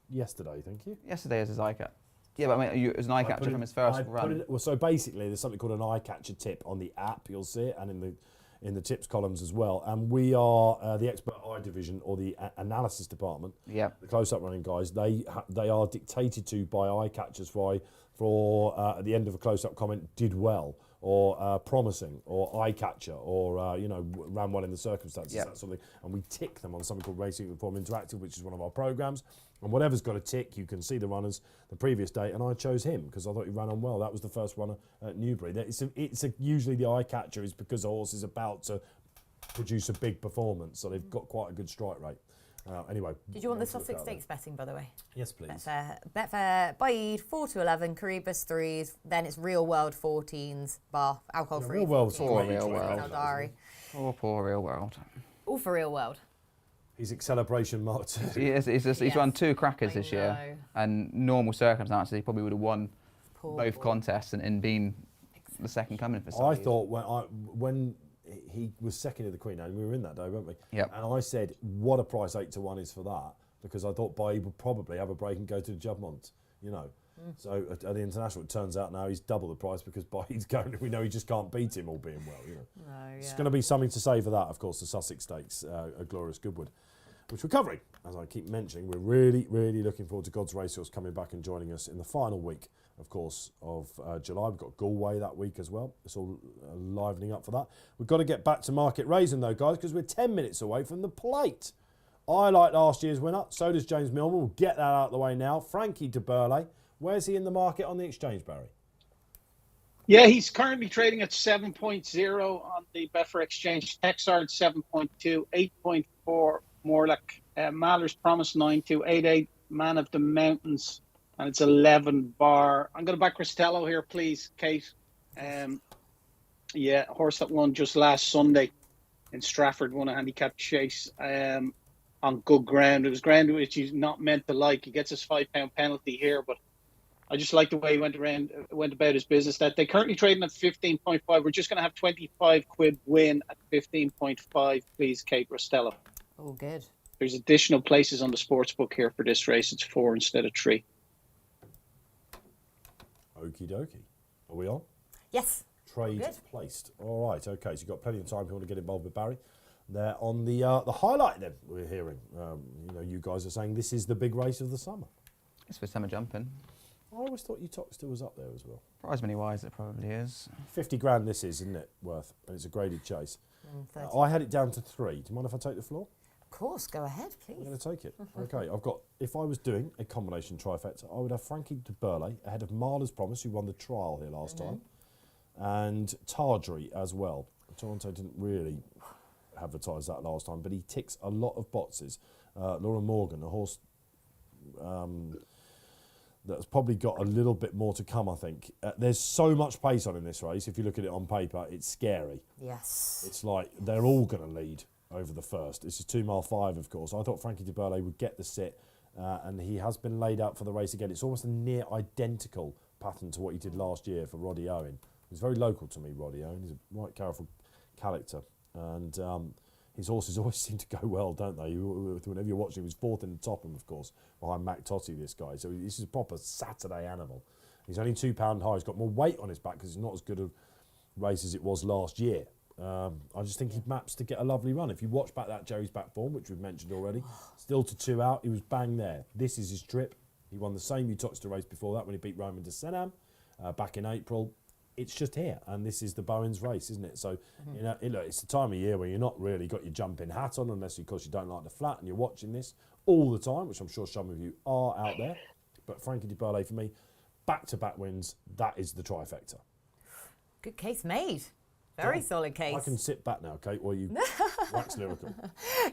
Speaker 1: yesterday, thank you.
Speaker 2: Yesterday is his eye catcher. Yeah, but I mean, it was an eye catcher from his first run.
Speaker 1: So basically, there's something called an eye catcher tip on the app. You'll see it, and in the tips columns as well. And we are the expert eye division or the analysis department.
Speaker 2: Yeah.
Speaker 1: The close-up running guys. They are dictated to by eye catchers for at the end of a close-up comment, did well, or promising, or eye catcher, or ran well in the circumstances, that sort of thing. And we tick them on something called Racing Form Interactive, which is one of our programs. And whatever's got a tick, you can see the runners the previous day. And I chose him because I thought he ran on well. That was the first runner at Newbury. Usually the eye catcher is because the horse is about to produce a big performance, so they've got quite a good strike rate. Anyway.
Speaker 3: Did you want the Sussex Stakes betting, by the way?
Speaker 1: Yes, please.
Speaker 3: Betfair, Baid, 4 to 11, Caribus 3s, then it's Real World 14s, bar alcohol free.
Speaker 1: Real World's
Speaker 2: Poor
Speaker 1: great.
Speaker 2: Real World.
Speaker 3: Diary.
Speaker 2: Poor Real World.
Speaker 3: All for Real World.
Speaker 1: He's Acceleration Mark II.
Speaker 2: He's run 2 crackers this year,
Speaker 3: know.
Speaker 2: and normal circumstances he probably would have won
Speaker 3: Poor
Speaker 2: both
Speaker 3: boy.
Speaker 2: contests and been the second coming for
Speaker 1: I
Speaker 2: Saeed.
Speaker 1: thought when he was second in the Queen, and we were in that day, weren't we?
Speaker 2: Yep.
Speaker 1: And I said, what a price 8 to 1 is for that, because I thought Babe would probably have a break and go to the Juddmonte, So at the International, it turns out now he's double the price because Babe's going. We know he just can't beat him, all being well. It's going to be something to say for that, of course, the Sussex Stakes, a Glorious Goodwood, which we're covering. As I keep mentioning, we're really, really looking forward to God's Racehorse coming back and joining us in the final week, of course, of July. We've got Galway that week as well. It's all livening up for that. We've got to get back to Market Rasen, though, guys, because we're 10 minutes away from the plate. I like last year's winner. So does James Millman. We'll get that out of the way now. Frankie de Burley. Where's he in the market on the exchange, Barry?
Speaker 4: Yeah, he's currently trading at 7.0 on the Betfair Exchange. Texard 7.2, 8.4 Morlock. Mahler's Promise 9.2, 8.8 Man of the Mountains, and it's 11 bar. I'm going to back Costello here, please, Kate. Horse that won just last Sunday in Stratford, won a handicap chase on good ground. It was ground which he's not meant to like. He gets his £5 penalty here, but I just like the way he went about his business. That they're currently trading at 15.5. We're just going to have 25 quid win at 15.5, please, Kate Costello.
Speaker 3: Oh, good.
Speaker 4: There's additional places on the sports book here for this race. It's 4 instead of 3.
Speaker 1: Okie dokie. Are we on?
Speaker 3: Yes.
Speaker 1: Trade
Speaker 3: Good.
Speaker 1: placed. All right, okay, so you've got plenty of time if you want to get involved with Barry. There on the highlight then, we're hearing. You guys are saying this is the big race of the summer.
Speaker 2: It's for summer jumping.
Speaker 1: I always thought you Toxter was up there as well.
Speaker 2: Prize money wise, it probably is.
Speaker 1: 50 grand this is, isn't it, worth? And it's a graded chase.
Speaker 3: 30.
Speaker 1: I had it down to 3. Do you mind if I take the floor?
Speaker 3: Of course, go ahead,
Speaker 1: I'm
Speaker 3: please.
Speaker 1: going to take it. Okay, I've got, if I was doing a combination trifecta, I would have Frankie de Burley ahead of Mahler's Promise, who won the trial here last time, and Tardry as well. Toronto didn't really advertise that last time, but he ticks a lot of boxes. Laura Morgan, a horse that's probably got a little bit more to come, I think. There's so much pace on in this race. If you look at it on paper, it's scary.
Speaker 3: Yes.
Speaker 1: It's like they're all going to lead over the first. This is 2 mile 5, of course. I thought Frankie de Burley would get the sit, and he has been laid out for the race again. It's almost a near identical pattern to what he did last year for Roddy Owen. He's very local to me, Roddy Owen. He's a right careful character, and his horses always seem to go well, don't they? Whenever you're watching, he was 4th in the Topham, of course, behind Mac Totty, this guy. So this is a proper Saturday animal. He's only £2 high. He's got more weight on his back because it's not as good a race as it was last year. I just think he maps to get a lovely run. If you watch back that Jerry's back form, which we've mentioned already, still to 2 out, he was bang there. This is his trip. He won the same Uttoxeter race before that when he beat Roman de Senam back in April. It's just here, and this is the Bowens race, isn't it? So, you know, it's the time of year where you're not really got your jumping hat on, unless because you don't like the flat and you're watching this all the time, which I'm sure some of you are out there. But Frankie de Burley, for me, back-to-back wins, that is the trifecta.
Speaker 3: Good case made. Very solid case.
Speaker 1: I can sit back now, Kate, while you wax lyrical.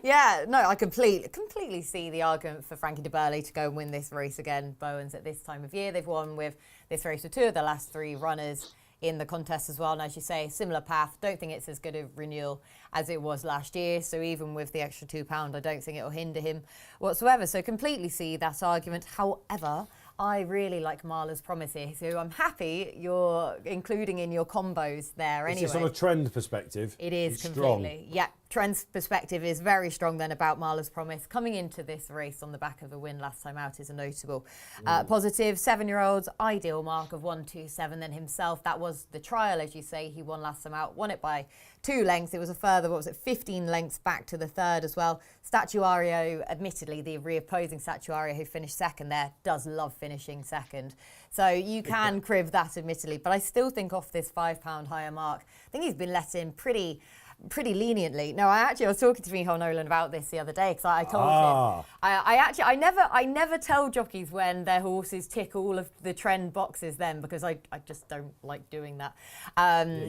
Speaker 3: Yeah, no, I completely see the argument for Frankie de Burley to go and win this race again. Bowens at this time of year, they've won with this race with 2 of the last 3 runners in the contest as well. And as you say, similar path. Don't think it's as good a renewal as it was last year. So even with the extra £2, I don't think it will hinder him whatsoever. So completely see that argument. However, I really like Marla's Promise here, so I'm happy you're including in your combos there anyway.
Speaker 1: It's just on a trend perspective.
Speaker 3: It is
Speaker 1: it's
Speaker 3: completely.
Speaker 1: Strong.
Speaker 3: Yeah, trend's perspective is very strong then about Marla's Promise. Coming into this race on the back of a win last time out is a notable positive. 7-year-olds, ideal mark of 127 then himself. That was the trial, as you say. He won last time out, won it by 2 lengths. It was a further, 15 lengths back to the 3rd as well. Statuario, admittedly, the reopposing Statuario who finished 2nd there, does love finishing 2nd. So you can crib that, admittedly. But I still think off this £5 higher mark, I think he's been let in pretty leniently. No, I was talking to Michal Nolan about this the other day because I told him I never tell jockeys when their horses tick all of the trend boxes then because I just don't like doing that.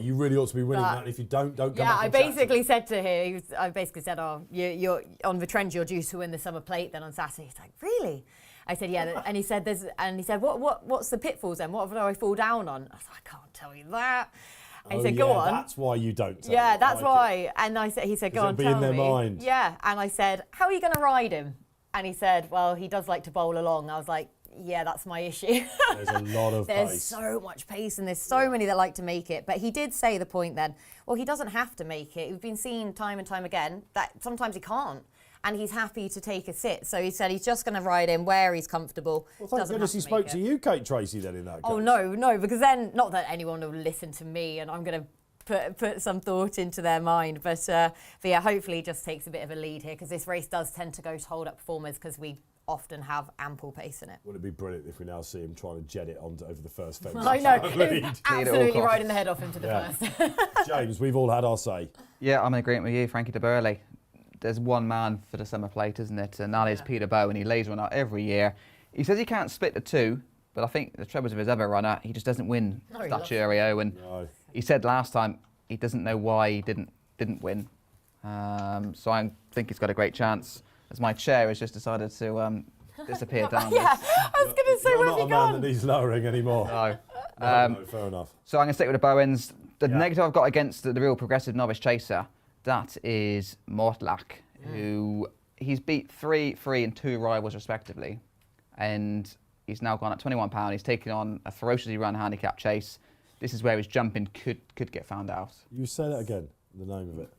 Speaker 1: You really ought to be winning that. And if you don't come
Speaker 3: yeah,
Speaker 1: back
Speaker 3: I
Speaker 1: and
Speaker 3: basically said to him, oh, you're on the trend. You're due to win the Summer Plate then on Saturday. He's like, really? I said, yeah, and he said, what's the pitfalls then? What do I fall down on? I was like, I can't tell you that. And he said, go on.
Speaker 1: That's why you don't tell
Speaker 3: Yeah,
Speaker 1: me.
Speaker 3: that's why. And he said, go on, tell me.
Speaker 1: It'll be in their mind.
Speaker 3: Yeah, and I said, how are you going to ride him? And he said, well, he does like to bowl along. I was like, yeah, that's my issue.
Speaker 1: There's a lot of
Speaker 3: There's
Speaker 1: pace.
Speaker 3: so much pace and there's so many that like to make it. But he did say the point then, well, he doesn't have to make it. We've been seeing time and time again that sometimes he can't. And he's happy to take a sit. So he said he's just going to ride him where he's comfortable.
Speaker 1: Well, thank goodness he spoke to you, Kate Tracey, then, in that case.
Speaker 3: Oh, no, because then, not that anyone will listen to me and I'm going to put some thought into their mind. But yeah, hopefully he just takes a bit of a lead here because this race does tend to go to hold up performers because we often have ample pace in it.
Speaker 1: Would it be brilliant if we now see him trying to jet it on over the first fence?
Speaker 3: I know, absolutely riding the head off into the first.
Speaker 1: James, we've all had our say.
Speaker 2: Yeah, I'm in agreement with you, Frankie de Burley. There's one man for the Summer Plate, isn't it? And that is Peter Bowen. He lays one out every year. He says he can't split the 2, but I think the troubles with his other runner, he just doesn't win Statuario. And he said last time he doesn't know why he didn't win. So I think he's got a great chance. As my chair has just decided to disappear down.
Speaker 3: Yeah, I was going to say, where have you gone?
Speaker 1: You're not a man that needs lowering anymore.
Speaker 2: No.
Speaker 1: No, fair enough.
Speaker 2: So I'm going to stick with the Bowens. The negative I've got against the real progressive novice chaser, that is Mortlach, who he's beat 3 and 2 rivals respectively, and he's now gone at £21. He's taking on a ferociously run handicap chase. This is where his jumping could get found out.
Speaker 1: You say that again, the name of it.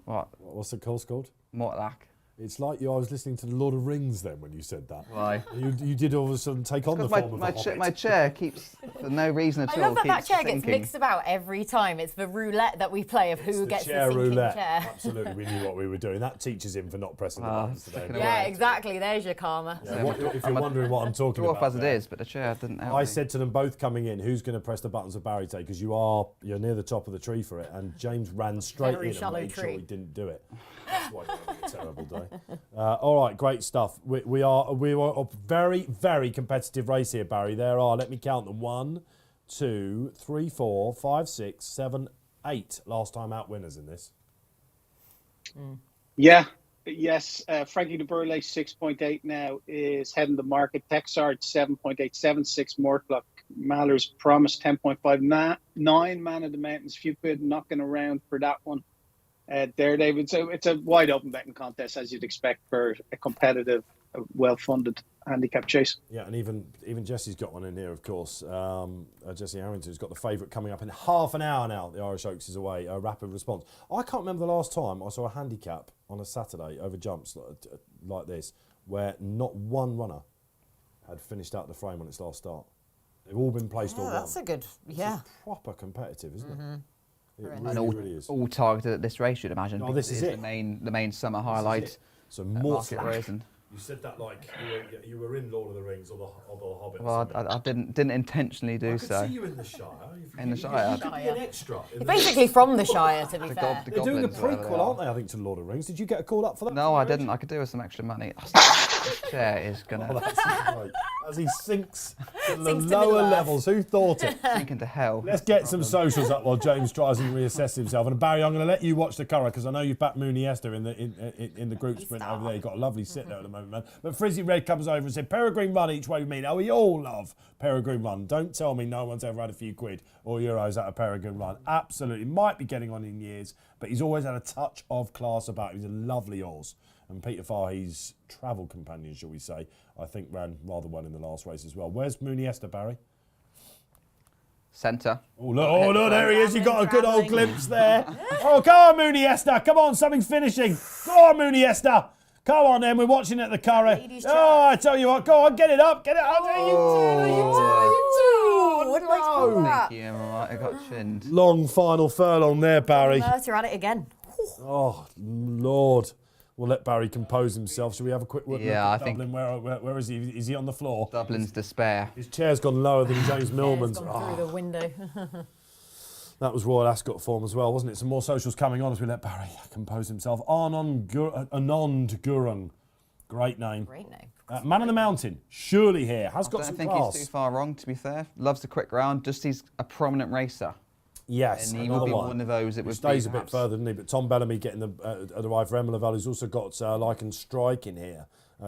Speaker 2: What?
Speaker 1: What's the course called?
Speaker 2: Mortlach.
Speaker 1: It's like I was listening to The Lord of Rings then when you said that.
Speaker 2: Why?
Speaker 1: You did all of a sudden take on the form of a hobbit.
Speaker 2: My chair keeps, for no reason at all,
Speaker 3: I love that chair
Speaker 2: sinking.
Speaker 3: gets mixed about every time. It's the roulette that we play of who gets the sinking
Speaker 1: roulette.
Speaker 3: chair.
Speaker 1: Absolutely, we knew what we were doing. That teaches him for not pressing the buttons today.
Speaker 3: Yeah, exactly. There's your karma.
Speaker 1: Yeah, if you're wondering what I'm talking about.
Speaker 2: Dwarf as it is, but the chair didn't help
Speaker 1: I
Speaker 2: me.
Speaker 1: said to them both coming in, who's going to press the buttons of Barry today? Because you're near the top of the tree for it. And James ran straight
Speaker 3: Very
Speaker 1: in and
Speaker 3: shallow
Speaker 1: made sure
Speaker 3: tree.
Speaker 1: he didn't do it. That's why you're having a terrible day. All right, great stuff. We are a very, very competitive race here, Barry. There are, let me count them, 1, 2, 3, 4, 5, 6, 7, 8 last time out winners in this.
Speaker 4: Yeah, Yes, Frankie de Burle 6.8 now is heading the market. Texard 7.876. Mortlock Maller's Promise 10.5. 9 Man of the Mountains. Few quid knocking around for that one. There, David. So it's a wide open betting contest as you'd expect for a competitive, well-funded handicap chase.
Speaker 1: Yeah, and even Jesse's got one in here, of course. Jesse Harrington's got the favourite coming up in half an hour now. The Irish Oaks is away. A rapid response. I can't remember the last time I saw a handicap on a Saturday over jumps like this, where not one runner had finished out the frame on its last start. They've all been placed or won.
Speaker 3: That's a good, yeah.
Speaker 1: It's proper competitive, isn't it? It
Speaker 2: And
Speaker 1: really is.
Speaker 2: all targeted at this race, you'd imagine.
Speaker 1: Oh, this is it.
Speaker 2: The main summer highlight.
Speaker 1: So
Speaker 2: at
Speaker 1: more
Speaker 2: Market Rasen.
Speaker 1: You said that like you were in Lord of the Rings or the Hobbit.
Speaker 2: Well, I didn't intentionally do so.
Speaker 1: I could see you in the Shire.
Speaker 2: In the Shire.
Speaker 1: You could be an extra.
Speaker 3: You're basically from the Shire, to be fair.
Speaker 1: They're doing a
Speaker 2: Goblins, whatever they
Speaker 1: prequel,
Speaker 2: are.
Speaker 1: aren't they? I think to Lord of the Rings. Did you get a call up for that?
Speaker 2: No, I didn't. I could do with some extra money. This chair is gonna
Speaker 1: Right. As he sinks to the
Speaker 3: Sinks to
Speaker 1: lower
Speaker 3: Middle-earth.
Speaker 1: levels. Who thought it?
Speaker 2: sink into hell.
Speaker 1: Let's get some socials up while James tries and reassesses himself. And Barry, I'm going to let you watch the Curragh because I know you've backed Mooney Esther in the group sprint over there. You've got a lovely sit there at the moment, man. But Frizzy Red comes over and said, Peregrine Run each way with me. Now, we all love Peregrine Run. Don't tell me no one's ever had a few quid or euros out of Peregrine Run. Absolutely. Might be getting on in years, but he's always had a touch of class about him. He's a lovely horse. And Peter Fahey's travel companion, shall we say, I think ran rather well in the last race as well. Where's Mooney Esther, Barry?
Speaker 2: Centre.
Speaker 1: Oh, look, there he is. You got a good old glimpse there. Oh, come on, Mooney Esther. Come on, something's finishing. Go on, Mooney Esther. Come on, then. We're watching at the Curragh. Oh, I tell you what. Go on, get it up. Get it up.
Speaker 3: What did I call that?
Speaker 2: Yeah, right. I got chinned.
Speaker 1: Long final furlong there, Barry.
Speaker 3: You're at it again.
Speaker 1: Oh, Lord. We'll let Barry compose himself. Shall we have a quick look
Speaker 2: Yeah,
Speaker 1: at
Speaker 2: I think-
Speaker 1: Dublin? Where is he? Is he on the floor?
Speaker 2: Dublin's despair.
Speaker 1: His chair's gone lower than James Millman's.
Speaker 3: It's gone through the window.
Speaker 1: That was Royal Ascot form as well, wasn't it? Some more socials coming on as we let Barry compose himself. Anand Gurung. Great name.
Speaker 3: Great name.
Speaker 1: Man of the Mountain, surely here. Has got
Speaker 2: I
Speaker 1: some
Speaker 2: don't think
Speaker 1: class.
Speaker 2: he's too far wrong, to be fair. Loves the quick round. Just he's a prominent racer.
Speaker 1: Yes,
Speaker 2: And he will
Speaker 1: another
Speaker 2: be one of those that
Speaker 1: He
Speaker 2: would
Speaker 1: stays
Speaker 2: be
Speaker 1: a bit
Speaker 2: perhaps-
Speaker 1: further, doesn't he? But Tom Bellamy getting the ride for Emma He's also got Lycan Strike in here.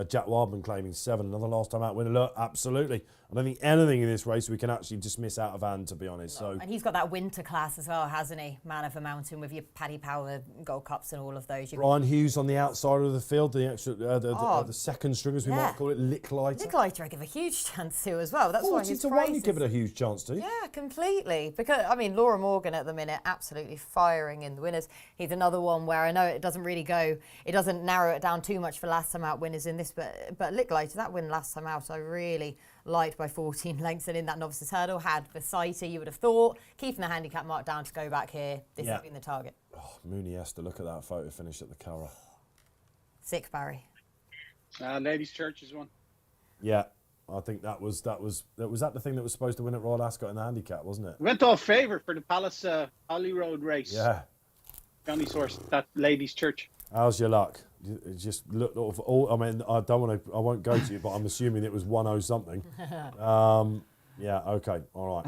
Speaker 1: Jack Wildman claiming 7. Another last time out winner. Look, absolutely. I don't think anything in this race we can actually dismiss out of hand, to be honest. So
Speaker 3: And he's got that winter class as well, hasn't he? Man of the Mountain with your Paddy Power Gold Cups and all of those.
Speaker 1: Brian Hughes on the outside of the field, the extra, the second string, as we might call it, Licklighter.
Speaker 3: Licklighter I give a huge chance to as well. That's why
Speaker 1: 40
Speaker 3: his
Speaker 1: to 1
Speaker 3: price
Speaker 1: you give it
Speaker 3: is-
Speaker 1: a huge chance to.
Speaker 3: Yeah, completely. Because, I mean, Laura Morgan at the minute, absolutely firing in the winners. He's another one where I know it doesn't really go, it doesn't narrow it down too much for last time out winners in this, but Licklighter, that win last time out, I really liked by 14 lengths, and in that novices hurdle had Versailles, you would have thought, keeping the handicap mark down to go back here. This has been the target.
Speaker 1: Oh, Mooney Esther, look at that photo finish at the Curragh.
Speaker 3: Sick, Barry.
Speaker 4: Ladies' Church is one.
Speaker 1: Yeah, I think that was that the thing that was supposed to win at Royal Ascot in the handicap, wasn't it?
Speaker 4: Went off favourite for the Palace Holly Road race.
Speaker 1: Yeah.
Speaker 4: Johnny Source, that Ladies' Church.
Speaker 1: How's your luck? It just looked all. I mean, I won't go to you, but I'm assuming it was 1-0 something. Yeah. Okay. All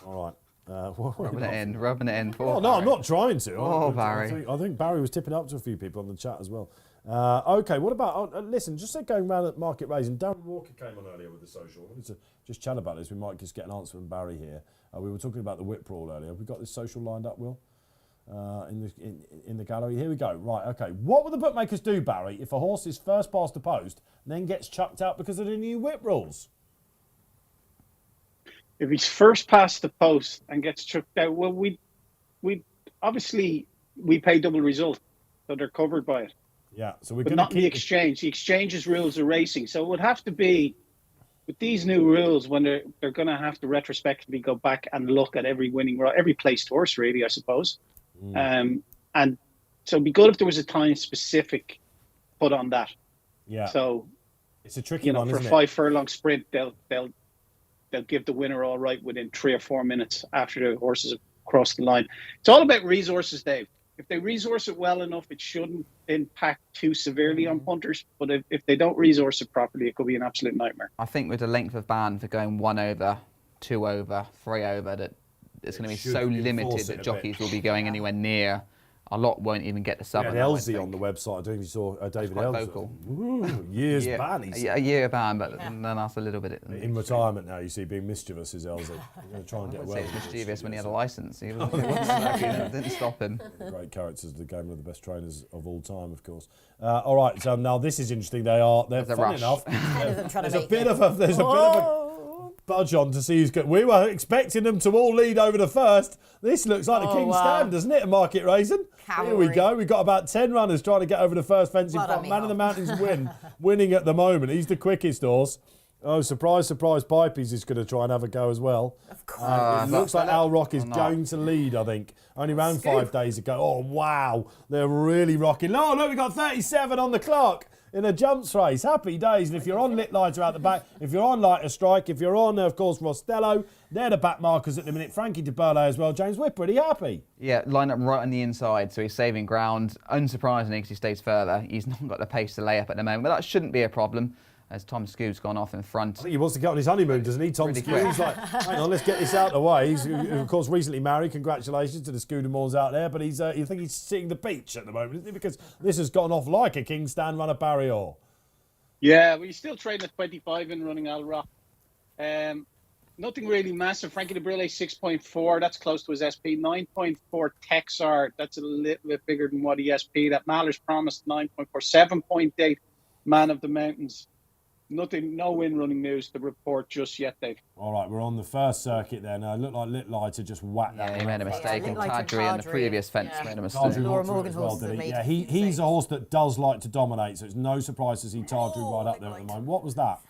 Speaker 1: right.
Speaker 2: Rubbing it in.
Speaker 1: Oh no, I'm not trying to.
Speaker 2: Oh, Barry.
Speaker 1: I think Barry was tipping up to a few people on the chat as well. Okay. What about? Listen, just going round at Market Rasen. Darren Walker came on earlier with the social. I wanted to just chat about this. We might just get an answer from Barry here. We were talking about the whip brawl earlier. Have we got this social lined up, Will? In the gallery. Here we go. Right, okay. What will the bookmakers do, Barry, if a horse is first past the post and then gets chucked out because of the new whip rules?
Speaker 4: If he's first past the post and gets chucked out, well, we obviously pay double result, so they're covered by it.
Speaker 1: Yeah, so we're
Speaker 4: But
Speaker 1: going to
Speaker 4: not the exchange. The exchange's rules are racing, so it would have to be with these new rules when they're going to have to retrospectively go back and look at every every placed horse, really, I suppose. And so it'd be good if there was a time specific put on that.
Speaker 1: Yeah.
Speaker 4: So
Speaker 1: it's a tricky one,
Speaker 4: for
Speaker 1: isn't
Speaker 4: a 5 furlong sprint, they'll give the winner all right within 3 or 4 minutes after the horses have crossed the line. It's all about resources, Dave. If they resource it well enough, it shouldn't impact too severely on punters. But if they don't resource it properly, it could be an absolute nightmare.
Speaker 2: I think with the length of ban for going 1 over, 2 over, 3 over, that it's going to be so limited that jockeys will be going anywhere near a lot won't even get the sub.
Speaker 1: Yeah, Elsie on the website. I don't know if you saw David
Speaker 2: quite
Speaker 1: Elsie.
Speaker 2: vocal.
Speaker 1: Years ban. He's
Speaker 2: A year ban, but then that's a little bit.
Speaker 1: in retirement now. You see, being mischievous is Elsie. I'm going to try and get
Speaker 2: I would
Speaker 1: well.
Speaker 2: say it's mischievous when he had a licence. He didn't stop him.
Speaker 1: Great characters. The game of the best trainers of all time, of course. All right. So now this is interesting. They're
Speaker 2: There's a
Speaker 1: funny
Speaker 2: rush.
Speaker 1: enough.
Speaker 3: There's
Speaker 1: a bit of a budge on to see who's good. We were expecting them to all lead over the first. This looks like the King's Stand, doesn't it? A market racing. Here we go. We've got about 10 runners trying to get over the first fence in front. Man of the Mountains winning at the moment. He's the quickest horse. Oh, surprise, surprise, Pipey's is going to try and have a go as well.
Speaker 3: Of course.
Speaker 1: It looks like Al Rock is going to lead, I think. Only ran 5 days ago. Oh, wow. They're really rocking. Oh, look, we've got 37 on the clock in a jumps race. Happy days. And if you're on Lit Lighter out the back, if you're on Lighter Strike, if you're on, of course, Rostello, they're the back markers at the minute. Frankie de Burley as well. James, we're pretty happy.
Speaker 2: Yeah, line up right on the inside, so he's saving ground. Unsurprisingly, because he stays further. He's not got the pace to lay up at the moment, but that shouldn't be a problem, as Tom Scoob's gone off in front.
Speaker 1: I think he wants to get on his honeymoon, doesn't he, Tom
Speaker 2: Really
Speaker 1: Scoot? He's like, hang on, let's get this out of the way. He's, of course, recently married. Congratulations to the Scudamores out there. But you think he's sitting the beach at the moment, isn't he? Because this has gone off like a King's Stand runner barrier.
Speaker 4: Yeah, well, he's still trading at 25 and running Al Rock. Nothing really massive. Frankie de Burley 6.4. That's close to his SP. 9.4 Texar. That's a little bit bigger than what he SP. That Mahler's promised 9.4. 7.8 Man of the Mountains. Nothing, no win running news to report just yet, Dave.
Speaker 1: All right, we're on the first circuit there now. It looked like Lit Lighter just whacked that.
Speaker 2: Yeah, he made a mistake, and Tadri in the previous fence made a mistake.
Speaker 1: Tadri
Speaker 3: Laura
Speaker 1: walked through
Speaker 3: Morgan
Speaker 1: it as well,
Speaker 3: horse
Speaker 1: did
Speaker 3: that
Speaker 1: he?
Speaker 3: made
Speaker 1: Yeah,
Speaker 3: huge
Speaker 1: he's a
Speaker 3: mistakes.
Speaker 1: horse that does like to dominate, so it's no surprise to see Tadri right up there at the moment. What was that?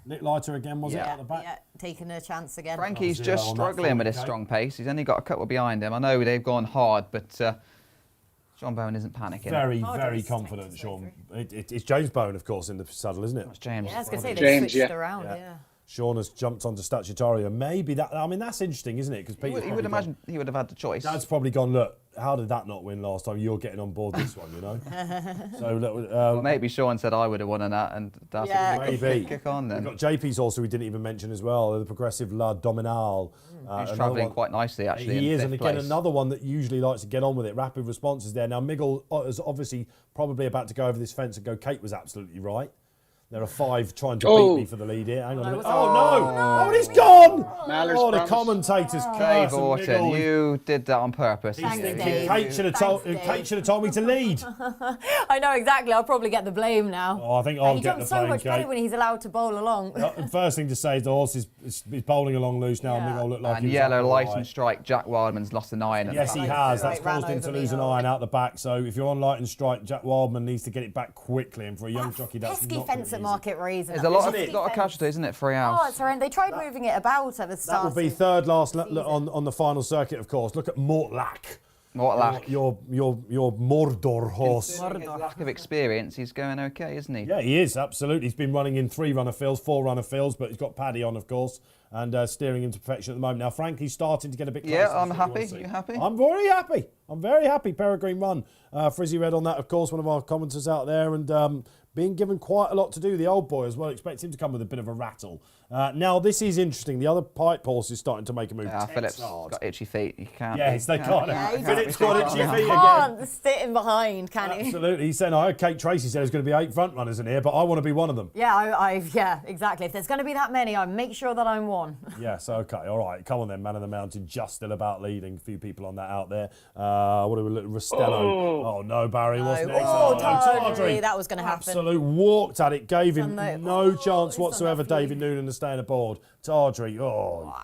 Speaker 1: Lit Lighter again, was it, at the back?
Speaker 3: Yeah, taking a chance again.
Speaker 2: Frankie's
Speaker 1: 0
Speaker 2: just
Speaker 1: on that
Speaker 2: struggling with his
Speaker 1: 40K.
Speaker 2: strong pace. He's only got a couple behind him. I know they've gone hard, but John Bowen isn't panicking.
Speaker 1: Very,
Speaker 3: Hard
Speaker 1: very
Speaker 3: race,
Speaker 1: confident,
Speaker 3: takes
Speaker 1: Sean. It's James Bowen, of course, in the saddle, isn't it?
Speaker 2: That's James.
Speaker 3: Yeah, I was going to say, they
Speaker 4: James,
Speaker 3: switched
Speaker 4: yeah.
Speaker 3: around, yeah.
Speaker 1: Sean has jumped onto Statutorio. Maybe that, I mean, that's interesting, isn't it? Because
Speaker 2: He would imagine he would have had the choice.
Speaker 1: Dad's probably gone, look, how did that not win last time? You're getting on board this one, you know? So, look,
Speaker 2: Well, maybe Sean said I would have won on that, and that's
Speaker 3: Yeah.
Speaker 1: maybe.
Speaker 2: kick on then.
Speaker 1: We've got JP's also we didn't even mention as well, the progressive La Dominale.
Speaker 2: He's
Speaker 1: another
Speaker 2: travelling
Speaker 1: one-
Speaker 2: quite nicely, actually.
Speaker 1: He
Speaker 2: in
Speaker 1: is, and
Speaker 2: fifth
Speaker 1: again,
Speaker 2: place.
Speaker 1: another one that usually likes to get on with it. Rapid responses there. Now, Miggle is obviously probably about to go over this fence and go, Kate was absolutely right. There are 5 trying to beat me for the lead here. Hang on a minute.
Speaker 3: what's
Speaker 1: Oh,
Speaker 3: that?
Speaker 1: no! Oh, he's gone!
Speaker 4: Mahler's
Speaker 1: Oh, the
Speaker 4: promise.
Speaker 1: commentators curse
Speaker 2: Dave
Speaker 1: and
Speaker 2: Orton,
Speaker 1: Miggle.
Speaker 2: you did that on purpose.
Speaker 3: Thanks,
Speaker 2: didn't you?
Speaker 3: Dave.
Speaker 1: Kate should have told.
Speaker 3: Thanks,
Speaker 1: Kate
Speaker 3: Dave.
Speaker 1: should have told me to lead.
Speaker 3: I know exactly. I'll probably get the blame now.
Speaker 1: Oh, I think I'll
Speaker 3: he
Speaker 1: get the
Speaker 3: jumps so
Speaker 1: blame,
Speaker 3: much better
Speaker 1: Kate.
Speaker 3: when he's allowed to bowl along.
Speaker 1: First thing to say is the horse is bowling along loose now.
Speaker 3: Yeah.
Speaker 1: Miggle looked like
Speaker 2: And
Speaker 1: he was
Speaker 2: yellow
Speaker 1: up all
Speaker 2: light
Speaker 1: right.
Speaker 2: and strike. Jack Wildman's lost an iron.
Speaker 1: Yes, he
Speaker 3: Right,
Speaker 1: has.
Speaker 3: right,
Speaker 1: That's
Speaker 3: ran
Speaker 1: caused him to
Speaker 3: over
Speaker 1: lose
Speaker 3: me,
Speaker 1: an
Speaker 3: oh.
Speaker 1: iron out the back. So if you're on light and strike, Jack Wildman needs to get it back quickly. And for a young jockey, that's
Speaker 3: Pesky
Speaker 1: not
Speaker 3: fence
Speaker 1: gonna
Speaker 3: at
Speaker 1: be
Speaker 3: Market Rasen.
Speaker 2: There's a lot of casualties, isn't it, for a
Speaker 3: Oh,
Speaker 2: house?
Speaker 3: it's horrendous. They tried moving it about at the
Speaker 1: That
Speaker 3: start.
Speaker 1: will be third last on the final circuit, of course. Look at Mortlach.
Speaker 2: What lack?
Speaker 1: Your Mordor horse.
Speaker 2: Considering his lack of experience, he's going okay, isn't he?
Speaker 1: Yeah, he is, absolutely. He's been running in 3 runner fields, 4 runner fields, but he's got Paddy on, of course, and steering him to perfection at the moment. Now, Frankie's starting to get a bit closer.
Speaker 2: Yeah,
Speaker 1: That's
Speaker 2: I'm
Speaker 1: what
Speaker 2: happy.
Speaker 1: want to see.
Speaker 2: You happy?
Speaker 1: I'm very happy. I'm very happy. Peregrine Run. Frizzy Red on that, of course, one of our commenters out there, and being given quite a lot to do, the old boy as well. Expect him to come with a bit of a rattle. Now, this is interesting. The other pipe horse is starting to make a move.
Speaker 2: Yeah, Phillips
Speaker 1: Texard.
Speaker 2: got itchy feet. You can't.
Speaker 1: Yes, they can't.
Speaker 3: Yeah, he
Speaker 1: Phillips
Speaker 3: just
Speaker 1: got
Speaker 3: can't.
Speaker 1: itchy feet again.
Speaker 3: Can't sit in behind, can he?
Speaker 1: Absolutely. He's saying, I heard Kate Tracey said there's going to be 8 front runners in here, but I want to be one of them.
Speaker 3: Yeah, yeah, exactly. If there's going to be that many, I make sure that I'm one.
Speaker 1: Yes, okay, all right. Come on then, Man of the Mountain, just still about leading. A few people on that out there. What do we look? Rostello. Oh, no, Barry, wasn't it?
Speaker 3: Oh,
Speaker 1: Tawdry.
Speaker 3: Tawdry, that was going to happen.
Speaker 1: Absolute walked at it, gave him
Speaker 3: Done that-
Speaker 1: no
Speaker 3: oh,
Speaker 1: chance
Speaker 3: he's done
Speaker 1: whatsoever,
Speaker 3: that
Speaker 1: David Noonan, to stay aboard. Tawdry, oh.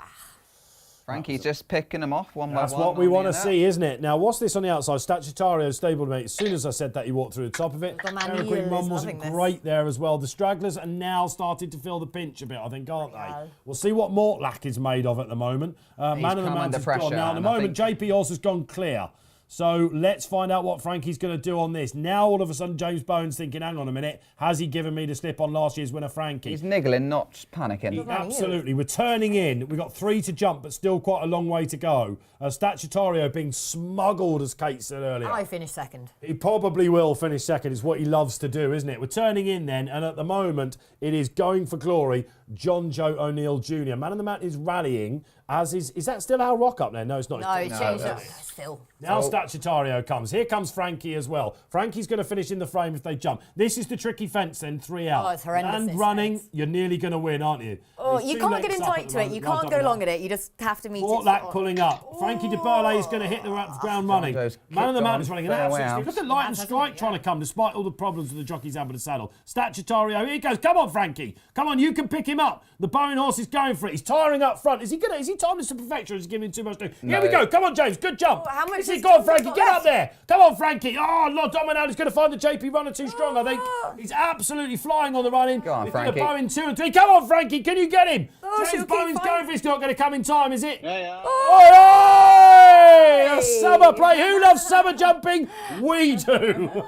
Speaker 2: Frankie's just picking them off one by one.
Speaker 1: That's what we
Speaker 2: on
Speaker 1: want
Speaker 2: the
Speaker 1: to
Speaker 2: net.
Speaker 1: see, isn't it? Now, what's this on the outside? Statutorio stablemate. As soon as I said that, he walked through the top of it.
Speaker 3: The man
Speaker 1: Peregrine
Speaker 3: is
Speaker 1: Run wasn't
Speaker 3: loving this.
Speaker 1: great there as well. The stragglers are now starting to feel the pinch a bit, I think, aren't they? We'll see what Mortlach is made of at the moment. Man of the
Speaker 2: come under
Speaker 1: Mountain's gone.
Speaker 2: pressure,
Speaker 1: Now, at the
Speaker 2: and I
Speaker 1: moment,
Speaker 2: think-
Speaker 1: JP also has gone clear. So let's find out what Frankie's going to do on this. Now, all of a sudden, James Bowen's thinking, hang on a minute, has he given me the slip on last year's winner, Frankie?
Speaker 2: He's niggling, not panicking.
Speaker 1: Absolutely. We're turning in. We've got 3 to jump, but still quite a long way to go. Statutorio being smuggled, as Kate said earlier.
Speaker 3: I finished second.
Speaker 1: He probably will finish second. It's what he loves to do, isn't it? We're turning in then, and at the moment, it is going for glory. John Joe O'Neill Jr. Man of the Mountain is rallying, as is that still Al Rock up there? No, it's not.
Speaker 3: No, it's changed up. Still.
Speaker 1: Now Statutorio comes. Here comes Frankie as well. Frankie's going to finish in the frame if they jump. This is the tricky fence then, 3 out.
Speaker 3: Oh, it's horrendous.
Speaker 1: And running, you're nearly going to win, aren't you?
Speaker 3: Oh,
Speaker 1: There's
Speaker 3: you
Speaker 1: 2
Speaker 3: can't
Speaker 1: lengths
Speaker 3: get in
Speaker 1: up
Speaker 3: tight
Speaker 1: at the
Speaker 3: to it.
Speaker 1: moment.
Speaker 3: You
Speaker 1: Well
Speaker 3: can't
Speaker 1: done,
Speaker 3: go
Speaker 1: mate.
Speaker 3: long at it. You just have to meet it.
Speaker 1: Portlack pulling up. Frankie de Burley is going to hit the ground running.
Speaker 2: Joe's
Speaker 1: Man of the
Speaker 2: kicked
Speaker 1: Mountain's
Speaker 2: on,
Speaker 1: running an
Speaker 2: fair way
Speaker 1: absolute.
Speaker 2: out.
Speaker 1: Look at Light and Strike trying to come despite all the problems with the jockey's out of the saddle. Statutorio, here he goes. Come on, Frankie. Come on, you can pick him up. The Bowen horse is going for it. He's tiring up front. Is he timing this to perfection or is he giving him too much to? Here we go. Come on, James. Good jump.
Speaker 3: Oh, how much
Speaker 1: Go
Speaker 3: has
Speaker 1: on,
Speaker 3: James
Speaker 1: Frankie.
Speaker 3: got
Speaker 1: Get up
Speaker 3: left?
Speaker 1: there. Come on, Frankie. Oh, Lord Domino is going to find the JP runner too strong, I think. He's absolutely flying on the running.
Speaker 2: Go on,
Speaker 1: He's got
Speaker 2: Frankie.
Speaker 1: the Bowen 2 and 3. Come on, Frankie. Can you get him?
Speaker 3: Oh,
Speaker 1: James
Speaker 3: she'll keep
Speaker 1: Bowen's
Speaker 3: fighting.
Speaker 1: going for it. It's not going to come in time, is it?
Speaker 4: Yeah.
Speaker 1: Oi! A summer play. Who loves summer jumping? We do.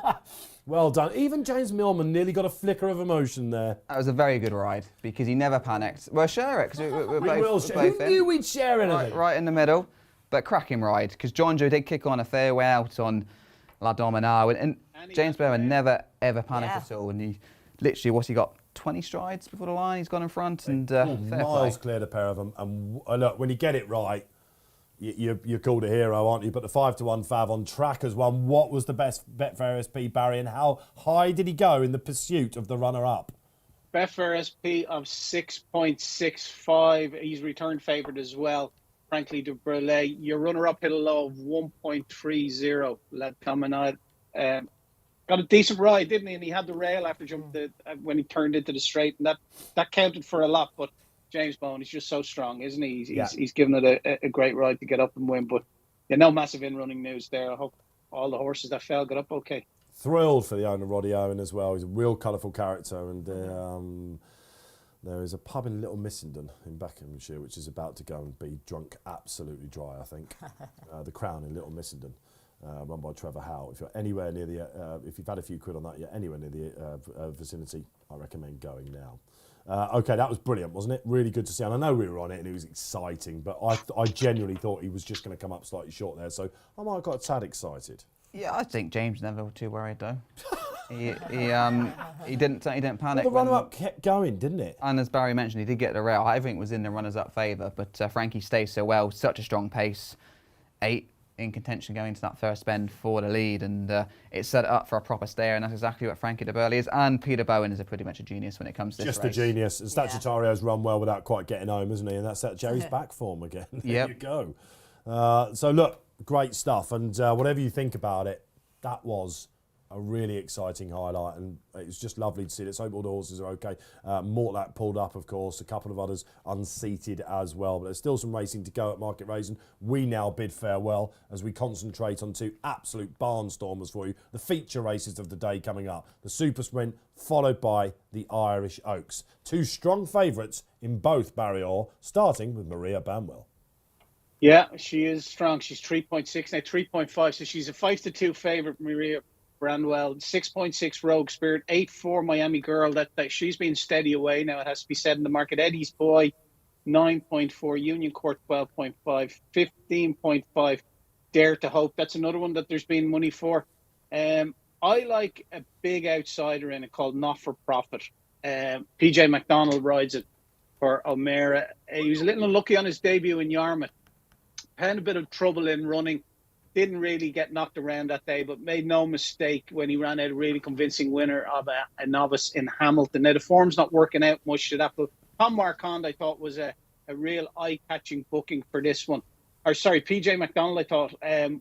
Speaker 1: Well done. Even James Millman nearly got a flicker of emotion there.
Speaker 2: That was a very good ride because he never panicked. We'll share it because we're both
Speaker 1: Who
Speaker 2: in.
Speaker 1: knew we'd share anything?
Speaker 2: Right in the middle, but cracking ride because John Joe did kick on a fair way out on La Domino and James Bowen never ever panicked at all, and he literally he got 20 strides before the line. He's gone in front and fair
Speaker 1: Miles
Speaker 2: play.
Speaker 1: cleared a pair of them. And look, when you get it right, you're called a hero, aren't you? But the 5-1 Fav on track has won. What was the best Betfair SP, Barry, and how high did he go in the pursuit of the runner-up?
Speaker 4: Betfair SP of 6.65. He's returned favourite as well. Frankly, de Brulé, your runner-up hit a low of 1.30. Led coming out. Got a decent ride, didn't he? And he had the rail after when he turned into the straight, and that counted for a lot. But James Bowen, he's just so strong, isn't he? He's given it a great ride to get up and win. But no massive in-running news there. I hope all the horses that fell got up okay.
Speaker 1: Thrilled for the owner, Roddy Owen, as well. He's a real colourful character. And there is a pub in Little Missenden in Buckinghamshire which is about to go and be drunk absolutely dry, I think. The Crown in Little Missenden. Run by Trevor Howe. If you're anywhere near if you've had a few quid on that, you're anywhere near the vicinity, I recommend going now. Okay, that was brilliant, wasn't it? Really good to see. And I know we were on it and it was exciting, but I genuinely thought he was just going to come up slightly short there, so I might have got a tad excited.
Speaker 2: Yeah, I think James never too worried though. he didn't panic.
Speaker 1: Well, the runner-up kept going, didn't it?
Speaker 2: And as Barry mentioned, he did get the rail. Everything was in the runners-up favour, but Frankie stays so well. Such a strong pace. 8 in contention going to that first bend for the lead, and it set it up for a proper stare, and that's exactly what Frankie de Burley is. And Peter Bowen is pretty much a genius when it comes to this
Speaker 1: Just
Speaker 2: race.
Speaker 1: a genius. And Statutorio's run well without quite getting home, isn't he? And that's that Jerry's back form again. There you go. So look, great stuff. And whatever you think about it, that was a really exciting highlight, and it was just lovely to see. Let's hope all the horses are okay. Mortlack pulled up, of course, a couple of others unseated as well, but there's still some racing to go at Market Rasen. We now bid farewell as we concentrate on 2 absolute barnstormers for you. The feature races of the day coming up. The Super Sprint, followed by the Irish Oaks. 2 strong favourites in both Barry Orr, starting with Maria Banwell.
Speaker 4: Yeah, she is strong. She's 3.6 now, 3.5. So she's a 5-2 favourite, Maria Brandwell. 6.6 Rogue Spirit, 8-4 Miami Girl. That she's been steady away now, it has to be said in the market. Eddie's Boy, 9.4. Union Court, 12.5. 15.5 Dare to Hope. That's another one that there's been money for. I like a big outsider in it called Not For Profit. PJ McDonald rides it for O'Meara. He was a little unlucky on his debut in Yarmouth. Had a bit of trouble in running. Didn't really get knocked around that day, but made no mistake when he ran out a really convincing winner of a novice in Hamilton. Now, the form's not working out much to that, but Tom Marquand, I thought, was a real eye-catching booking for this one. Or, sorry, PJ McDonald, I thought.
Speaker 3: It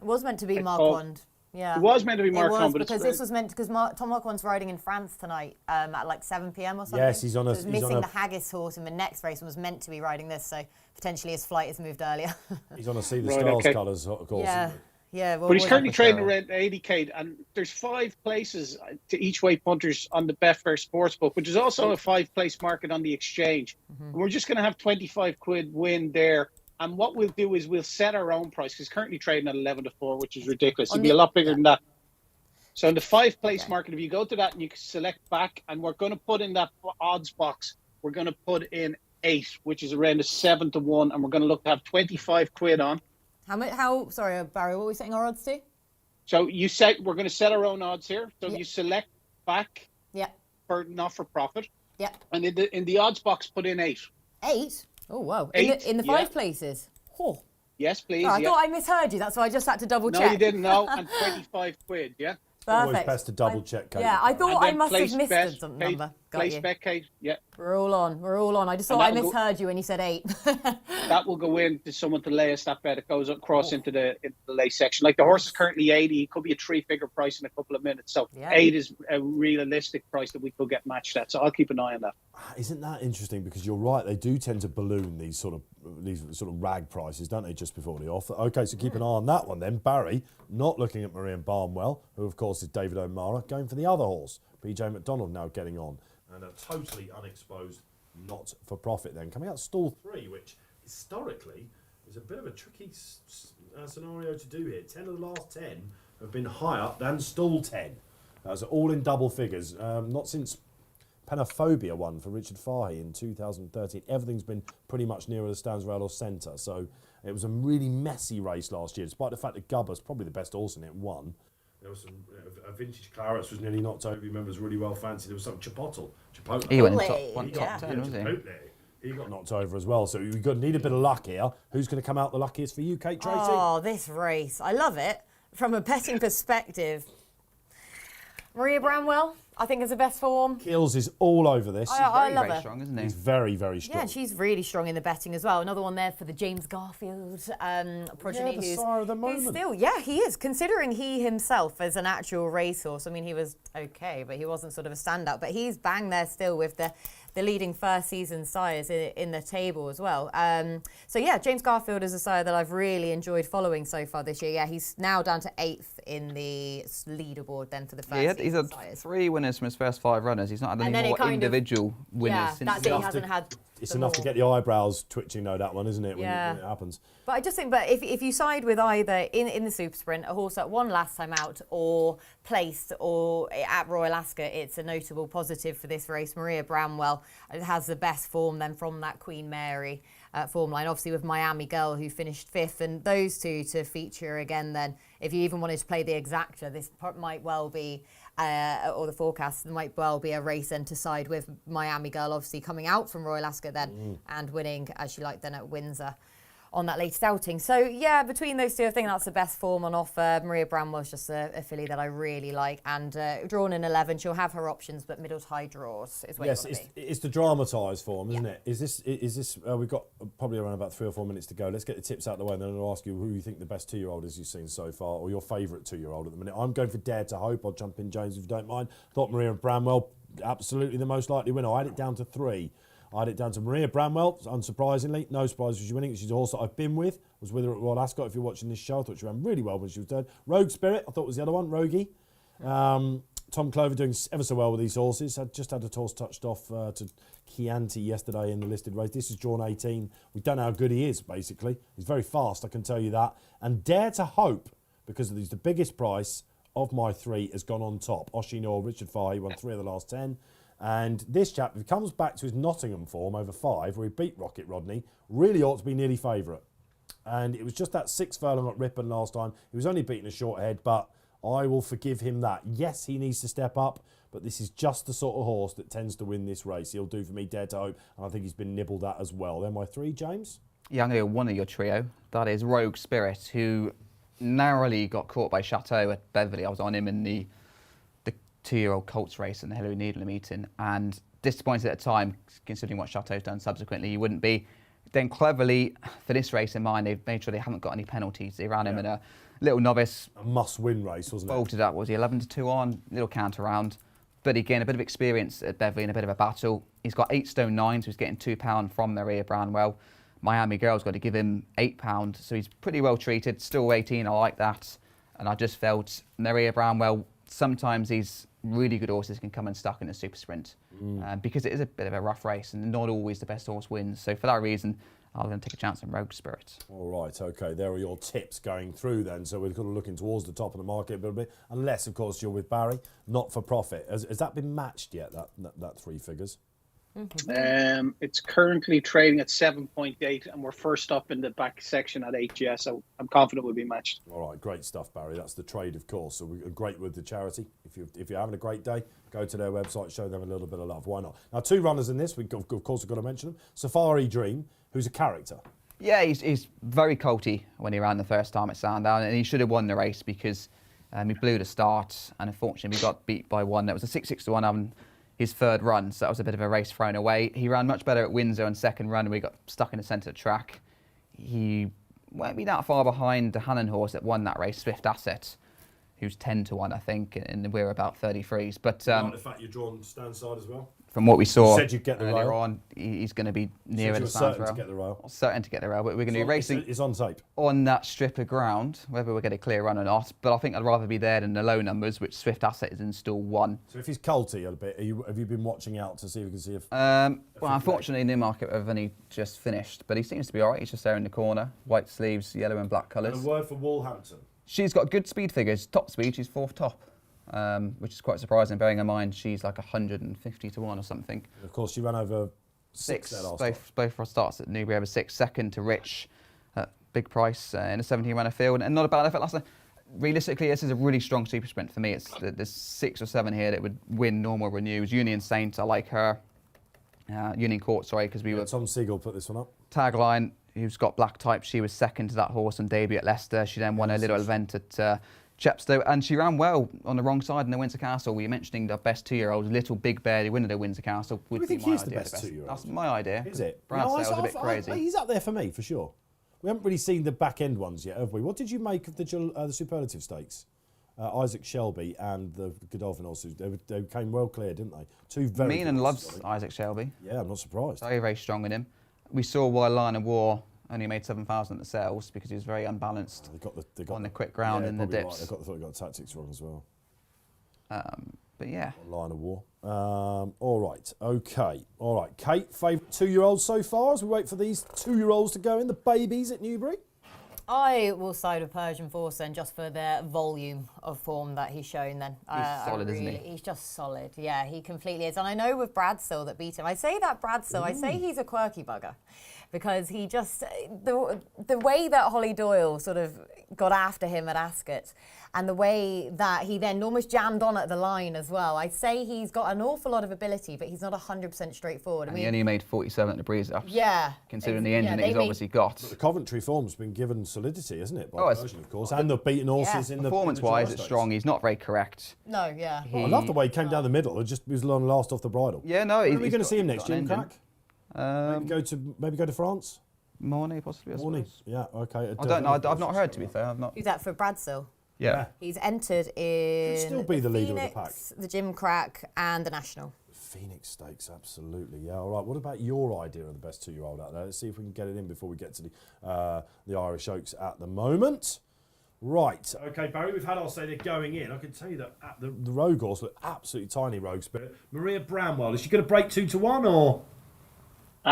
Speaker 3: was meant to be Marquand. Yeah.
Speaker 4: It was meant to be Marquand, but
Speaker 3: because this was meant because Tom Marquand's riding in France tonight at like 7 p.m. or something.
Speaker 1: Yes, he's on a...
Speaker 3: So he was missing the Haggis horse in the next race and was meant to be riding this, so potentially his flight has moved earlier.
Speaker 1: He's on a See the Stars colours, of course.
Speaker 3: Yeah. Yeah, well,
Speaker 4: but he's currently trading around 80k, and there's 5 places to each way punters on the Betfair Sportsbook, which is also a 5-place market on the exchange. And we're just going to have 25 quid win there. And what we'll do is we'll set our own price, because currently trading at 11-4, which is ridiculous. It'll be a lot bigger than that. So in the 5-place market, if you go to that and you select back, and we're going to put in that odds box, we're going to put in 8, which is around a 7-1, and we're going to look to have 25 quid on.
Speaker 3: Sorry, Barry, what were we setting our odds to?
Speaker 4: So we're going to set our own odds here. So you select back for not for profit.
Speaker 3: Yep.
Speaker 4: And in the odds box, put in 8.
Speaker 3: 8? Oh, wow.
Speaker 4: 8,
Speaker 3: In the 5 places? Oh.
Speaker 4: Yes, please.
Speaker 3: Oh, I thought I misheard you. That's why I just had to double check.
Speaker 4: No, you didn't know. And 25 quid, yeah?
Speaker 1: Always
Speaker 3: Perfect.
Speaker 1: best to double check, Kate.
Speaker 3: Yeah, I thought I must have
Speaker 4: place
Speaker 3: missed
Speaker 4: bet,
Speaker 3: some
Speaker 4: Kate,
Speaker 3: number. Got
Speaker 4: place
Speaker 3: you.
Speaker 4: bet, Kate, yeah.
Speaker 3: We're all on. I just thought I misheard you when you said 8.
Speaker 4: That will go into someone to lay us that bet. It goes across into the lay section. Like the horse is currently 80. It could be a 3-figure price in a couple of minutes. So 8 is a realistic price that we could get matched at. So I'll keep an eye on that.
Speaker 1: Isn't that interesting? Because you're right, they do tend to balloon these sort of rag prices, don't they, just before the offer? Okay, so keep an eye on that one then. Barry, not looking at Maria Barnwell, who of course is David O'Mara, going for the other horse. PJ McDonald now getting on. And a totally unexposed not for profit then. Coming out stall 3, which historically is a bit of a tricky scenario to do here. 10 of the last 10 have been higher than stall 10. That's all in double figures. Not since Panophobia won for Richard Fahey in 2013. Everything's been pretty much nearer the stands rail or centre. So it was a really messy race last year, despite the fact that Gubba's probably the best horse in it, won. There was some a vintage Clarets was nearly knocked over. You remember, was really well fancied. There was some Chipotle.
Speaker 2: He went
Speaker 3: Yeah.
Speaker 2: top 10, wasn't he?
Speaker 1: He got knocked over as well. So we need a bit of luck here. Who's going to come out the luckiest for you, Kate Tracey?
Speaker 3: Oh, this race. I love it. From a betting perspective, Maria Bramwell, I think, is the best form.
Speaker 1: Kills is all over this.
Speaker 3: I love
Speaker 2: Very
Speaker 3: her.
Speaker 2: strong, isn't he?
Speaker 1: He's very, very strong.
Speaker 3: Yeah, and she's really strong in the betting as well. Another one there for the James Garfield progeny.
Speaker 1: the sire of the moment.
Speaker 3: Who's still, he is. Considering he himself as an actual racehorse, I mean, he was okay, but he wasn't sort of a standout. But he's bang there still with the leading first season sires in the table as well. So yeah, James Garfield is a sire that I've really enjoyed following so far this year. Yeah, he's now down to 8th in the leaderboard then for the first
Speaker 2: He's
Speaker 3: season
Speaker 2: had
Speaker 3: sires.
Speaker 2: 3 winners from his first 5 runners. He's not had
Speaker 3: And
Speaker 2: any
Speaker 3: then it
Speaker 2: more
Speaker 3: kind of-
Speaker 2: individual winners
Speaker 3: Yeah,
Speaker 2: since
Speaker 3: that's it. He hasn't had.
Speaker 1: It's
Speaker 3: the
Speaker 1: enough to
Speaker 3: more.
Speaker 1: get the eyebrows twitching, though, that one, isn't it, when
Speaker 3: Yeah.
Speaker 1: it happens?
Speaker 3: But I just think, if you side with either in the Super Sprint, a horse that won last time out, or placed, or at Royal Ascot, it's a notable positive for this race. Maria Bramwell has the best form then from that Queen Mary form line, obviously with Miami Girl, who finished 5th, and those two to feature again then. If you even wanted to play the exacta, this might well be, or the forecast, there might well be a race then to side with Miami Girl, obviously coming out from Royal Ascot then and winning, as she liked then at Windsor on that latest outing. So yeah, between those two, I think that's the best form on offer. Maria Bramwell's just a filly that I really like, and drawn in 11, she'll have her options, but middle to high draws is where
Speaker 1: Yes,
Speaker 3: you want to be.
Speaker 1: it's the dramatised form, isn't it? Is this? We've got probably around about 3 or 4 minutes to go. Let's get the tips out of the way, and then I'll ask you who you think the best 2-year-old is you've seen so far, or your favourite 2-year-old at the minute. I'm going for Dare to Hope. I'll jump in, James, if you don't mind. Thought Maria Bramwell absolutely the most likely winner. I had it down to 3. I had it down to Maria Bramwell, unsurprisingly. No surprise she's winning. She's a horse that I've been with. Was with her at Royal Ascot. If you're watching this show, I thought she ran really well when she was third. Rogue Spirit, I thought was the other one, Rogie. Tom Clover doing ever so well with these horses. I just had a toss touched off to Chianti yesterday in the listed race. This is drawn 18. We don't know how good he is, basically. He's very fast, I can tell you that. And Dare to Hope, because he's the biggest price of my 3, has gone on top. Oisin Orr, Richard Fahey, won 3 of the last 10. And this chap, if he comes back to his Nottingham form over 5, where he beat Rocket Rodney, really ought to be nearly favourite. And it was just that 6 furlong at Ripon last time. He was only beaten a short head, but I will forgive him that. Yes, he needs to step up, but this is just the sort of horse that tends to win this race. He'll do for me, Dare to Hope, and I think he's been nibbled at as well. Then my 3, James?
Speaker 2: Yeah, I'm going to go one of your trio. That is Rogue Spirit, who narrowly got caught by Chateau at Beverley. I was on him in the 2-year-old Colts race in the Hillary Needler meeting, and disappointed at the time, considering what Chateau's done subsequently. You wouldn't be. Then cleverly, for this race in mind, they've made sure they haven't got any penalties. They ran him in a little novice.
Speaker 1: A must-win race, wasn't it?
Speaker 2: Bolted up, was he 11-2 on? Little counter round. But again, a bit of experience at Beverley and a bit of a battle. He's got 8 stone 9, so he's getting £2 from Maria Bramwell. Miami Girl's got to give him £8, so he's pretty well treated. Still 18, I like that. And I just felt Maria Bramwell, sometimes these really good horses can come unstuck in a super sprint because it is a bit of a rough race and not always the best horse wins. So for that reason, I'm going to take a chance on Rogue Spirit.
Speaker 1: All right, OK, there are your tips going through then. So we're kind of looking towards the top of the market a little bit, unless, of course, you're with Barry, not for profit. Has that been matched yet, that 3 figures?
Speaker 4: It's currently trading at 7.8, and we're first up in the back section at 8. Yeah, so I'm confident we'll be matched.
Speaker 1: All right, great stuff, Barry. That's the trade, of course. So we're great with the charity. If you're having a great day, go to their website, show them a little bit of love. Why not? Now, 2 runners in this. Of course, we've got to mention them. Safari Dream, who's a character.
Speaker 2: Yeah, he's very colty when he ran the first time at Sandown, and he should have won the race because he blew the start, and unfortunately we got beat by one. That was a 6-6-1 on his third run, so that was a bit of a race thrown away. He ran much better at Windsor on second run, and we got stuck in the centre of the track. He won't be that far behind the Hannon horse that won that race, Swift Asset, who's 10-1, I think, and we're about 33s. But
Speaker 1: Like the fact you're drawn stand side as well.
Speaker 2: From what we saw
Speaker 1: said you'd get the
Speaker 2: earlier
Speaker 1: rail.
Speaker 2: on, he's going to be nearer the
Speaker 1: certain
Speaker 2: stands rail.
Speaker 1: to get the rail.
Speaker 2: Certain to get the rail, but we're going to be racing
Speaker 1: It's on tape.
Speaker 2: on that strip of ground, whether we get a clear run or not. But I think I'd rather be there than the low numbers, which Swift Asset is in stall 1.
Speaker 1: So if he's culty a bit, have you been watching out to see if we can see if...
Speaker 2: Well, unfortunately, Newmarket have only just finished, but he seems to be all right. He's just there in the corner, white sleeves, yellow and black
Speaker 1: And
Speaker 2: colours.
Speaker 1: a word for Wolverhampton.
Speaker 2: She's got good speed figures, top speed. She's 4th top, which is quite surprising, bearing in mind she's like 150-1 or something.
Speaker 1: And of course, she ran over 6 there last time.
Speaker 2: Both for starts at Newbury over 6, second to Rich, big price in a 17-runner field, and not a bad effort last night. Realistically, this is a really strong super sprint for me. There's 6 or 7 here that would win normal renews. Union Saint, I like her. Union Court, sorry, because we were...
Speaker 1: Tom Siegel put this one up.
Speaker 2: Tagline, who's got black type, she was second to that horse on debut at Leicester. She then won a little event at Chepstow, and she ran well on the wrong side in the Windsor Castle. We were mentioning the best 2-year-olds, Little Big Bear, the winner of the Windsor Castle.
Speaker 1: Do you think he's the best 2-year-old?
Speaker 2: That's my idea.
Speaker 1: Is it?
Speaker 2: Brad
Speaker 1: No,
Speaker 2: said I was a bit crazy.
Speaker 1: He's up there for me, for sure. We haven't really seen the back end ones yet, have we? What did you make of the Superlative Stakes? Isaac Shelby and the Godolphin horses, they came well clear, didn't they? 2 very good
Speaker 2: Meenan
Speaker 1: horses,
Speaker 2: loves
Speaker 1: I think.
Speaker 2: Isaac Shelby.
Speaker 1: Yeah, I'm not surprised.
Speaker 2: Very, very strong in him. We saw why Lion of War only made 7,000 at the sales, because he was very unbalanced
Speaker 1: They got
Speaker 2: on the quick ground and the
Speaker 1: probably
Speaker 2: dips.
Speaker 1: Right. I thought they got the tactics wrong as well.
Speaker 2: But yeah.
Speaker 1: Line of War. All right, okay. All right, Kate, favourite 2-year-olds so far as we wait for these 2-year-olds to go in, the babies at Newbury?
Speaker 3: I will side with Persian Force then, just for the volume of form that he's shown then.
Speaker 2: He's solid, isn't he?
Speaker 3: He's just solid. Yeah, he completely is. And I know with Bradsill that beat him, I say that Bradsill, I say he's a quirky bugger. Because he just, the way that Holly Doyle sort of got after him at Ascot, and the way that he then almost jammed on at the line as well. I'd say he's got an awful lot of ability, but he's not 100% straightforward.
Speaker 2: And he only made 47 at the breeze ups.
Speaker 3: Yeah.
Speaker 2: Considering the engine that he's obviously got.
Speaker 1: The Coventry form's been given solidity, hasn't it? By
Speaker 2: Oh, it's-
Speaker 1: Persian, of course, and the beaten horses in the
Speaker 2: Performance-wise,
Speaker 1: July
Speaker 2: it's
Speaker 1: Stakes.
Speaker 2: strong. He's not very correct.
Speaker 3: No, yeah.
Speaker 1: I love the way he came down the middle. It just was long last off the bridle.
Speaker 2: Yeah, no.
Speaker 1: When are we going to see him next, Jim
Speaker 2: Jim
Speaker 1: Crack? Maybe go to France.
Speaker 2: Mornay, possibly. I
Speaker 1: Morning.
Speaker 2: suppose.
Speaker 1: Yeah. Okay.
Speaker 2: I don't know. I've not heard, to be fair. I've not.
Speaker 3: Who's that for Bradsill?
Speaker 2: Yeah.
Speaker 3: He's entered in
Speaker 1: still be the leader of the
Speaker 3: Phoenix, the Jim Crack, and the National.
Speaker 1: Phoenix Stakes, absolutely. Yeah, all right. What about your idea of the best 2-year-old out there? Let's see if we can get it in before we get to the Irish Oaks at the moment. Right. Okay, Barry, we've had our say they're going in. I can tell you that the rogue horse look absolutely tiny rogue spirit. Maria Bramwell, is she going to break 2-1 or?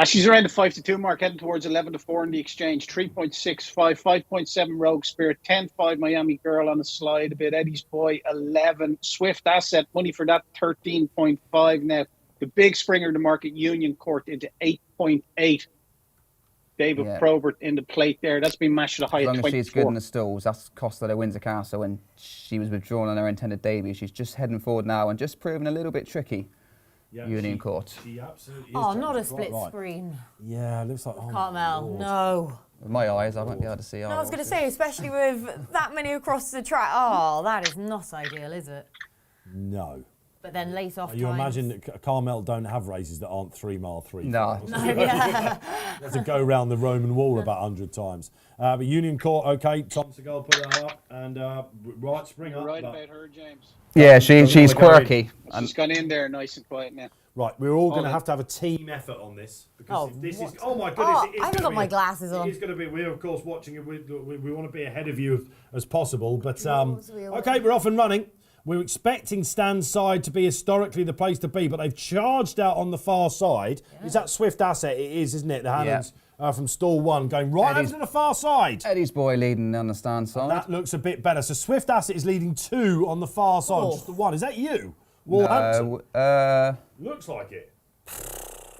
Speaker 4: She's around the 5-2 mark, heading towards 11-4 in the exchange. 3.65, 5.7 Rogue Spirit, 10-5 Miami Girl on the slide a bit. Eddie's Boy 11, Swift Asset money for that 13.5 now. The big springer of the market, Union Court into 8.8. David Probert in the plate there. That's been matched at a high of 24.
Speaker 2: As long as she's good in the stalls, that's cost her the Windsor Castle when she was withdrawn on her intended debut. She's just heading forward now and just proving a little bit tricky.
Speaker 1: Yeah,
Speaker 2: Union Court.
Speaker 1: She absolutely is.
Speaker 3: Oh, not a
Speaker 1: James,
Speaker 3: split
Speaker 1: right.
Speaker 3: screen.
Speaker 1: Yeah, it looks like. Oh
Speaker 3: Carmel, no.
Speaker 2: With my eyes, I won't be able to see.
Speaker 3: No, I was going to say, especially with that many across the track. Oh, that is not ideal, is it?
Speaker 1: No.
Speaker 3: But then late off
Speaker 1: You
Speaker 3: times.
Speaker 1: imagine that Carmel don't have races that aren't 3 mile 3.
Speaker 2: No.
Speaker 3: No, yeah.
Speaker 1: You have to go round the Roman wall about 100 times. But Union Court, okay. Tom Seagal put that up. And right, spring up.
Speaker 4: You're right about her, James.
Speaker 2: Yeah, she's quirky.
Speaker 4: She's gone in there nice and quiet now.
Speaker 1: Right, we're all going to have a team effort on this. Because if this is... Oh, my goodness.
Speaker 3: Oh,
Speaker 1: it is
Speaker 3: I haven't
Speaker 1: gonna
Speaker 3: got
Speaker 1: be
Speaker 3: my glasses on.
Speaker 1: It's going to be... We're, of course, watching it. We want to be ahead of you as possible. But, okay, we're off and running. We're expecting stand side to be historically the place to be, but they've charged out on the far side. Yeah. Is that Swift Asset? It is, isn't it? The Hannons from stall 1 going right over to the far side.
Speaker 2: Eddie's Boy leading on the stand side.
Speaker 1: That looks a bit better. So Swift Asset is leading 2 on the far side, just the 1. Is that you? Wolverhampton?
Speaker 2: No,
Speaker 1: looks like it.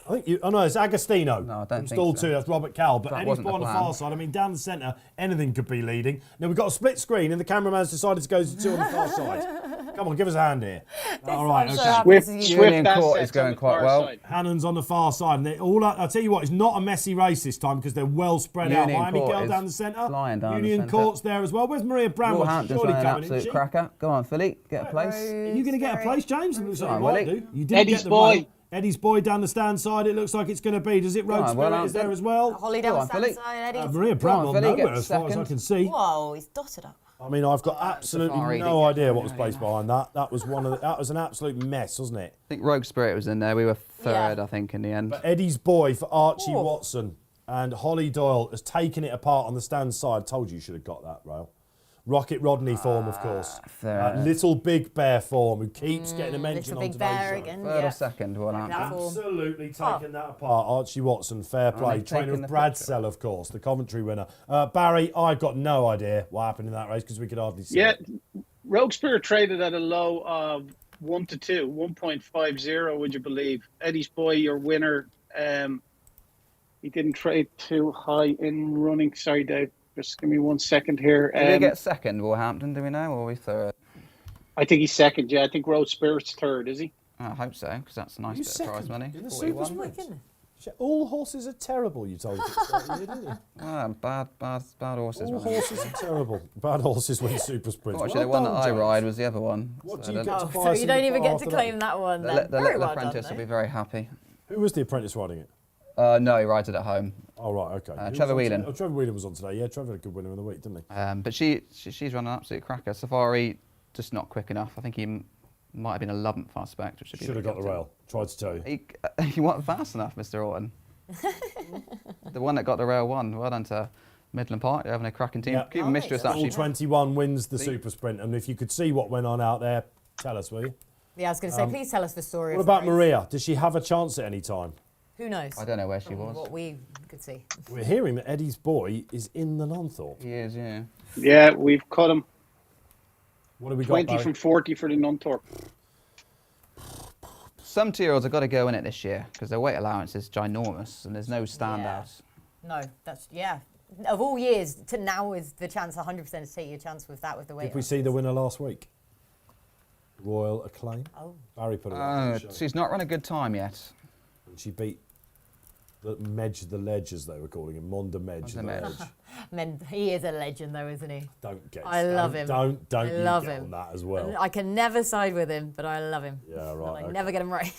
Speaker 1: I think you. Oh no, it's Agostino.
Speaker 2: No, I don't
Speaker 1: from
Speaker 2: think
Speaker 1: stall
Speaker 2: so.
Speaker 1: 2. That's Robert Cowell. But
Speaker 2: That
Speaker 1: Eddie's
Speaker 2: wasn't
Speaker 1: Boy
Speaker 2: the
Speaker 1: on the
Speaker 2: plan.
Speaker 1: far side. I mean, down the centre, anything could be leading. Now we've got a split screen, and the cameraman's decided to go to 2 on the far side. Come on, give us a hand here. All right,
Speaker 3: I'm so
Speaker 1: okay.
Speaker 3: happy
Speaker 4: Swift,
Speaker 3: this is you.
Speaker 4: Swift
Speaker 2: Union Court
Speaker 4: assets
Speaker 2: is going
Speaker 4: on the
Speaker 2: quite
Speaker 4: far
Speaker 2: well.
Speaker 4: side.
Speaker 1: Hannon's on the far side. And I'll tell you what, it's not a messy race this time because they're well spread out.
Speaker 2: Union
Speaker 1: Miami
Speaker 2: Court
Speaker 1: Girl
Speaker 2: is
Speaker 1: down the centre.
Speaker 2: flying down the
Speaker 1: Union
Speaker 2: centre.
Speaker 1: Court's there as well. Where's Maria Bramwell? She's
Speaker 2: Wolverhampton's
Speaker 1: surely
Speaker 2: an
Speaker 1: coming,
Speaker 2: absolute
Speaker 1: isn't she?
Speaker 2: cracker. Go on, Philly, get a place.
Speaker 1: Are you going to get a place, James? It looks like
Speaker 2: Come
Speaker 1: you
Speaker 2: on,
Speaker 1: might
Speaker 2: Willie.
Speaker 1: do. You didn't
Speaker 4: Eddie's
Speaker 1: get the
Speaker 4: Boy.
Speaker 1: one. Eddie's Boy down the stand side. It looks like it's going to be. Does it? Road
Speaker 2: on,
Speaker 1: Spirit
Speaker 2: well,
Speaker 1: is there as well.
Speaker 3: Holly down
Speaker 2: Go
Speaker 3: the
Speaker 2: on,
Speaker 3: stand
Speaker 2: Philly.
Speaker 3: side, Eddie.
Speaker 1: Maria Bramwell
Speaker 2: Philly,
Speaker 1: nowhere
Speaker 2: get
Speaker 1: as far as I
Speaker 2: second.
Speaker 1: can see.
Speaker 3: Whoa, he's dotted up.
Speaker 1: I mean, I've got absolutely
Speaker 2: Safari
Speaker 1: no
Speaker 2: didn't
Speaker 1: idea
Speaker 2: get
Speaker 1: what was placed behind that. That was that was an absolute mess, wasn't it?
Speaker 2: I think Rogue Spirit was in there. We were third,
Speaker 3: Yeah.
Speaker 2: I think, in the end.
Speaker 1: But Eddie's Boy for Archie
Speaker 3: Oh.
Speaker 1: Watson and Holly Doyle has taken it apart on the stand side. Told you should have got that, Rail. Rocket Rodney form, of course.
Speaker 2: fair.
Speaker 1: Little Big Bear form, who keeps getting a mention
Speaker 3: Little
Speaker 1: on
Speaker 3: Big
Speaker 1: today's
Speaker 3: Bear
Speaker 1: show.
Speaker 3: again.
Speaker 2: Third
Speaker 3: yeah.
Speaker 2: or second, Wolverhampton.
Speaker 3: That form.
Speaker 1: Absolutely taking that apart. Archie Watson, fair play.
Speaker 2: they've
Speaker 1: Trainer
Speaker 2: taken
Speaker 1: of
Speaker 2: the
Speaker 1: Brad
Speaker 2: picture.
Speaker 1: Sell, of course, the Coventry winner. Barry, I've got no idea what happened in that race because we could hardly see
Speaker 4: Yeah,
Speaker 1: it.
Speaker 4: Rogue Spirit traded at a low of 1 to 2, 1.50. Would you believe? Eddie's Boy, your winner. He didn't trade too high in running. Sorry, Dave. Just give me 1 second here.
Speaker 2: Did we get second, Wolverhampton, do we know, or are we third?
Speaker 4: I think he's second. Yeah, I think Rogue Spirit's third. Is he?
Speaker 2: I hope so, because that's a nice
Speaker 1: You
Speaker 2: bit of prize
Speaker 1: second
Speaker 2: money.
Speaker 1: in the
Speaker 2: 41.
Speaker 1: Super
Speaker 3: My
Speaker 1: Sprint.
Speaker 3: goodness.
Speaker 1: All horses are terrible, you told us, didn't you?
Speaker 2: Bad horses.
Speaker 1: All
Speaker 2: man.
Speaker 1: horses are terrible. Bad horses win super sprints.
Speaker 2: Oh, actually, the one that I ride was the other one.
Speaker 1: What
Speaker 2: So
Speaker 1: do you
Speaker 2: I
Speaker 1: get
Speaker 2: don't-
Speaker 1: to
Speaker 3: Oh,
Speaker 1: buy
Speaker 3: so
Speaker 1: us
Speaker 3: you
Speaker 1: in
Speaker 3: don't
Speaker 1: the
Speaker 3: even
Speaker 1: bar
Speaker 3: get to
Speaker 1: after
Speaker 3: claim that one then.
Speaker 2: The
Speaker 3: Very
Speaker 2: little
Speaker 3: well done,
Speaker 2: apprentice will
Speaker 3: though.
Speaker 2: be very happy.
Speaker 1: Who was the apprentice riding it?
Speaker 2: No, he rides it at home.
Speaker 1: Oh, right, okay. Who was
Speaker 2: Trevor
Speaker 1: on
Speaker 2: Whelan.
Speaker 1: today? Oh, Trevor Whelan was on today. Yeah, Trevor had a good winner in the week, didn't he?
Speaker 2: But she's run an absolute cracker. Safari, just not quick enough. I think he might have been 11th fast spec, which should be
Speaker 1: Should have got the
Speaker 2: captain.
Speaker 1: rail. Tried to tell you.
Speaker 2: He wasn't fast enough, Mr. Orton. The one that got the rail won. Well done to Midland Park. They're having a cracking team.
Speaker 1: Yeah.
Speaker 2: Keeping Mistress
Speaker 3: All
Speaker 1: All
Speaker 2: actually.
Speaker 1: 21 wins the super sprint. And if you could see what went on out there, tell us, will you?
Speaker 3: Yeah, I was going to say, please tell us the story
Speaker 1: What
Speaker 3: of the
Speaker 1: about
Speaker 3: race.
Speaker 1: Maria? Does she have a chance at any time?
Speaker 3: Who knows?
Speaker 2: I don't know where she
Speaker 3: From
Speaker 2: was.
Speaker 3: What we could see.
Speaker 1: We're hearing that Eddie's Boy is in the Nunthorpe.
Speaker 2: He is, yeah.
Speaker 4: Yeah, we've cut him.
Speaker 1: What have we
Speaker 4: 20
Speaker 1: got, Barry?
Speaker 4: from 40 for the Nunthorpe.
Speaker 2: Some 2-year-olds have got to go in it this year because their weight allowance is ginormous and there's no standouts.
Speaker 3: No, that's, yeah. Of all years, to now is the chance 100% to take your chance with that, with the weight.
Speaker 1: Did we see the winner last week? Royal Acclaim.
Speaker 3: Oh.
Speaker 1: Barry put it up. didn't she?
Speaker 2: She's not run a good time yet.
Speaker 1: And she beat the Medge the Ledge, as they were calling him. Monda Medge the
Speaker 2: Medge.
Speaker 1: Ledge.
Speaker 3: Man, he is a legend, though, isn't he?
Speaker 1: Don't get
Speaker 3: I love him.
Speaker 1: Don't
Speaker 3: I
Speaker 1: you
Speaker 3: love
Speaker 1: get
Speaker 3: him.
Speaker 1: on that as well.
Speaker 3: I can never side with him, but I love him.
Speaker 1: Yeah,
Speaker 3: And
Speaker 1: right.
Speaker 3: I
Speaker 1: okay.
Speaker 3: never get him right.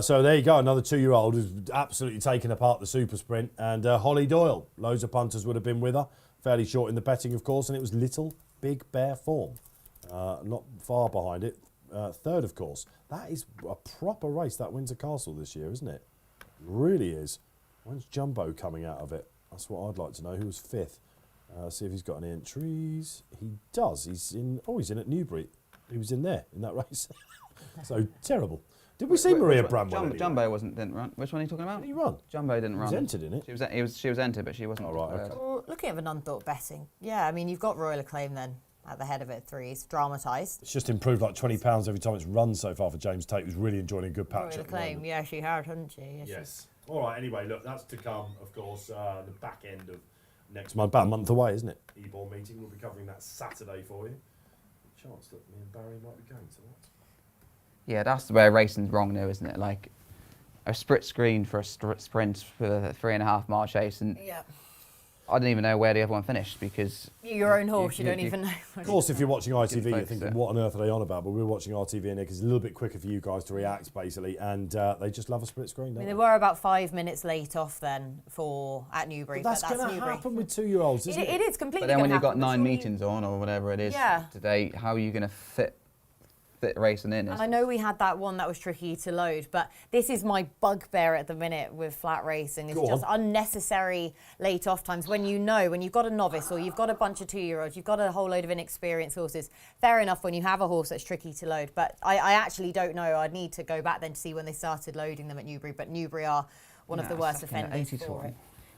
Speaker 1: So there you go, another 2-year-old who's absolutely taken apart the super sprint. And Holly Doyle, loads of punters would have been with her. Fairly short in the betting, of course, and it was Little Big Bear form. Not far behind it. Third, of course. That is a proper race, that Windsor Castle this year, isn't it? Really is. When's Jumbo coming out of it? That's what I'd like to know. Who was fifth? See if he's got any entries. He does. He's in at Newbury. He was in there, in that race. So, terrible. Did we see Maria Bramwell? anywhere?
Speaker 2: Jumbo didn't run. Which one are you talking about?
Speaker 1: Did he run?
Speaker 2: Jumbo didn't
Speaker 1: He
Speaker 2: run.
Speaker 1: was entered in it.
Speaker 2: She was entered, but she wasn't.
Speaker 1: Oh, right,
Speaker 2: third.
Speaker 1: okay.
Speaker 3: Well, looking at the Nunthorpe betting, yeah, I mean, you've got Royal Acclaim then at the head of it, 3. It's dramatised.
Speaker 1: It's just improved like £20 every time it's run so far for James Tate, who's really enjoying a good patch
Speaker 3: Royal
Speaker 1: at the
Speaker 3: Acclaim,
Speaker 1: moment.
Speaker 3: yeah, she had, hadn't she? Yeah,
Speaker 1: Yes. All right, anyway, look, that's to come, of course, the back end of next month. About a month away, isn't it? E-ball meeting. We'll be covering that Saturday for you. Chance that me and Barry might be going to that.
Speaker 2: Yeah, that's where racing's wrong now, isn't it? Like a split screen for a sprint for a 3.5 mile chase, and
Speaker 3: Yeah.
Speaker 2: I didn't even know where the other one finished because
Speaker 3: Your own horse, you don't
Speaker 2: you-
Speaker 3: even know.
Speaker 1: Of course, if you're watching ITV, you're
Speaker 2: focus
Speaker 1: thinking,
Speaker 2: it.
Speaker 1: what on earth are they on about? But we're watching RTV and it's a little bit quicker for you guys to react, basically. And they just love a split screen,
Speaker 3: I
Speaker 1: don't
Speaker 3: mean,
Speaker 1: they?
Speaker 3: they were about 5 minutes late off then at Newbury.
Speaker 1: But that's
Speaker 3: but
Speaker 1: going to
Speaker 3: Newbury.
Speaker 1: happen with 2-year-olds, isn't it?
Speaker 3: It is completely.
Speaker 2: but then when
Speaker 3: gonna
Speaker 2: you've got
Speaker 3: happen,
Speaker 2: 9
Speaker 3: surely-
Speaker 2: meetings on or whatever it is
Speaker 3: Yeah.
Speaker 2: today, how are you going to fit racing in?
Speaker 3: And I know we had that one that was tricky to load, but this is my bugbear at the minute with flat racing. It's
Speaker 1: Go
Speaker 3: just
Speaker 1: on.
Speaker 3: unnecessary late off times. When you've got a novice or you've got a bunch of 2-year-olds, you've got a whole load of inexperienced horses. Fair enough when you have a horse that's tricky to load, but I actually don't know. I'd need to go back then to see when they started loading them at Newbury, but Newbury are one of the worst
Speaker 2: second at
Speaker 3: offenders
Speaker 2: 80 to
Speaker 3: for
Speaker 2: 1.
Speaker 3: it.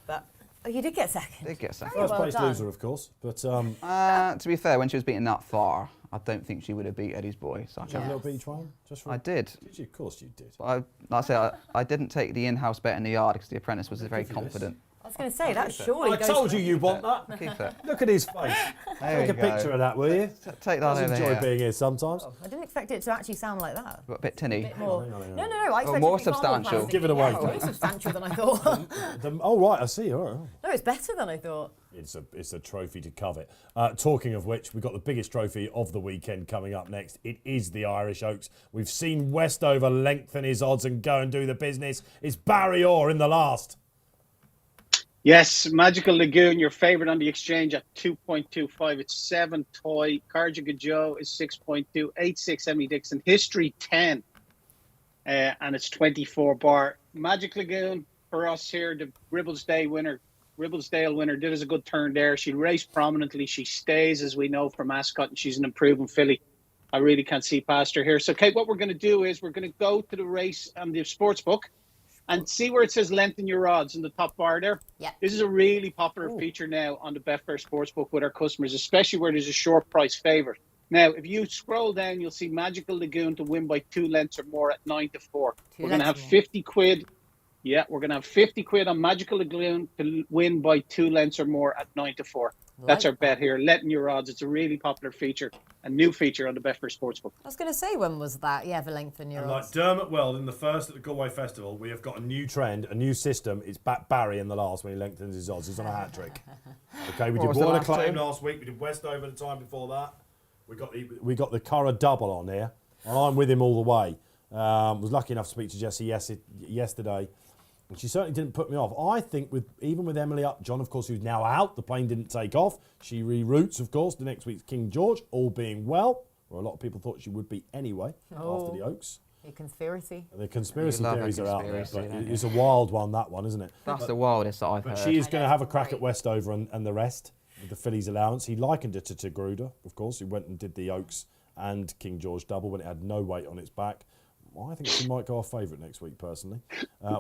Speaker 3: But Oh, you did get second.
Speaker 2: Did get second.
Speaker 3: Very
Speaker 1: First
Speaker 3: well
Speaker 1: place
Speaker 3: done.
Speaker 1: loser, of course. But
Speaker 2: To be fair, when she was beaten that far, I don't think she would have beat Eddie's boy. So
Speaker 1: did you have a little bit each one? Just for
Speaker 2: I did.
Speaker 1: Did you? Of course you did.
Speaker 2: But like I said, I didn't take the in-house bet in the yard because the apprentice was very confident.
Speaker 3: I was going to say, that surely
Speaker 1: I
Speaker 3: goes
Speaker 1: told
Speaker 3: for-
Speaker 1: you want that.
Speaker 2: Keep it.
Speaker 1: Look at his face.
Speaker 2: There
Speaker 1: Take a
Speaker 2: we go.
Speaker 1: picture of that, will you?
Speaker 2: Take that
Speaker 1: Does
Speaker 2: over
Speaker 1: enjoy
Speaker 2: here.
Speaker 1: being here sometimes.
Speaker 3: I didn't expect it to actually sound like that.
Speaker 2: A bit tinny.
Speaker 3: Bit more.
Speaker 1: hang on.
Speaker 3: No, I expected
Speaker 2: more
Speaker 3: it to be far
Speaker 2: substantial.
Speaker 3: fancy.
Speaker 1: Give it away,
Speaker 3: Yeah, more
Speaker 1: Kate.
Speaker 3: substantial than I thought.
Speaker 1: Oh, right, I see. All right.
Speaker 3: No, it's better than I thought.
Speaker 1: It's a trophy to covet. Talking of which, we've got the biggest trophy of the weekend coming up next. It is the Irish Oaks. We've seen Westover lengthen his odds and go and do the business. It's Barry Orr in the last.
Speaker 4: Yes, Magical Lagoon, your favourite on the exchange at 2.25. It's 7 toy. Cardigan Joe is 6.2. 8.6 Emily Dixon. History 10. And it's 24 bar. Magic Lagoon for us here, the Ribblesdale winner did us a good turn there. She raced prominently. She stays, as we know, from Ascot, and she's an improving filly. I really can't see past her here. So, Kate, what we're going to do is we're going to go to the race on the sports book and see where it says lengthen your odds in the top bar there.
Speaker 3: Yeah.
Speaker 4: This is a really popular feature now on the Betfair Sportsbook with our customers, especially where there's a short price favourite. Now, if you scroll down, you'll see Magical Lagoon to win by 2 lengths or more at 9-4. We're going to have 50 quid. Yeah, we're going to have 50 quid on Magical Lagoon to win by 2 lengths or more at 9-4. That's our bet here. Letting your odds. It's a really popular feature, a new feature on the Betfair Sportsbook.
Speaker 3: I was going to say, when was that? Yeah, the lengthen your
Speaker 1: And like
Speaker 3: odds.
Speaker 1: Dermot Weld in the first at the Galway Festival, we have got a new trend, a new system. It's back Barry in the last when he lengthens his odds. He's on a hat trick. Okay, we
Speaker 2: What
Speaker 1: did
Speaker 2: was the
Speaker 1: Warner
Speaker 2: last
Speaker 1: Claim
Speaker 2: two?
Speaker 1: last week. We did Westover the time before that. We got the Curragh double on here, and I'm with him all the way. Was lucky enough to speak to Jessie yesterday. And she certainly didn't put me off. I think even with Emily Upjohn, of course, who's now out, the plane didn't take off. She reroutes, of course, to next week's King George, all being well. Or a lot of people thought she would be anyway after the Oaks.
Speaker 3: A conspiracy.
Speaker 1: The conspiracy
Speaker 2: You love a
Speaker 1: theories are out there,
Speaker 2: conspiracy,
Speaker 1: but
Speaker 2: don't you?
Speaker 1: it's a wild one, that one, isn't it?
Speaker 2: That's the wildest that I've
Speaker 1: But
Speaker 2: heard.
Speaker 1: she is going to have a crack
Speaker 3: Right.
Speaker 1: at Westover and the rest with the fillies allowance. He likened it to Gruder, of course, who went and did the Oaks and King George double when it had no weight on its back. I think she might go off favourite next week, personally.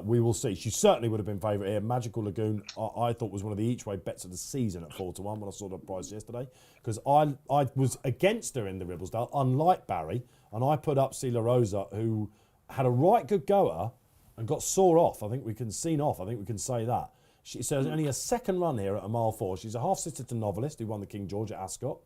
Speaker 1: We will see. She certainly would have been favourite here. Magical Lagoon, I thought was one of the each-way bets of the season at 4-1 when I saw the price yesterday, because I was against her in the Ribblesdale, unlike Barry, and I put up Sela Rosa, who had a right good goer and got sore off. I think we can say that. She says only a second run here at a mile 4. She's a half-sister to Novelist, who won the King George at Ascot.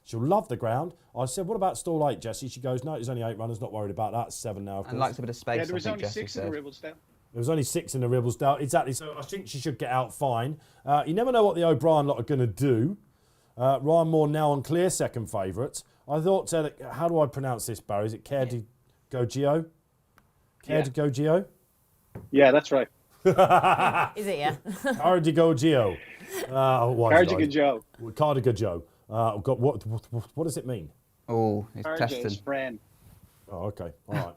Speaker 1: She'll love the ground. I said, what about stall 8, Jessie? She goes, no, there's only 8 runners, not worried about that. 7 now, of course.
Speaker 2: And likes a bit of space,
Speaker 4: Yeah, there was
Speaker 2: I think
Speaker 4: only
Speaker 2: Jessie
Speaker 4: 6
Speaker 2: said.
Speaker 4: in the Ribblesdale.
Speaker 1: There was only 6 in the Ribblesdale. Exactly. So I think she should get out fine. You never know what the O'Brien lot are going to do. Ryan Moore now on clear second favourites. I thought, how do I pronounce this, Barry? Is it Cardigogio? Cardigogio?
Speaker 4: Yeah, that's right.
Speaker 3: Is it, yeah?
Speaker 1: Cardigogio.
Speaker 4: Cardigan Joe.
Speaker 1: Cardigogio. What does it mean?
Speaker 2: Oh, he's
Speaker 4: RJ's
Speaker 2: testing.
Speaker 4: friend.
Speaker 1: Oh, okay. All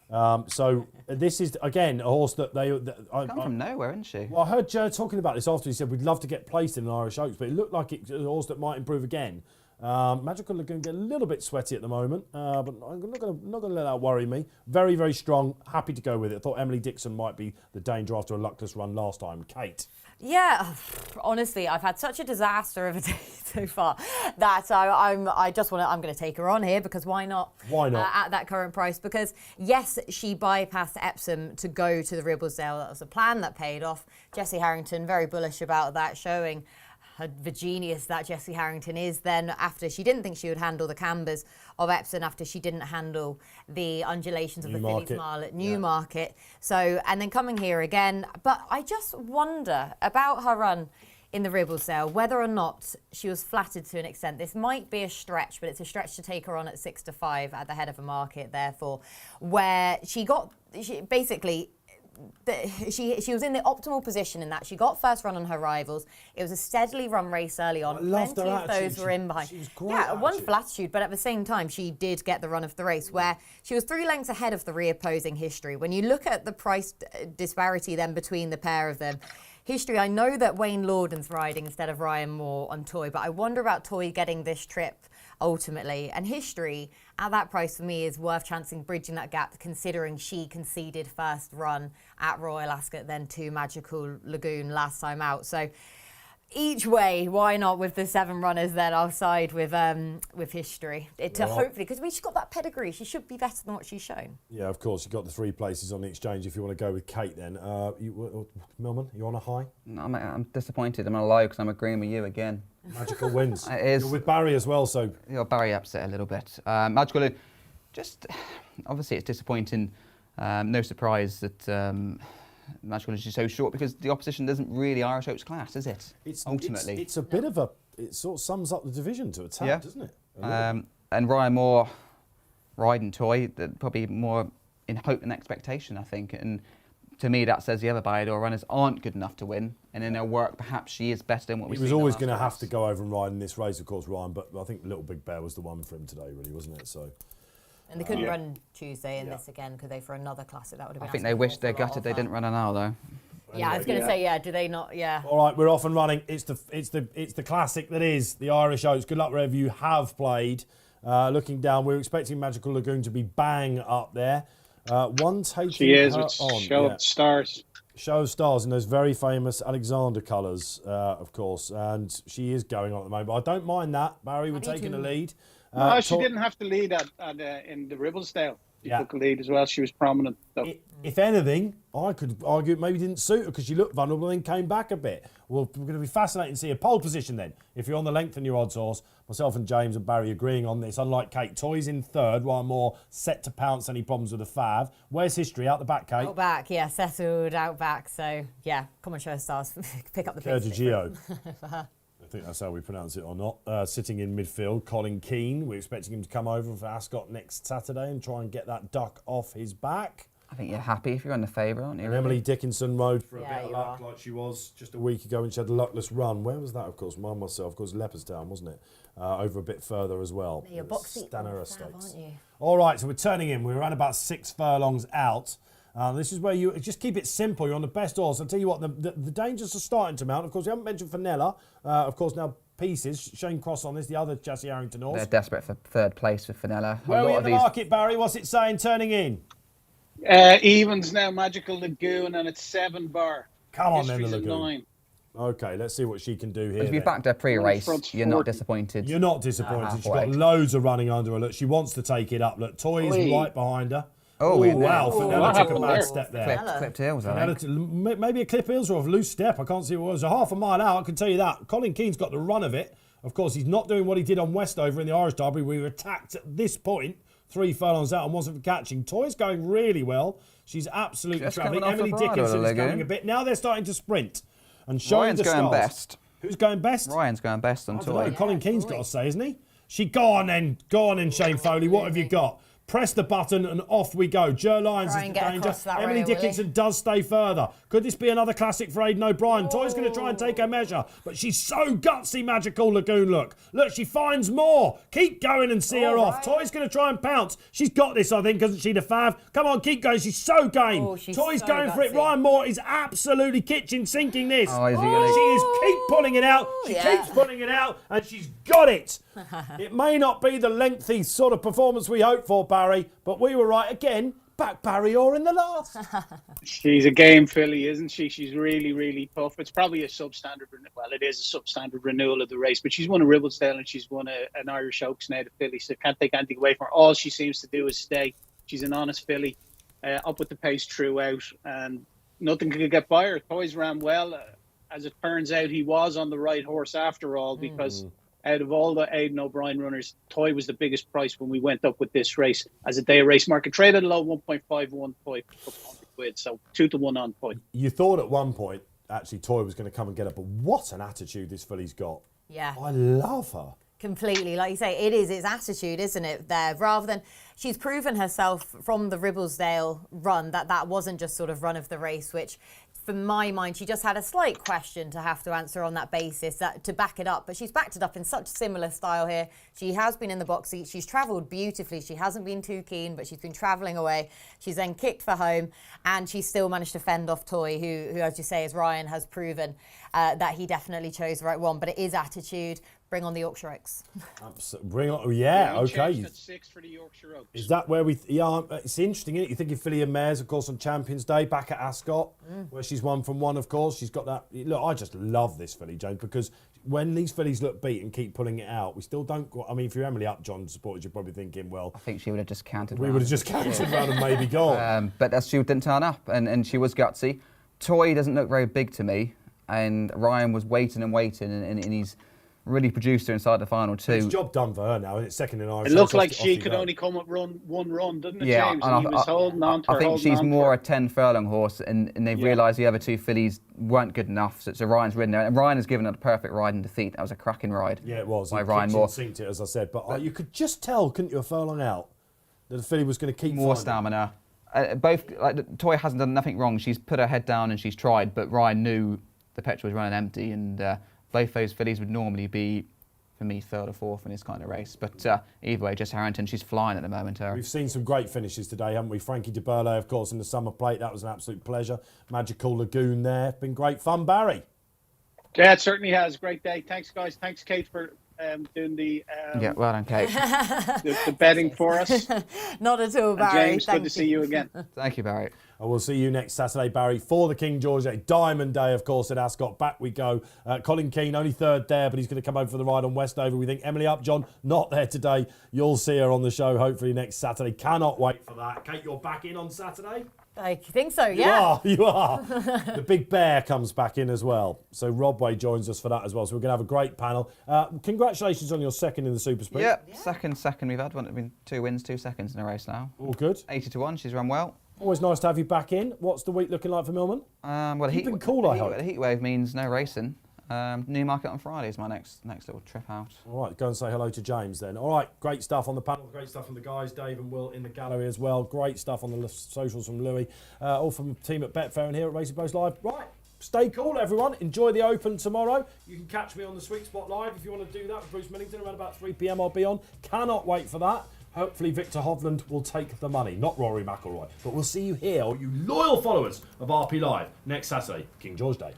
Speaker 1: right. So this is, again, a horse that
Speaker 2: Come from nowhere, isn't she?
Speaker 1: Well, I heard Joe talking about this after. He said we'd love to get placed in an Irish Oaks, but it looked like it's a horse that might improve again. Magical Lagoon get a little bit sweaty at the moment, but I'm not going to let that worry me. Very, very strong. Happy to go with it. I thought Emily Dixon might be the danger after a luckless run last time. Kate.
Speaker 3: Yeah, honestly, I've had such a disaster of a day so far that I'm going to take her on here, because why not?
Speaker 1: Why not?
Speaker 3: At that current price, because yes, she bypassed Epsom to go to the Ribblesdale. That was a plan that paid off. Jessie Harrington, very bullish about that, showing the genius that Jessie Harrington is. Then after she didn't think she would handle the cambers of Epsom, after she didn't handle the undulations of the Filly Smile at Newmarket. So, and then coming here again. But I just wonder about her run in the Ribblesdale, whether or not she was flattered to an extent. This might be a stretch, but it's a stretch to take her on at 6-5 at the head of a market, therefore, where she basically she was in the optimal position in that she got first run on her rivals. It was a steadily run race early on.
Speaker 1: I loved
Speaker 3: Plenty
Speaker 1: her
Speaker 3: of
Speaker 1: attitude.
Speaker 3: those were in behind.
Speaker 1: She was great
Speaker 3: Yeah, one
Speaker 1: attitude.
Speaker 3: full attitude, but at the same time, she did get the run of the race, where she was 3 lengths ahead of the reopposing History. When you look at the price disparity then between the pair of them, History, I know that Wayne Lorden's riding instead of Ryan Moore on Toy, but I wonder about Toy getting this trip ultimately. And History at that price for me is worth chancing bridging that gap, considering she conceded first run at Royal Ascot, then to Magical Lagoon last time out. So each way, why not with the 7 runners then? I'll side with History. Hopefully, because she's got that pedigree, she should be better than what she's shown.
Speaker 1: Yeah, of course. You've got the 3 places on the exchange if you want to go with Kate then. Millman, you on a high?
Speaker 2: No, I'm disappointed. I'm going to lie because I'm agreeing with you again.
Speaker 1: Magical wins.
Speaker 2: It is.
Speaker 1: You're with Barry as well, so...
Speaker 2: Barry upset a little bit. Magical, just obviously it's disappointing. No surprise that Magical is just so short because the opposition isn't really Irish Oaks class, is it? Ultimately.
Speaker 1: It's a bit of a... It sort of sums up the division to a tap, doesn't it?
Speaker 2: And Ryan Moore riding Toy, probably more in hope and expectation, I think. And to me, that says the other Bayador runners aren't good enough to win. And in her work, perhaps she is better than what we see.
Speaker 1: He was always going to have to go over and ride in this race, of course, Ryan. But I think Little Big Bear was the one for him today, really, wasn't it? So.
Speaker 3: And they couldn't run Tuesday in this again, could they? For another classic, that would have been.
Speaker 2: I think they wished they gutted they didn't run an hour though.
Speaker 3: Yeah, I was going to say, do they not? Yeah.
Speaker 1: All right, we're off and running. It's the classic that is the Irish Oaks. Good luck wherever you have played. Looking down, we're expecting Magical Lagoon to be bang up there. One taking
Speaker 4: she is
Speaker 1: her
Speaker 4: with
Speaker 1: on.
Speaker 4: Show of Stars.
Speaker 1: Show of Stars in those very famous Alexander colours, of course, and she is going on at the moment. But I don't mind that. Barry, we're taking the lead.
Speaker 4: No, she didn't have to lead in the Ribblesdale. She took the lead as well. She was prominent. So.
Speaker 1: If anything, I could argue it maybe didn't suit her because she looked vulnerable and then came back a bit. Well, we're going to be fascinating to see a pole position then. If you're on the length and your odds horse, myself and James and Barry agreeing on this. Unlike Kate, Toy's in third, while more set to pounce any problems with the Fav. Where's History? Out the back, Kate?
Speaker 3: Out back, yeah, settled out back. So, yeah, come on, Show of Stars. Pick up the
Speaker 1: Curragh
Speaker 3: pace.
Speaker 1: for her. I think that's how we pronounce it or not. Sitting in midfield, Colin Keane. We're expecting him to come over for Ascot next Saturday and try and get that duck off his back.
Speaker 2: I think you're happy if you're on the favourite, aren't you?
Speaker 1: And Emily Dickinson rode for a bit of
Speaker 3: you
Speaker 1: luck like she was just a week ago when she had a luckless run. Where was that, of course? Remind myself, of course, Leopardstown, wasn't it? Over a bit further as well.
Speaker 3: You're box seat
Speaker 1: Stanera
Speaker 3: Stakes,
Speaker 1: Stakes.
Speaker 3: aren't you?
Speaker 1: All right, so we're turning in. We're around about 6 furlongs out. This is where you just keep it simple. You're on the best horse. I'll tell you what, the dangers are starting to mount. Of course, we haven't mentioned Fenella. Of course, now Pieces. Shane Cross on this, the other Jesse Harrington horse.
Speaker 2: They're desperate for third place with Fenella.
Speaker 1: Where are we in the market, Barry? What's it saying turning in?
Speaker 4: Evens now, Magical Lagoon, and it's 7 bar.
Speaker 1: Come on
Speaker 4: History's
Speaker 1: then, the Lagoon.
Speaker 4: 9.
Speaker 1: Okay, let's see what she can do here.
Speaker 2: If you
Speaker 1: then.
Speaker 2: backed her pre-race,
Speaker 4: Front's
Speaker 2: you're not
Speaker 4: 40.
Speaker 2: disappointed.
Speaker 1: You're not disappointed. She's got
Speaker 2: halfway.
Speaker 1: loads of running under her. Look, she wants to take it up. Look, Toy is right behind her.
Speaker 2: Oh,
Speaker 1: wow.
Speaker 2: Ooh,
Speaker 1: Fenella
Speaker 4: what
Speaker 1: took a
Speaker 4: happened
Speaker 1: bad
Speaker 4: there?
Speaker 1: step there.
Speaker 2: Clipped heels, I
Speaker 1: Fenella
Speaker 2: think.
Speaker 1: maybe a clip heels or a loose step. I can't see what it was. A half a mile out, I can tell you that. Colin Keane's got the run of it. Of course, he's not doing what he did on Westover in the Irish Derby. We were attacked at this point, 3 furlongs out and wasn't for catching. Toy's going really well. She's absolutely
Speaker 2: Just
Speaker 1: travelling.
Speaker 2: coming off
Speaker 1: Emily
Speaker 2: a bridle,
Speaker 1: Dickinson is
Speaker 2: Lagoon.
Speaker 1: going a bit. Now they're starting to sprint and showing
Speaker 2: Ryan's
Speaker 1: the
Speaker 2: going
Speaker 1: stars.
Speaker 2: best.
Speaker 1: Who's going best?
Speaker 2: Ryan's going best on
Speaker 1: I don't know.
Speaker 2: Toy.
Speaker 1: Colin Keane's got to say, isn't he? Go on then, Shane Foley. What have you got? Press the button and off we go. Joe Lyons
Speaker 3: Try
Speaker 1: is
Speaker 3: and
Speaker 1: the
Speaker 3: get
Speaker 1: danger.
Speaker 3: across that
Speaker 1: Emily
Speaker 3: rail, will
Speaker 1: Dickinson
Speaker 3: he?
Speaker 1: does stay further. Could this be another classic for Aidan O'Brien? Toy's going to try and take her measure, but she's so gutsy, Magical Lagoon. Look, she finds more. Keep going and see her off. Toy's going to try and pounce. She's got this, I think, hasn't she, the Fav? Come on, keep going. She's so game.
Speaker 3: Oh, she's
Speaker 1: Toy's
Speaker 3: so
Speaker 1: going for it.
Speaker 3: gutsy.
Speaker 1: Ryan Moore is absolutely kitchen sinking this.
Speaker 2: Oh, is he gonna-
Speaker 1: She is keep pulling it out. She
Speaker 3: yeah.
Speaker 1: keeps pulling it out, and she's got it. It may not be the lengthy sort of performance we hoped for, Barry, but we were right again. Back Barry Orr in the last.
Speaker 4: She's a game filly, isn't she? She's really, really tough. It's probably a substandard, well, it is a substandard renewal of the race, but she's won a Ribblesdale and she's won an Irish Oaks native filly, so can't take anything away from her. All she seems to do is stay. She's an honest filly, up with the pace throughout, and nothing could get by her. Toys ran well. As it turns out, he was on the right horse after all, because out of all the Aidan O'Brien runners, Toy was the biggest price when we went up with this race as a day race market. Traded a low 1.51 Toy for £100, so 2-1 on Toy.
Speaker 1: You thought at one point, actually, Toy was going to come and get her, but what an attitude this filly's got.
Speaker 3: Yeah.
Speaker 1: I love her.
Speaker 3: Completely, like you say, it's attitude, isn't it? There, rather than she's proven herself from the Ribblesdale run that wasn't just sort of run of the race, which, for my mind, she just had a slight question to have to answer on that basis to back it up. But she's backed it up in such similar style here. She has been in the box seat. She's travelled beautifully. She hasn't been too keen, but she's been travelling away. She's then kicked for home, and she's still managed to fend off Toy, who as you say, as Ryan has proven, that he definitely chose the right one. But it is attitude. Bring on the Yorkshire Oaks.
Speaker 1: Bring on, yeah, okay.
Speaker 4: Changed at 6 for the Yorkshire Oaks.
Speaker 1: Is that where we? Yeah, it's interesting, isn't it? You think of Filly and Mares, of course, on Champions Day, back at Ascot, where she's 1 from 1, of course. She's got that. Look, I just love this filly, James, because when these fillies look beat and keep pulling it out, we still don't. I mean, if you're Emily Upjohn supporters, you're probably thinking, well,
Speaker 2: I think she would have just counted.
Speaker 1: we would have just counted round and maybe gone.
Speaker 2: But she didn't turn up, and she was gutsy. Toy doesn't look very big to me, and Ryan was waiting, and he's really produced her inside the final two.
Speaker 1: It's job done for her now, and it's second in Irish.
Speaker 4: It looked like she could only come up one run, didn't it,
Speaker 2: Yeah,
Speaker 4: James?
Speaker 2: and
Speaker 4: And he was holding on to her.
Speaker 2: I think she's more a 10 furlong horse, and they've realised the other two fillies weren't good enough, so Ryan's ridden there. And Ryan has given her the perfect ride in defeat. That was a cracking ride.
Speaker 1: Yeah, it was.
Speaker 2: By
Speaker 1: He
Speaker 2: Ryan
Speaker 1: kicked
Speaker 2: Moore.
Speaker 1: and sinked it, as I said. But you could just tell, couldn't you, a furlong out, that the filly was going to keep
Speaker 2: More
Speaker 1: finding.
Speaker 2: stamina. Toy hasn't done nothing wrong. She's put her head down and she's tried, but Ryan knew the petrol was running empty, and both those fillies would normally be, for me, 3rd or 4th in this kind of race. But either way, Jess Harrington, she's flying at the moment.
Speaker 1: We've seen some great finishes today, haven't we? Frankie de Burley, of course, in the Summer Plate. That was an absolute pleasure. Magical Lagoon there. Been great fun. Barry?
Speaker 4: Yeah, it certainly has. Great day. Thanks, guys. Thanks, Kate, for doing the
Speaker 2: Yeah, well done, Kate.
Speaker 4: the betting for us.
Speaker 3: Not at all,
Speaker 4: And
Speaker 3: Barry.
Speaker 4: James, good to see you again.
Speaker 2: Thank you, Barry.
Speaker 1: And we'll see you next Saturday, Barry, for the King George Day. Diamond Day, of course, at Ascot. Back we go. Colin Keane, only 3rd there, but he's going to come over for the ride on Westover. We think Emily Upjohn, not there today. You'll see her on the show, hopefully, next Saturday. Cannot wait for that. Kate, you're back in on Saturday?
Speaker 3: I think so, yeah.
Speaker 1: You are. The Big Bear comes back in as well. So Rob Way joins us for that as well. So we're going to have a great panel. Congratulations on your second in the Super Sprint.
Speaker 2: Yeah, second we've had. It's been 2 wins, 2 seconds in a race now.
Speaker 1: All good.
Speaker 2: 80-1, she's run well.
Speaker 1: Always nice to have you back in. What's the week looking like for Millman?
Speaker 2: Well,
Speaker 1: You've been cool, I hope.
Speaker 2: The heat wave means no racing. Newmarket on Friday is my next little trip out.
Speaker 1: All right, go and say hello to James then. All right, great stuff on the panel, great stuff from the guys, Dave and Will in the gallery as well. Great stuff on the socials from Louis, all from the team at Betfair and here at Racing Post Live. Right, stay cool, everyone. Enjoy the Open tomorrow. You can catch me on the Sweet Spot Live if you want to do that with Bruce Millington around about 3 p.m. I'll be on. Cannot wait for that. Hopefully Victor Hovland will take the money, not Rory McIlroy. But we'll see you here, all you loyal followers of RP Live, next Saturday, King George Day.